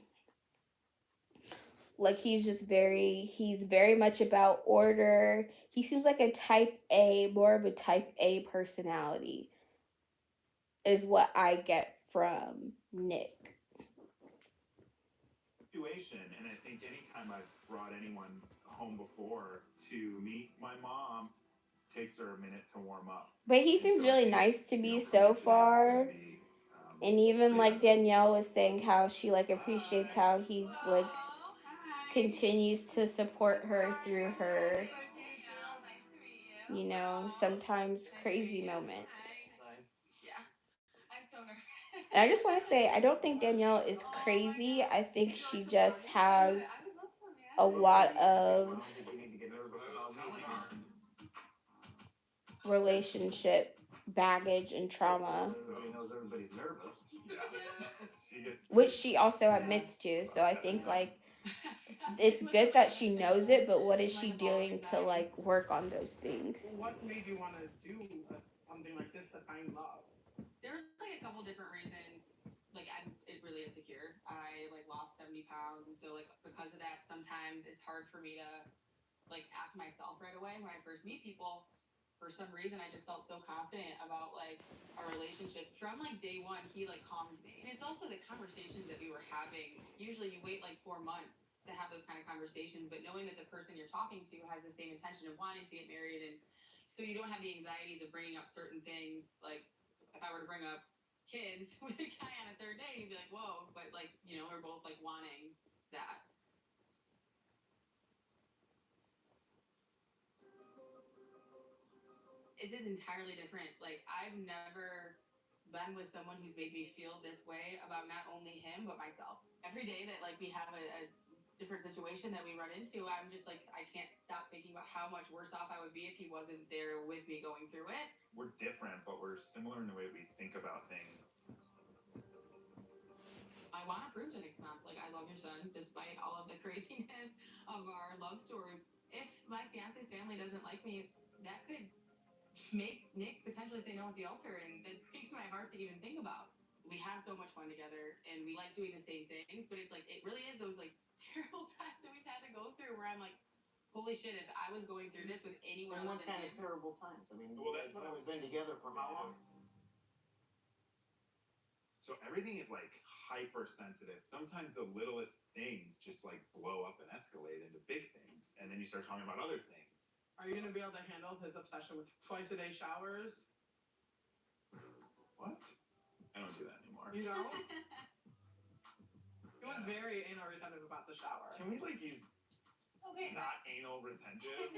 Like he's very much about order. He seems like more of a type A personality, is what I get from Nick. situation, and I think anytime I've brought anyone home before to meet my mom, takes her a minute to warm up. But he seems really nice to me so far. And even like Danielle was saying how she like appreciates how he's like continues to support her through her, sometimes crazy moments. Yeah. I'm so nervous. And I just want to say, I don't think Danielle is crazy. I think she just has a lot of relationship baggage and trauma, Everybody knows everybody's nervous. Yeah. She gets which she also admits to. So I think like it's good that she knows it, but what is she doing to like work on those things? What made you want to do something like this to find love? There's like a couple different reasons. Like I'm really insecure. I like lost 70 pounds, and so like because of that, sometimes it's hard for me to like act myself right away when I first meet people. For some reason, I just felt so confident about like our relationship from like day one. He like calms me, and it's also the conversations that we were having. Usually, you wait like 4 months to have those kind of conversations, but knowing that the person you're talking to has the same intention of wanting to get married, and so you don't have the anxieties of bringing up certain things. Like if I were to bring up kids with a guy on a third date, you'd be like, whoa, but like we're both like wanting that. It's just entirely different. Like I've never been with someone who's made me feel this way about not only him but myself. Every day that like we have a different situation that we run into, I'm just like I can't stop thinking about how much worse off I would be if he wasn't there with me going through it. We're different, but we're similar in the way we think about things. I want to prove to next month, like I love your son, despite all of the craziness of our love story. If my fiance's family doesn't like me, that could make Nick potentially say no at the altar, and that breaks my heart to even think about. We have so much fun together, and we like doing the same things, but it's like it really is those like terrible times that we've had to go through where I'm like, holy shit, if I was going through this with anyone And other what than kind of him. terrible times? I mean, Well, you that's guys what I have was been saying. together for how long? So everything is like hypersensitive. Sometimes the littlest things just like blow up and escalate into big things, and then you start talking about other things. Are you gonna be able to handle his obsession with twice a day showers? What? I don't do that anymore. You know, he was very anal retentive about the shower. Can we like use Okay. not anal retentive?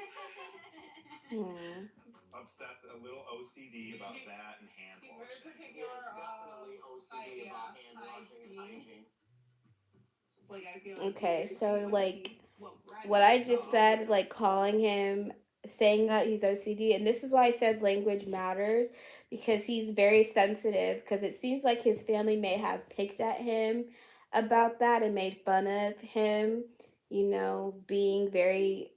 Obsessed, a little OCD about that and hand He's very washing. particular. Yes, definitely OCD about hand washing and hygiene. Like I feel. Okay, so like what What I just said, like calling him, saying that he's OCD, and this is why I said language matters because he's very sensitive. Because it seems like his family may have picked at him about that and made fun of him, being very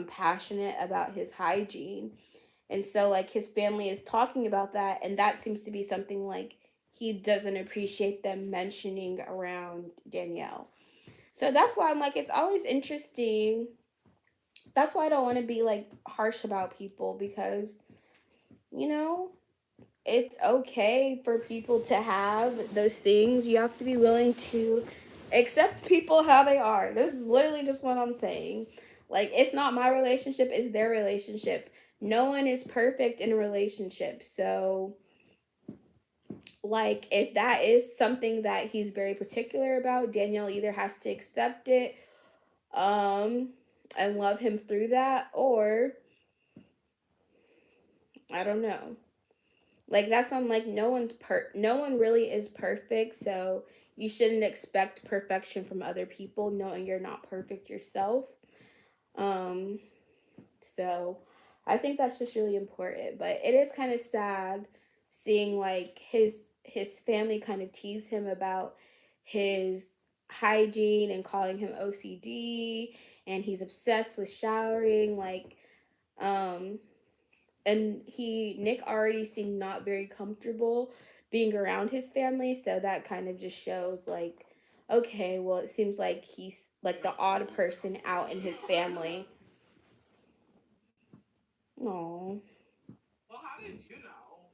passionate about his hygiene. And so, like, his family is talking about that, and that seems to be something like he doesn't appreciate them mentioning around Danielle. So that's why I'm like, it's always interesting. That's why I don't want to be like harsh about people because, you know, it's okay for people to have those things. You have to be willing to accept people how they are. This is literally just what I'm saying. Like, it's not my relationship, it's their relationship. No one is perfect in a relationship. So, like, if that is something that he's very particular about, Danielle either has to accept it and love him through that, or I don't know. Like that's why I'm like no one really is perfect, so you shouldn't expect perfection from other people knowing you're not perfect yourself. Um so I think that's just really important, but it is kind of sad seeing like his family kind of tease him about his hygiene and calling him OCD, and he's obsessed with showering um and Nick already seemed not very comfortable being around his family, so that kind of just shows like, okay, well it seems like he's like the odd person out in his family. No. Well, how did you know?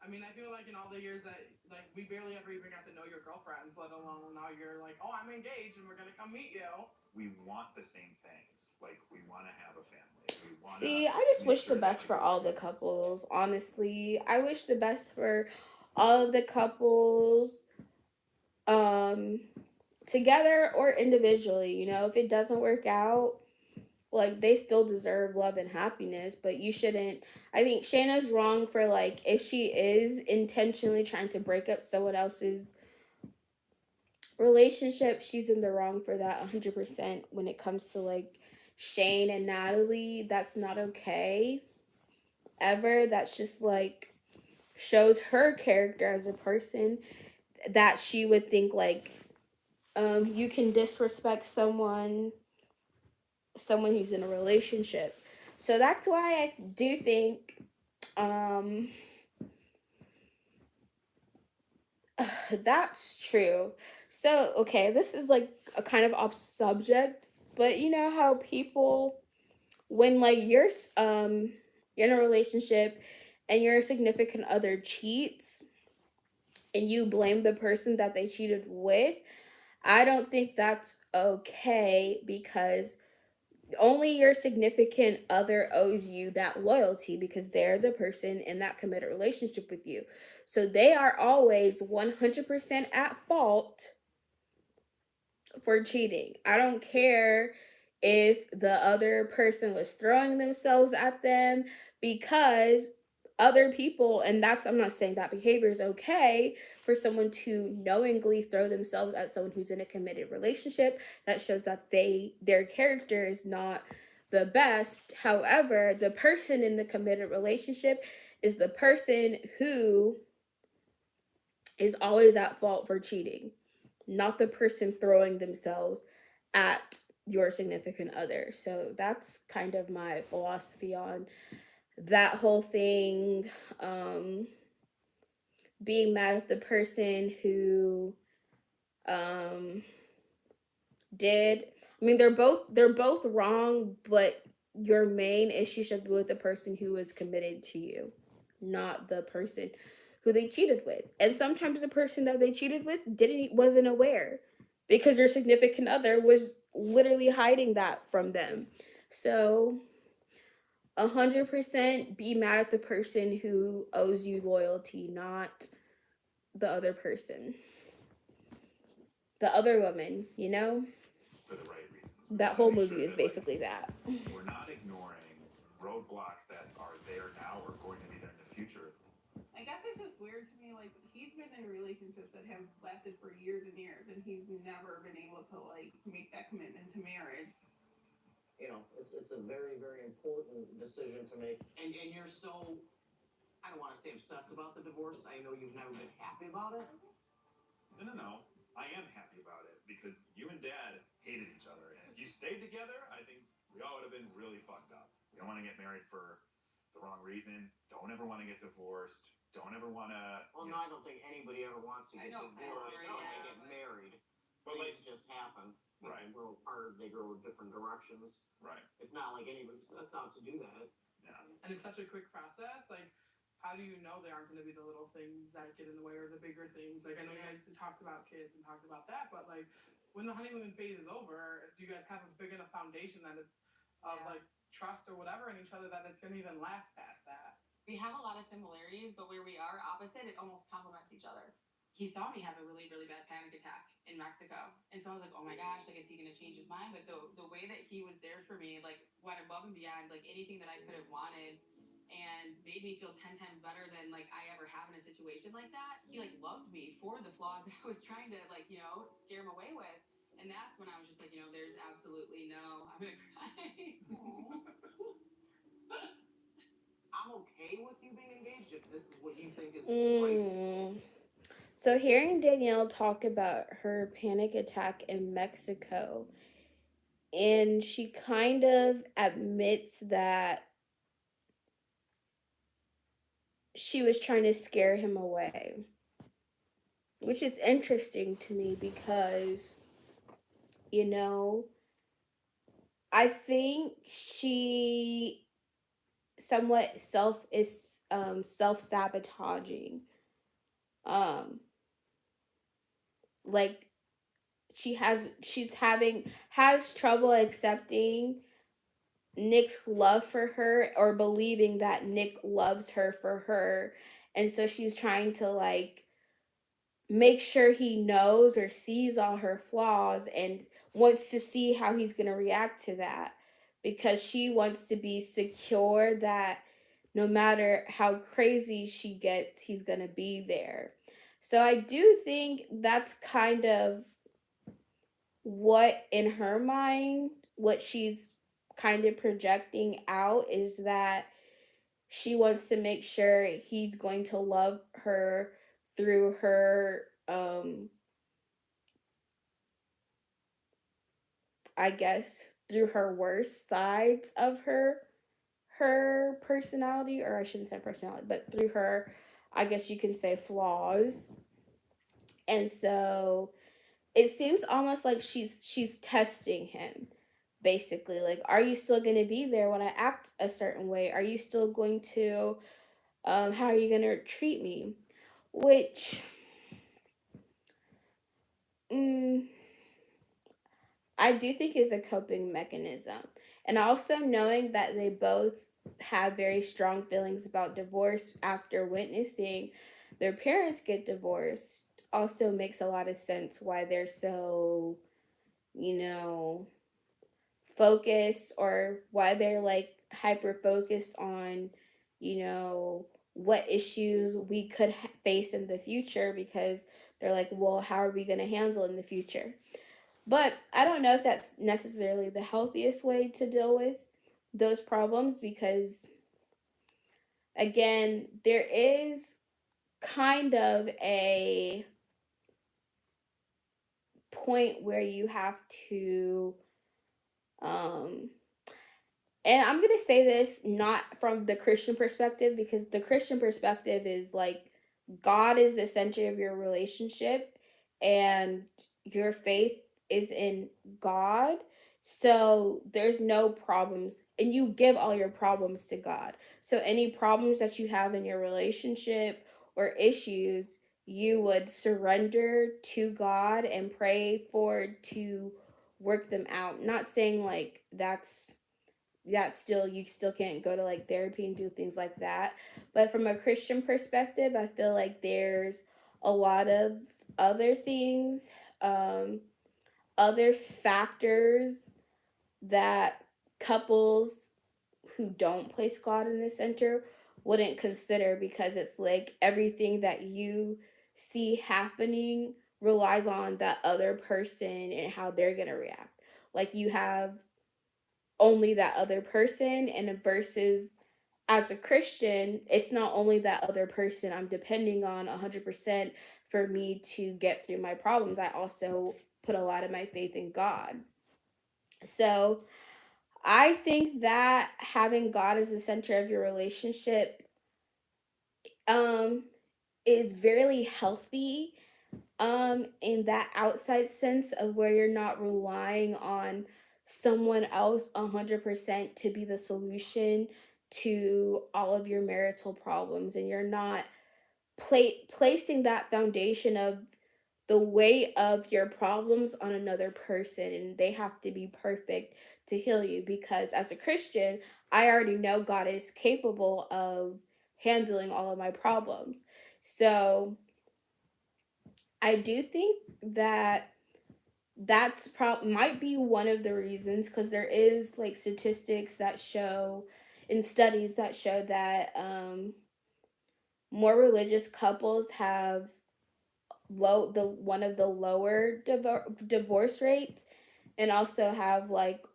I mean, I feel like in all the years that like we barely ever even got to know your girlfriends, let alone now you're like, oh, I'm engaged and we're gonna come meet you. We want the same things. Like we want to have a family. We want. See, I just wish the best for all the couples. Honestly, I wish the best for all of the couples, um, together or individually. If it doesn't work out, like they still deserve love and happiness, but you shouldn't. I think Shayna's wrong for like if she is intentionally trying to break up someone else's relationship, she's in the wrong for that 100% when it comes to like Shane and Natalie. That's not okay. ever that's just like shows her character as a person, that she would think like you can disrespect someone who's in a relationship. So that's why I do think um that's true. So, okay, this is like a kind of off subject, but you know how people, when like you're in a relationship and your significant other cheats and you blame the person that they cheated with, I don't think that's okay, because only your significant other owes you that loyalty, because they're the person in that committed relationship with you. So they are always 100% at fault for cheating. I don't care if the other person was throwing themselves at them, because other people, and that's, I'm not saying that behavior is okay for someone to knowingly throw themselves at someone who's in a committed relationship. That shows that their character is not the best. However, the person in the committed relationship is the person who is always at fault for cheating, not the person throwing themselves at your significant other. So that's kind of my philosophy on that whole thing. Being mad at the person who um, did. I mean, they're both wrong, but your main issue should be with the person who is committed to you, not the person who they cheated with. And sometimes the person that they cheated with wasn't aware, because your significant other was literally hiding that from them. So 100% be mad at the person who owes you loyalty, not the other person, the other woman, you know? For the right reasons. That whole movie is basically that. We're not ignoring roadblocks that are there now or going to be there in the future. I guess it's just weird to me. Like, he's been in relationships that have lasted for years and years, and he's never been able to like make that commitment to marriage. You know, it's a very, very important decision to make. And you're so, I don't want to say obsessed about the divorce. I know you've never been happy about it. No. I am happy about it because you and Dad hated each other. And if you stayed together, I think we all would have been really fucked up. You don't want to get married for the wrong reasons. Don't ever want to get divorced. Don't ever want to. Well, no, I don't think anybody ever wants to get divorced Right, when yeah, they get married. But Things like, just happen. right, They grow apart. They grow different directions. right, It's not like anybody sets out to do that. yeah. And it's such a quick process. Like, how do you know there aren't going to be the little things that get in the way or the bigger things? Like, I know you guys talked about kids and talked about that, but like, when the honeymoon phase is over, do you guys have a big enough foundation that it's of like trust or whatever in each other that it's going to even last past that? We have a lot of similarities, but where we are opposite, it almost complements each other. He saw me have a really, really bad panic attack in Mexico. And so I was like, oh my gosh, like, is he going to change his mind? But the way that he was there for me, like, went above and beyond, like, anything that I could have wanted, and made me feel 10 times better than, like, I ever have in a situation like that. He, like, loved me for the flaws that I was trying to, like, you know, scare him away with. And that's when I was just like, you know, there's absolutely no, I'm going to cry. I'm okay with you being engaged if this is what you think is right. So hearing Danielle talk about her panic attack in Mexico, and she kind of admits that she was trying to scare him away, which is interesting to me because, you know, I think she somewhat self-sabotaging. Um like has trouble accepting Nick's love for her, or believing that Nick loves her for her. And so she's trying to like make sure he knows or sees all her flaws, and wants to see how he's going to react to that, because she wants to be secure that no matter how crazy she gets, he's going to be there. So I do think that's kind of what in her mind, what she's kind of projecting out, is that she wants to make sure he's going to love her through her I guess through her worst sides of her personality, or I shouldn't say personality, but through her, I guess you can say, flaws. And so it seems almost like she's testing him, basically, like, are you still going to be there when I act a certain way? Are you still going to how are you going to treat me? Which mm, I do think is a coping mechanism. And also knowing that they both have very strong feelings about divorce after witnessing their parents get divorced also makes a lot of sense why they're so, you know, focused, or why they're like hyper focused on, what issues we could face in the future, because they're like, well, how are we going to handle in the future? But I don't know if that's necessarily the healthiest way to deal with those problems, because, again, there is kind of a point where you have to, um, and I'm going to say this not from the Christian perspective, because the Christian perspective is like God is the center of your relationship, and your faith is in God. So there's no problems, and you give all your problems to God. So any problems that you have in your relationship or issues, you would surrender to God and pray for to work them out. Not saying like that still, you still can't go to like therapy and do things like that, but from a Christian perspective, I feel like there's a lot of other things, um other factors that couples who don't place God in the center wouldn't consider, because it's like everything that you see happening relies on that other person and how they're going to react. Like, you have only that other person, and versus as a Christian, it's not only that other person I'm depending on 100% for me to get through my problems. I also put a lot of my faith in God. So I think that having God as the center of your relationship um is very healthy, in that outside sense of where you're not relying on someone else 100% to be the solution to all of your marital problems, and you're not placing that foundation of the weight of your problems on another person, and they have to be perfect to heal you, because as a Christian, I already know God is capable of handling all of my problems. So I do think that might be one of the reasons, because there is like statistics that show, and studies that show that more religious couples have one of the lower divorce rates, and also have like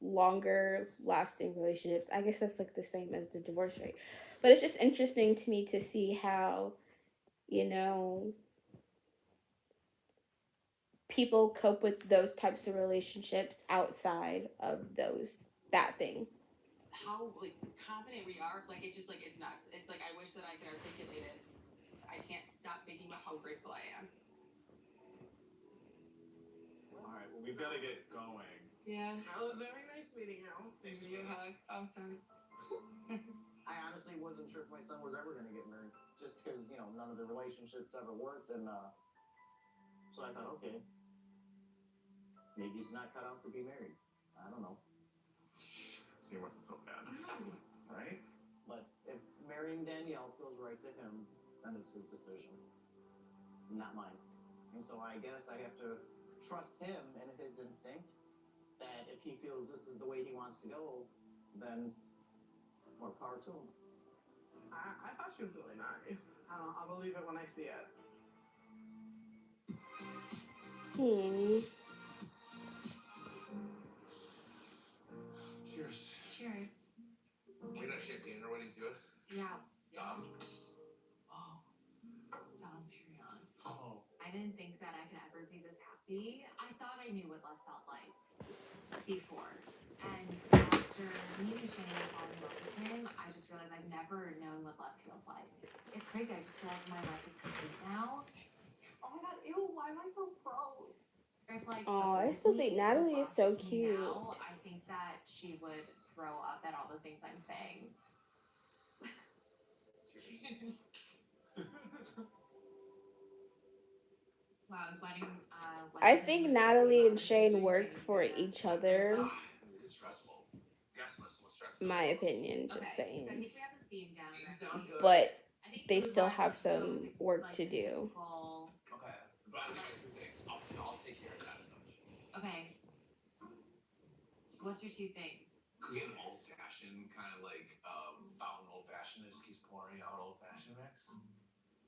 longer lasting relationships. I guess that's like the same as the divorce rate. But it's just interesting to me to see how, you know, people cope with those types of relationships outside of that thing. How like confident we are, like it's just like it's nuts. It's like I wish that I could articulate it. I can't stop thinking about how grateful I am. All right, well, we've got to get going. Yeah. Well, it was very nice meeting you. Thanks, You Amanda. hug. Awesome. I honestly wasn't sure if my son was ever going to get married, just because none of the relationships ever worked, and so I thought, okay, maybe he's not cut out to be married. I don't know, See, it wasn't so bad. Right? but if marrying Danielle feels right to him, then it's his decision, not mine. And so I guess I have to trust him and his instinct that if he feels this is the way he wants to go, then more power to him. I thought she was really nice. I don't know. I'll believe it when I see it. Cheers. Cheers. We got champagne at our wedding too. See, I thought I knew what love felt like before. And after meeting Shane and falling in love with him, I just realized I've never known what love feels like. It's crazy. I just feel like my life is complete now. Oh my god, ew, why am I so gross? If like Oh, I the still old think me Natalie is so watched me cute. now, I think that she would throw up at all the things I'm saying. Wow, his wedding. I Wedding think was Natalie and so Shane work exciting for them. each other. It's stressful. Yes, listen, what's stressful? My opinion, just Okay, so I saying. think we have the theme down. Things down good. But I think they food still wise, have let's go some work like to the do. typical. Okay. But I got two things. I'll take care of that stuff. Okay. What's your two things? Could we get an old fashioned kind of like fountain old fashioned that just keeps pouring out old fashioned mix?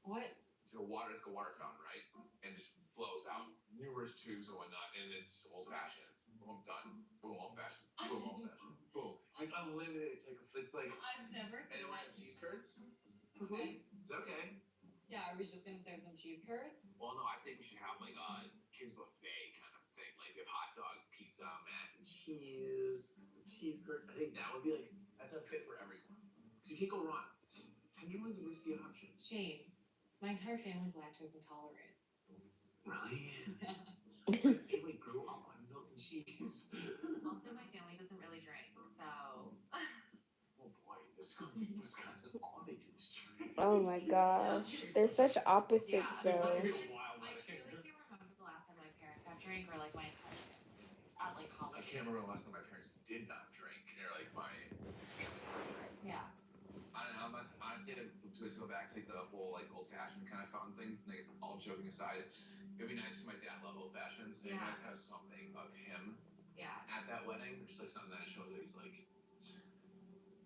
What? It's like a water fountain, right? And just flows out numerous tubes and whatnot, and it's old fashioned. It's boom done. Boom old fashioned. Boom old fashioned. Boom. Like unlimited. It's like I've never and seen then we're that. having cheese curds. Okay. It's okay. Yeah, are we just gonna serve them cheese curds? Well, no, I think we should have like a kids buffet kind of thing. Like we have hot dogs, pizza, mac and cheese curds. I think that would be like that's a fit for everyone. So you can't go wrong. Tenderloin's a risky option. Shane, my entire family's lactose intolerant. Really? Yeah. But they like grew up on milk and cheese. Also, my family doesn't really drink, so. Oh boy, this Wisconsin, all they do is drink. Oh my gosh. They're such opposites Yeah, though. it's like a wild I one. truly can't remember the last time my parents have drank or like my entire family at like I holidays. can't remember the last time my parents did not drink, or like my family. Yeah. I don't know. Honestly, to go back to like, the whole like old fashioned kind of fountain thing. Like all joking aside, it'd be nice because my dad loved old fashions. And Yeah. you guys have something of him Yeah. at that wedding, just like something that shows that he's like,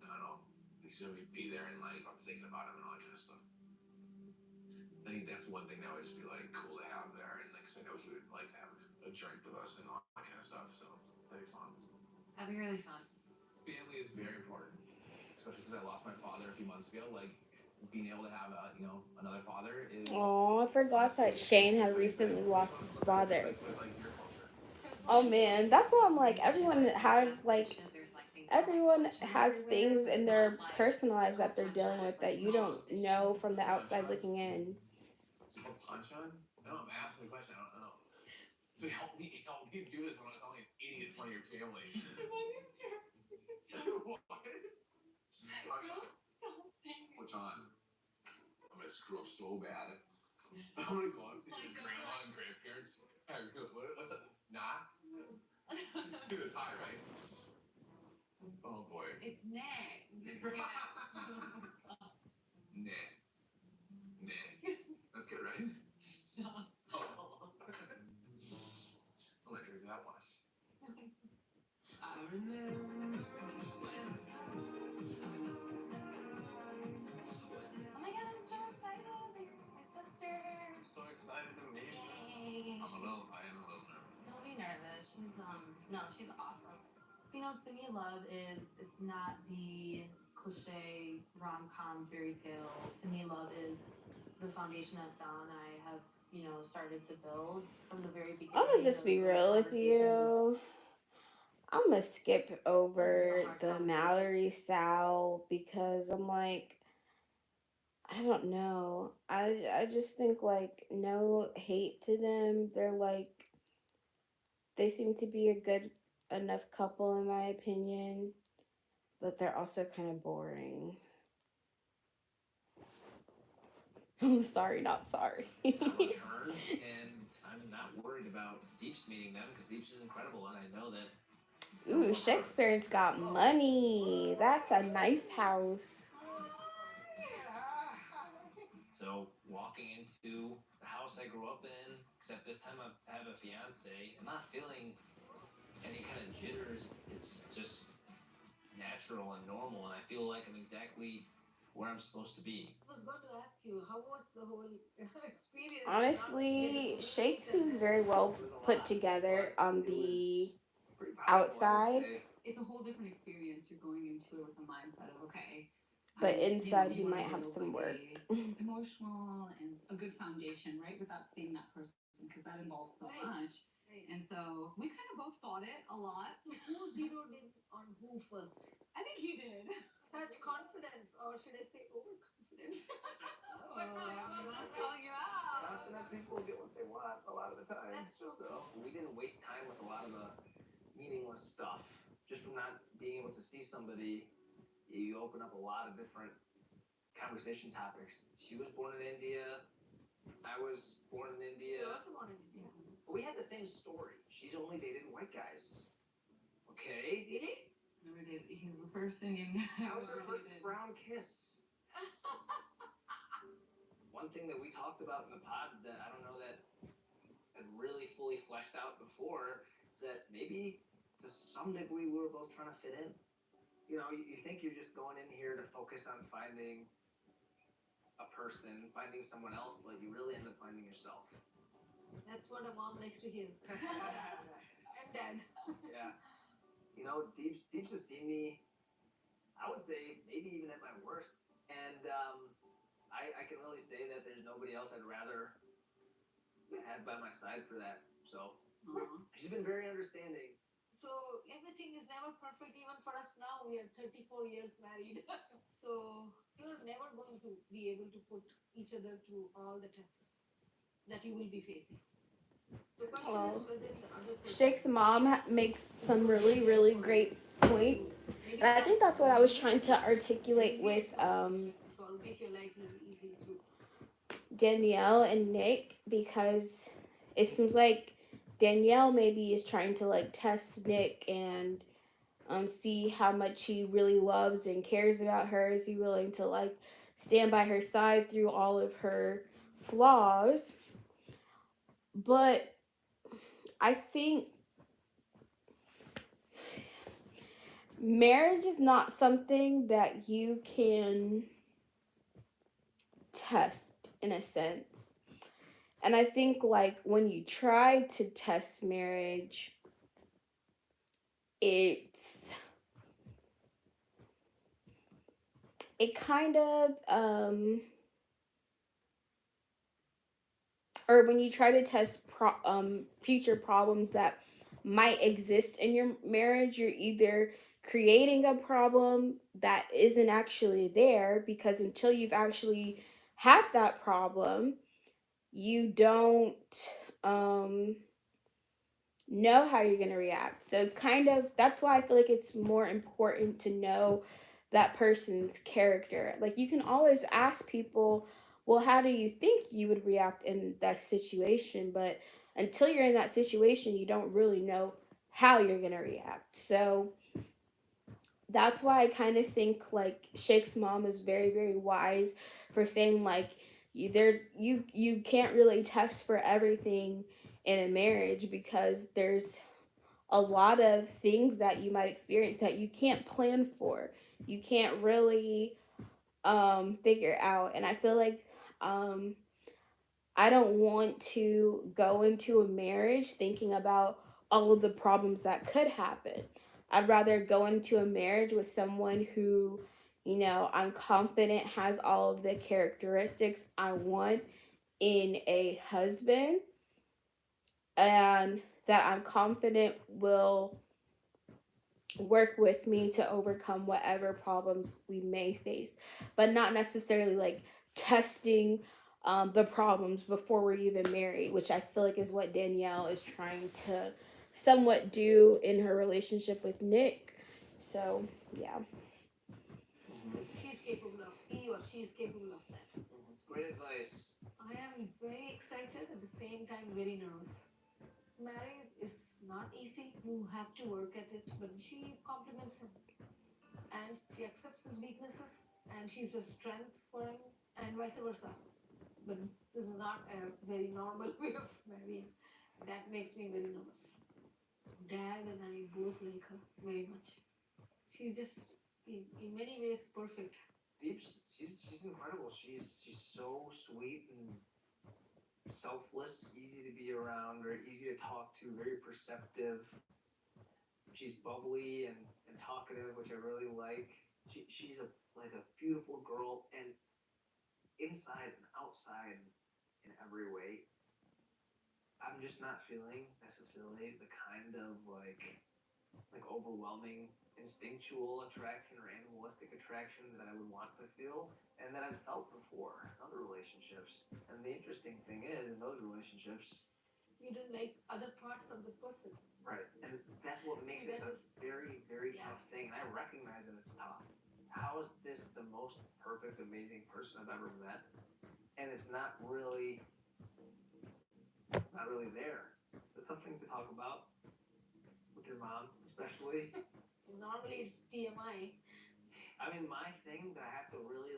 I don't know, he's gonna be there and like I'm thinking about him and all that kind of stuff. I think that's one thing that would just be like cool to have there, and like 'cause I know he would like to have a drink with us and all that kind of stuff. So that'd be fun. That'd be really fun. Family is very important, especially since I lost my father a few months ago. Like being able to have another father is. Oh, I forgot that Shane had recently lost his father. Like you're closer. Oh man, that's why I'm like everyone has things in their personal lives that they're dealing with that you don't know from the outside looking in. Punch on? No, I'm asking the question. I don't know. So help me do this when I was only an idiot in front of your family. What? Which on? I'm gonna screw up so bad. I'm gonna go up to your grandma and grandparents. What's that? Nah? It's high, right? Oh boy. It's neck. Nah. That's good, right? Stop. Oh. I'll let you do that one. I remember. Oh my god, I'm so excited. My sister. I'm so excited to meet you. Yay. I am a little nervous. Don't be nervous. She's awesome. You know, to me, love is, it's not the cliche rom-com fairy tale. To me, love is the foundation that Sal and I have, started to build from the very beginning. I'm gonna just be real with you. I'm gonna skip over the Mallory Sal because I'm like, I don't know. I just think like no hate to them. They seem to be a good enough couple in my opinion, but they're also kind of boring. I'm sorry, not sorry. Turn, and I'm not worried about Deeps meeting them because Deeps is incredible, and I know that. Ooh, Shakespeare's got money. That's a nice house. So walking into the house I grew up in, except this time I have a fiance, I'm not feeling any kind of jitters. It's just natural and normal, and I feel like I'm exactly where I'm supposed to be. I was going to ask you, how was the whole experience? Honestly, Shake seems very well put together on the outside, It's a whole different experience. You're going into it with the mindset of, okay. but inside you he wanna might have build some like work. emotional and a good foundation, right? Without seeing that person because that involves so Right. much. And so we kind of both fought it a lot. So who zeroed in on who first? I think he did. Such confidence, or should I say overconfidence? But no, I'm not calling you out. Confident people get what they want a lot of the time. That's true. So we didn't waste time with a lot of the meaningless stuff. Just from not being able to see somebody, you open up a lot of different conversation topics. She was born in India. I was born in India. You're also born in India. We had the same story. She's only dated white guys. Okay. Really? Never did. He's the first Indian guy. That was her I've first dated. brown kiss. One thing that we talked about in the pods that I don't know that had really fully fleshed out before is that maybe to some degree we were both trying to fit in. You know, you think you're just going in here to focus on finding a person, finding someone else, but you really end up finding yourself. That's what a mom likes to hear. And dad. Yeah. You know, Deeps has seen me, I would say, maybe even at my worst. And I can really say that there's nobody else I'd rather have by my side for that. So she's been very understanding. So everything is never perfect, even for us now. We are 34 years married. So you're never going to be able to put each other through all the tests that you will be facing. The question is whether the other person. Shake's mom makes some really, really great points. And I think that's what I was trying to articulate with So make your life a little easy too. Danielle and Nick, because it seems like Danielle maybe is trying to like test Nick and see how much he really loves and cares about her. Is he willing to like stand by her side through all of her flaws? But I think marriage is not something that you can test in a sense. And I think like when you try to test marriage, it kind of or when you try to test future problems that might exist in your marriage, you're either creating a problem that isn't actually there, because until you've actually had that problem, you don't know how you're going to react. So it's kind of, that's why I feel like it's more important to know that person's character. Like you can always ask people, well, how do you think you would react in that situation? But until you're in that situation, you don't really know how you're going to react. So that's why I kind of think like Shake's mom is very, very wise for saying like you can't really test for everything in a marriage, because there's a lot of things that you might experience that you can't plan for. You can't really figure out. And I feel like I don't want to go into a marriage thinking about all of the problems that could happen. I'd rather go into a marriage with someone who, you know, I'm confident has all of the characteristics I want in a husband, and that I'm confident will work with me to overcome whatever problems we may face, but not necessarily like testing the problems before we're even married, which I feel like is what Danielle is trying to somewhat do in her relationship with Nick. So, yeah. She's capable of, he or she is capable of that. It's great advice. I am very excited, at the same time very nervous. Marriage is not easy. You have to work at it, but she compliments him. And she accepts his weaknesses, and she's a strength for him, and vice versa. But this is not a very normal way of marrying. That makes me very nervous. Dad and I both like her very much. She's just in many ways perfect. Deeps, she's incredible. She's so sweet and selfless, easy to be around, very easy to talk to, very perceptive. She's bubbly and talkative, which I really like. She's like a beautiful girl, and inside and outside in every way. I'm just not feeling necessarily the kind of like overwhelming instinctual attraction or animalistic attraction that I would want to feel and that I've felt before in other relationships. And the interesting thing is, in those relationships, You don't like other parts of the person. right, and that's what makes it That a is, very, very yeah. tough thing. And I recognize that it's tough. How is this the most perfect, amazing person I've ever met? And it's not really there. It's a tough thing to talk about with your mom, especially. Normally it's TMI. I mean, my thing that I have to really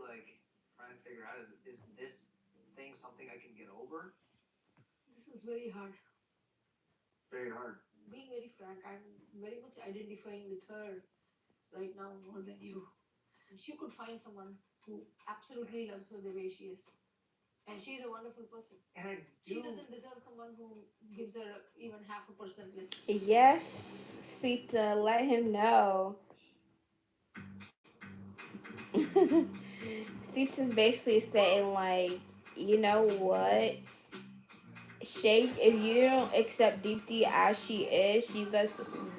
try and figure out is this thing something I can get over? This is very hard. Very hard. Being very frank, I'm very much identifying with her right now more than you. And she could find someone who absolutely loves her the way she is. And she's a wonderful person. And I She do. doesn't deserve someone who gives her even half a percent less. Yes, Sita, let him know. Sita's basically saying, like, you know what? Shake, if you don't accept Deepti as she is, she's a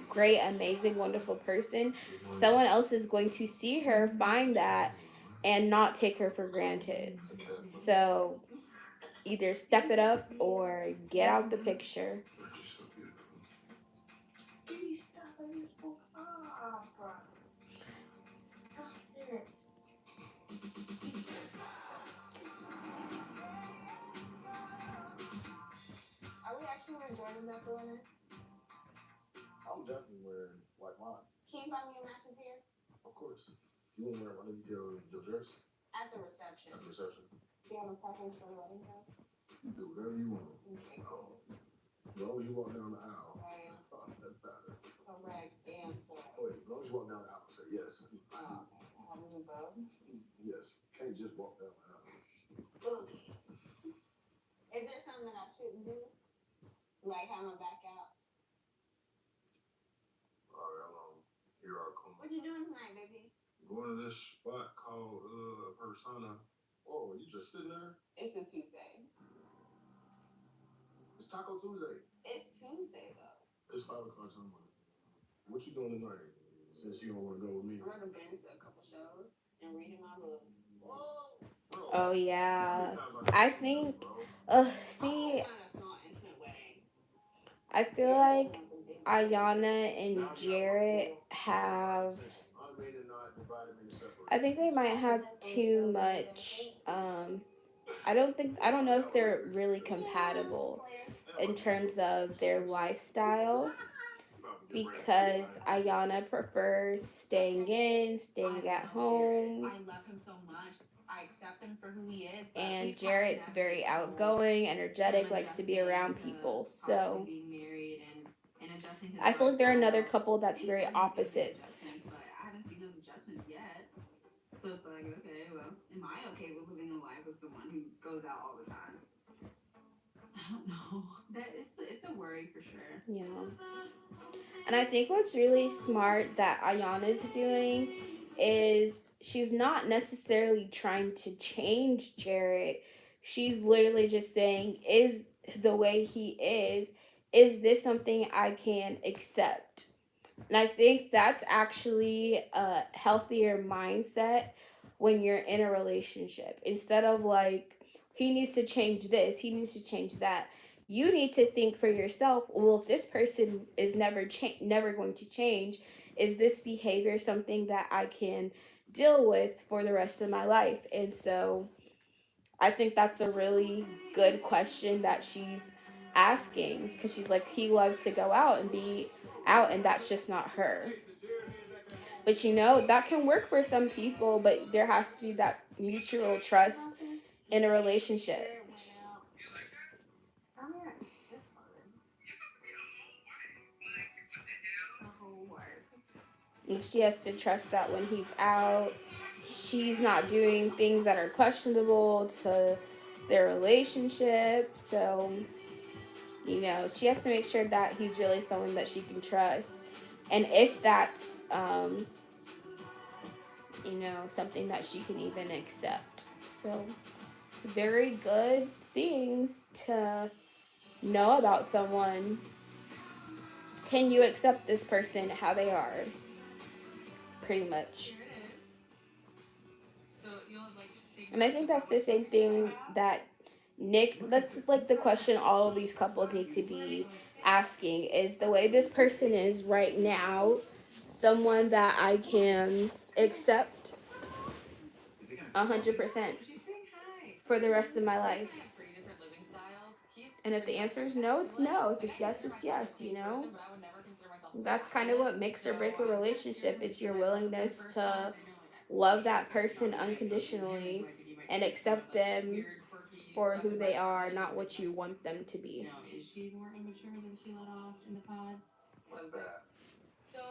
great, amazing, wonderful person. Someone else is going to see her, find that, and not take her for granted. So either step it up or get out the picture. You're so beautiful. Please stop, I just woke up. Stop it. Are we actually wearing Jordans after winter? I'm definitely wearing white mine. Can you find me a matching pair? Of course. You want to wear one of your dress At the reception. at the reception? Do you have a preference for the wedding dress? You do whatever you want. Okay, cool. As long as you walk down the aisle. Right. That's better. Correct answer. Wait, as long as you walk down the aisle, say yes. Oh, how do we vote? Yes. Can't just walk down the aisle. Okay. Is there something I shouldn't do? Like have my back out? Alright, here I come. What you doing tonight, baby? Going to this spot called Persona. Oh, you just sitting there? It's a Tuesday. It's Taco Tuesday. It's Tuesday though. It's 5 o'clock somewhere. What you doing tonight? Since you don't want to go with me. I'm gonna binge a couple shows and reading my book. Whoa, bro. Oh, yeah. I think, see, I feel like Ayana and Jarrett have, I think they might have too much, I don't know if they're really compatible in terms of their lifestyle, because Ayana prefers staying in, staying at home. I love him so much. I accept him for who he is. And Jarrett's very outgoing, energetic, likes to be around people. So Being married and adjusting his I feel like they're another lifestyle. couple that's very opposites. But I haven't seen those adjustments yet. So it's like, okay, well, am I okay with living a life with someone who goes out all the time? I don't know. That it's a worry for sure. Yeah. And I think what's really smart that Ayana's doing is she's not necessarily trying to change Jarrett. She's literally just saying, is the way he is this something I can accept? And I think that's actually a healthier mindset when you're in a relationship. Instead of like, he needs to change this, he needs to change that. You need to think for yourself, well, if this person is never going to change, is this behavior something that I can deal with for the rest of my life? And so I think that's a really good question that she's asking, because she's like, he loves to go out and be out, and that's just not her. But that can work for some people, but there has to be that mutual trust in a relationship. And she has to trust that when he's out, she's not doing things that are questionable to their relationship. So, she has to make sure that he's really someone that she can trust. And if that's, something that she can even accept. So, it's very good things to know about someone, can you accept this person how they are? Pretty much. Here it is. So you'll like take. And I think that's the same thing that Nick, that's like the question all of these couples need to be asking, is the way this person is right now someone that I can accept 100% She's saying hi. for the rest of my life? I have 3 different living styles. He's And if the answer is no, it's no. If it's yes, it's yes, you know? but I would never consider myself. That's kind of what makes or break a relationship. It's your willingness to love that person unconditionally and accept them for who they are, not what you want them to be. You know, is she more immature than she let off in the pods? What's that? So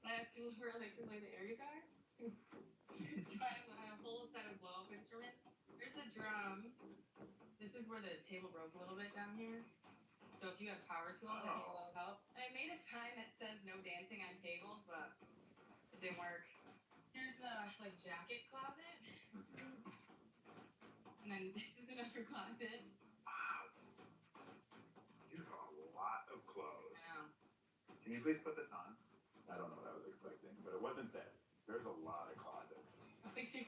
I have people who are like to play the air guitar. So I have a whole set of blow up instruments. There's the drums. This is where the table broke a little bit down here. So if you have power tools, I think that'll help. And I made a sign that says no dancing on tables, but it didn't work. Here's the like jacket closet. And then this is another closet. Wow. You have a lot of clothes. Yeah. Can you please put this on? I don't know what I was expecting, but it wasn't this. There's a lot of closets. She's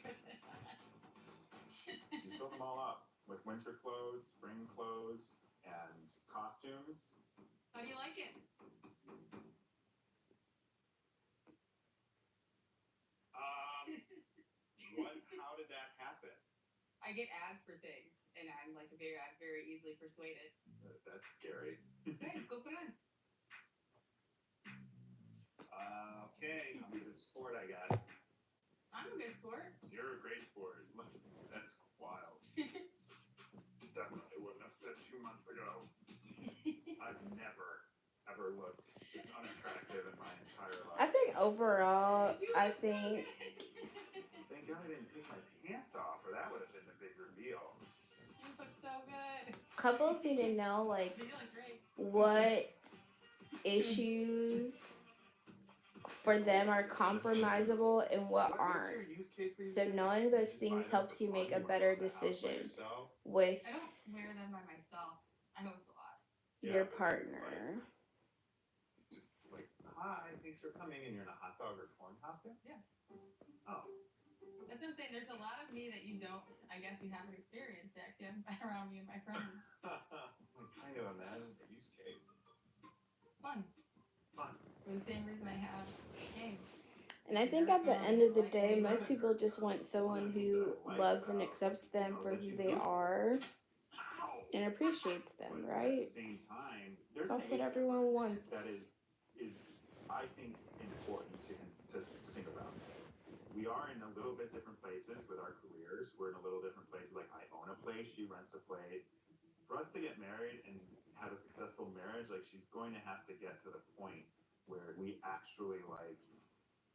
She's filled them all up with winter clothes, spring clothes, and costumes. How do you like it? How did that happen? I get ads for things, and I'm very easily persuaded. That's scary. Okay, go put it on. Okay, I'm a good sport, I guess. I'm a good sport. You're a great sport. That's wild. Definitely wouldn't have fit 2 months ago. I've never, ever looked this unattractive in my entire life. I think overall, Thank God I didn't take my pants off, or that would have been the big reveal. You look so good. couples need to know like You look great. what issues for them are compromisable and what aren't. So knowing those things helps you make a better decision with I don't wear them by myself. I host a lot. your partner. Like, hi, thanks for coming, and you're in a hot dog or corn costume? Yeah. Oh. That's what I'm saying. There's a lot of me that you don't, I guess you haven't experienced yet. You haven't been around me and my friends. I'm trying to imagine the use case. Fun. Fun. For the same reason I have games. And I think at the end of the day, most people just want someone who loves and accepts them for who they are and appreciates them, right? At the same time, there's That's what everyone wants. That is I think important to think about. We are in a little bit different places with our careers. We're in a little different places. Like I own a place, she rents a place. For us to get married and have a successful marriage, like she's going to have to get to the point where we actually like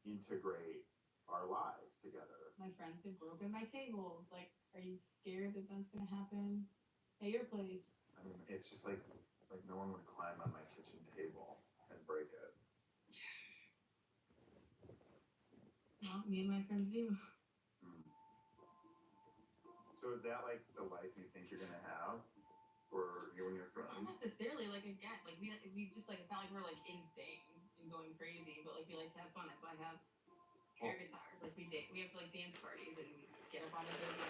integrate our lives together. My friends have broken my tables. Like, are you scared that that's gonna happen at your place? I mean, it's just like no one would climb on my kitchen table and break it. Well, me and my friends do. So is that like the life you think you're gonna have for you and your friends? Not necessarily. Like again, like we just like it's not like we're like insane and going crazy, but like we like to have fun. That's why I have air guitars. Like we have like dance parties and get up on the building.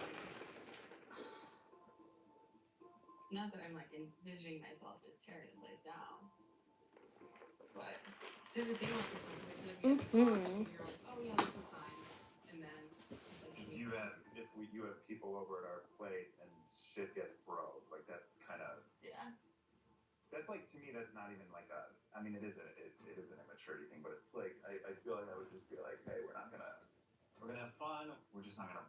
Not that I'm like envisioning myself just tearing the place down. But so here's the thing about this one, because I feel like we have and you're like, oh yeah, this is fine. And then it's like you have people over at our place and shit gets broke, like that's kind of that's like to me that's not even like a I mean it is an immaturity thing, but it's like I feel like I would just be like, hey, we're gonna have fun, we're just not gonna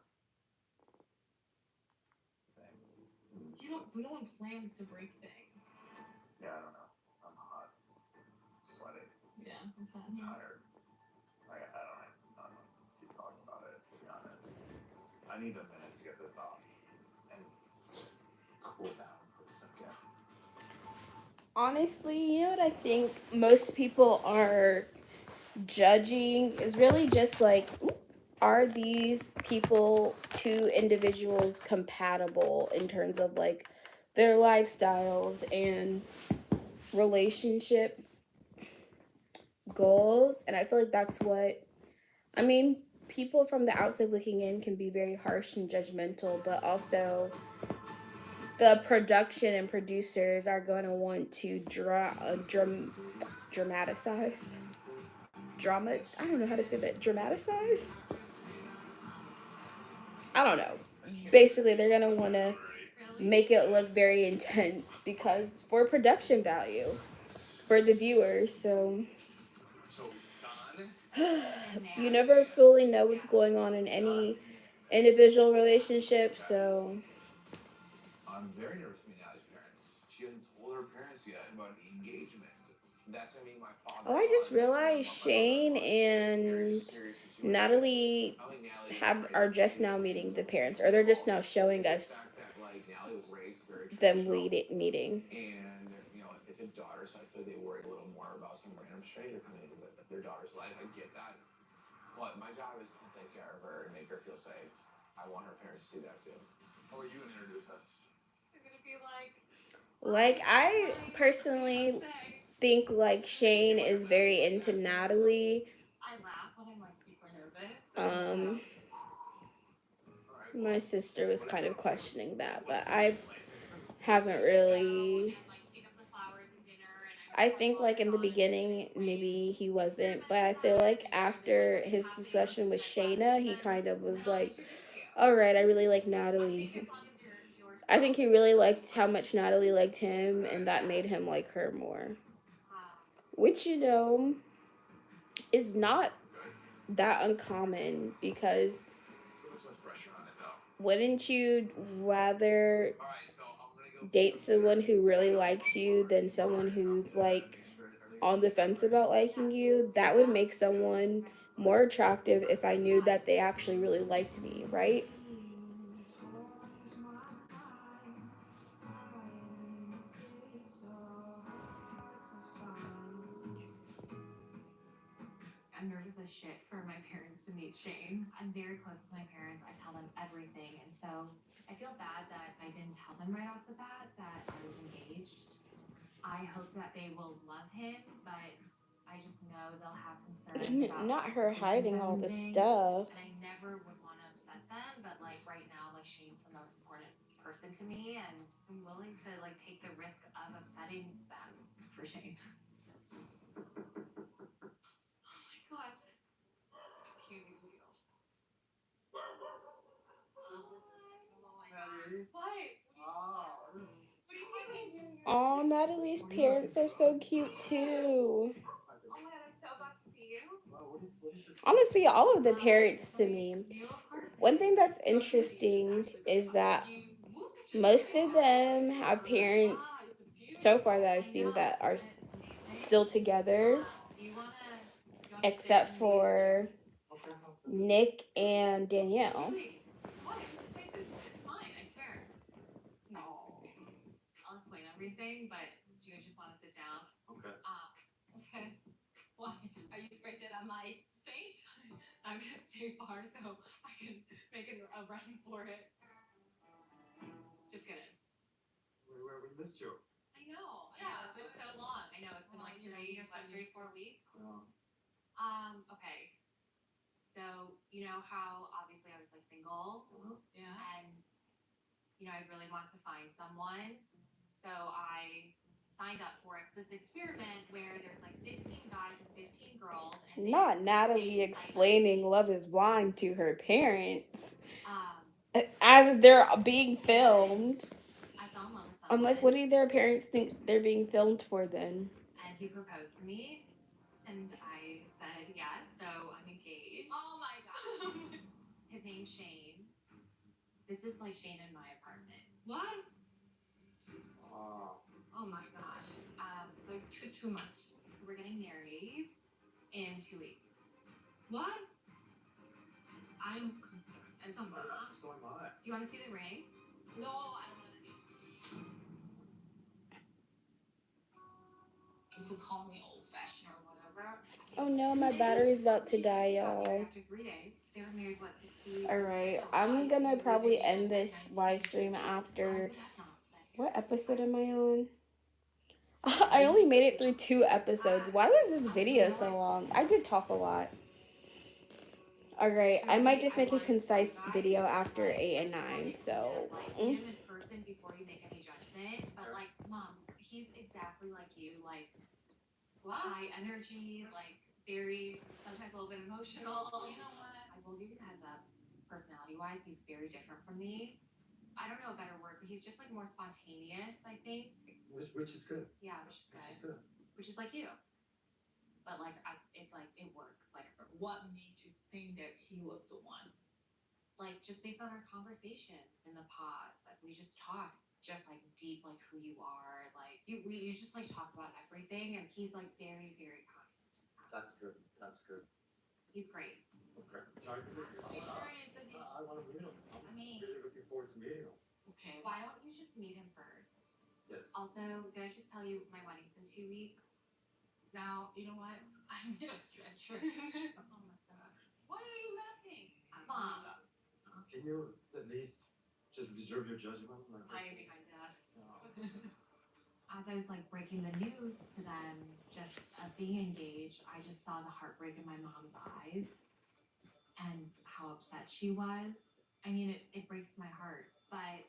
no one plans to break things. Yeah, I don't know. I'm hot. I'm sweating. Yeah, it's hot. I'm tired. I don't know. Keep talking about it, to be honest. I need a minute to get this off and just cool down for a second. Honestly, you know what I think most people are judging is really just like, are these people, two individuals, compatible in terms of like their lifestyles and relationship goals. And I feel like that's what, I mean, people from the outside looking in can be very harsh and judgmental, but also the production and producers are going to want to dramatize. I don't know how to say that. Dramatize? I don't know. Basically, they're going to want to make it look very intense because for production value for the viewers. So you never fully know what's going on in any individual relationship. So I'm very nervous to meet Natalie's parents. She hasn't told her parents yet about the engagement. That's gonna be my father. oh, I just realized Shane and Natalie are just now meeting the parents, or they're just now showing us them meeting. And it's a daughter, so I feel like they worry a little more about some random stranger coming into their daughter's life. I get that, but my job is to take care of her and make her feel safe. I want her parents to see that too. How are you gonna introduce us? It's gonna be Like, I personally think like Shane is very into Natalie. I laugh when I'm like super nervous. My sister was kind of questioning that, but I haven't really. I think like in the beginning maybe he wasn't, but I feel like after his discussion with Shayna, he kind of was like, all right, I really like Natalie. I think he really liked how much Natalie liked him, and that made him like her more. Which, is not that uncommon because wouldn't you rather date someone who really likes you than someone who's like on the fence about liking you? That would make someone more attractive if I knew that they actually really liked me, right? I'm nervous as shit for my parents to meet Shane. I'm very close with my parents. I tell them everything. And so I feel bad that I didn't tell them right off the bat that I was engaged. I hope that they will love him, but I just know they'll have concerns about Not her things hiding I'm all this moving, stuff. and I never would want to upset them. But like right now, like Shane's the most important person to me, and I'm willing to like take the risk of upsetting them for Shane. Oh my god. I can't even deal. What? What are you doing? Oh, Natalie's parents are so cute too. Oh my god, I'm so glad to see you. Honestly, all of the parents to me. One thing that's interesting is that most of them have parents so far that I've seen that are still together, except for Nick and Danielle. What? It's fine, I swear. No. I'll explain everything, but do you just want to sit down? Okay. Okay. Why? Are you afraid that I might faint? I'm gonna stay far so I can make a run for it. Just kidding. We missed you. I know. It's been so long. I know it's been like 3-4 weeks. Okay. So you know how obviously I was like single, Yeah. and I really want to find someone. So I signed up for this experiment where there's like 15 guys and 15 girls, and Not Natalie explaining Love is Blind to her parents as they're being filmed. I fell in love with someone. I'm like, what do their parents think they're being filmed for then? And he proposed to me, and I said yes, so I'm engaged. Oh my god. His name's Shane. This is like Shane in my apartment. What? Oh my gosh. It's too much. So we're getting married in 2 weeks. What? I'm concerned. As a mom. So am I. Do you want to see the ring? No, I don't want to see. You could call me old fashioned or whatever. Oh no, my battery's about to die, y'all. After 3 days. They were married, what, 60? Alright, I'm gonna probably end this live stream after What episode am I on? I only made it through 2 episodes. Why was this video so long? I did talk a lot. Alright, I might just make a concise video after 8 and 9, so... Him in person before you make any judgment, but like, Mom, he's exactly like you, like, high energy, like, very, sometimes a little bit emotional. You know what? I will give you the heads up. Personality-wise, he's very different from me. I don't know a better word, but he's just like more spontaneous, I think. Which is good. Yeah, which is good. Which is good. Which is like you. But like, it's like, it works. Like, What made you think that he was the one? like just based on our conversations in the pods, like we just talked just like deep, like who you are, like you just like talk about everything, and he's like very, very kind. That's good. That's good. He's great. Okay. You sure he is a bit? I want to meet him. I'm mean- really looking forward to meeting him. Okay. Why don't you just meet him first? Yes. Also, did I just tell you my wedding's in 2 weeks? Now, you know what? I'm in a stretcher. Oh my gosh. Why are you laughing? Mom, Can you at least just reserve your judgment? Like hiding behind Dad. No. As I was like breaking the news to them, just of being engaged, I just saw the heartbreak in my mom's eyes and how upset she was. I mean, it breaks my heart, but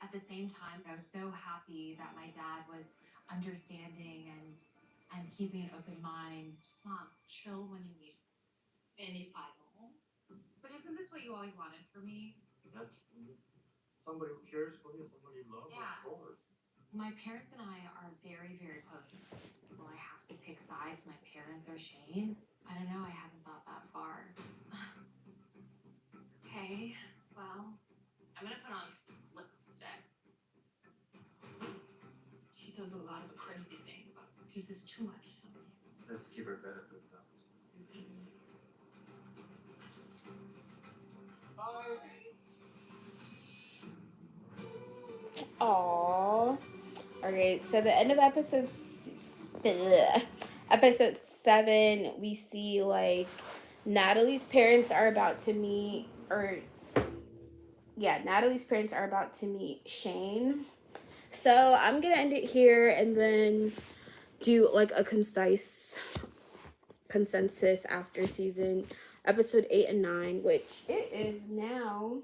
at the same time, I was so happy that my dad was understanding and keeping an open mind. Just Mom, chill when you need. Any final? But isn't this what you always wanted for me? That's somebody who cares for you, somebody you love, Yeah. of course. My parents and I are very, very close. Will I have to pick sides? My parents or Shane? I don't know. I haven't thought that far. Okay, well, I'm gonna put on lipstick. She does a lot of crazy things, but this is too much for me. Let's give her benefit of the doubt. Aww. Alright, so the end of episode 7, we see like Natalie's parents are about to meet, Natalie's parents are about to meet Shane. So I'm gonna end it here and then do like a concise consensus after episode 8 and 9, which it is now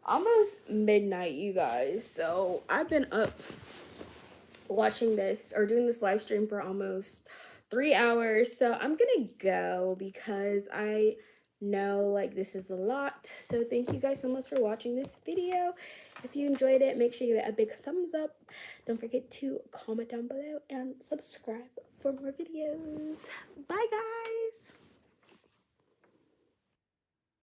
almost midnight, you guys. So I've been up watching this or doing this live stream for almost 3 hours. So I'm gonna go because I know like this is a lot. So thank you guys so much for watching this video. If you enjoyed it, make sure you give it a big thumbs up. Don't forget to comment down below and subscribe for more videos. Bye guys.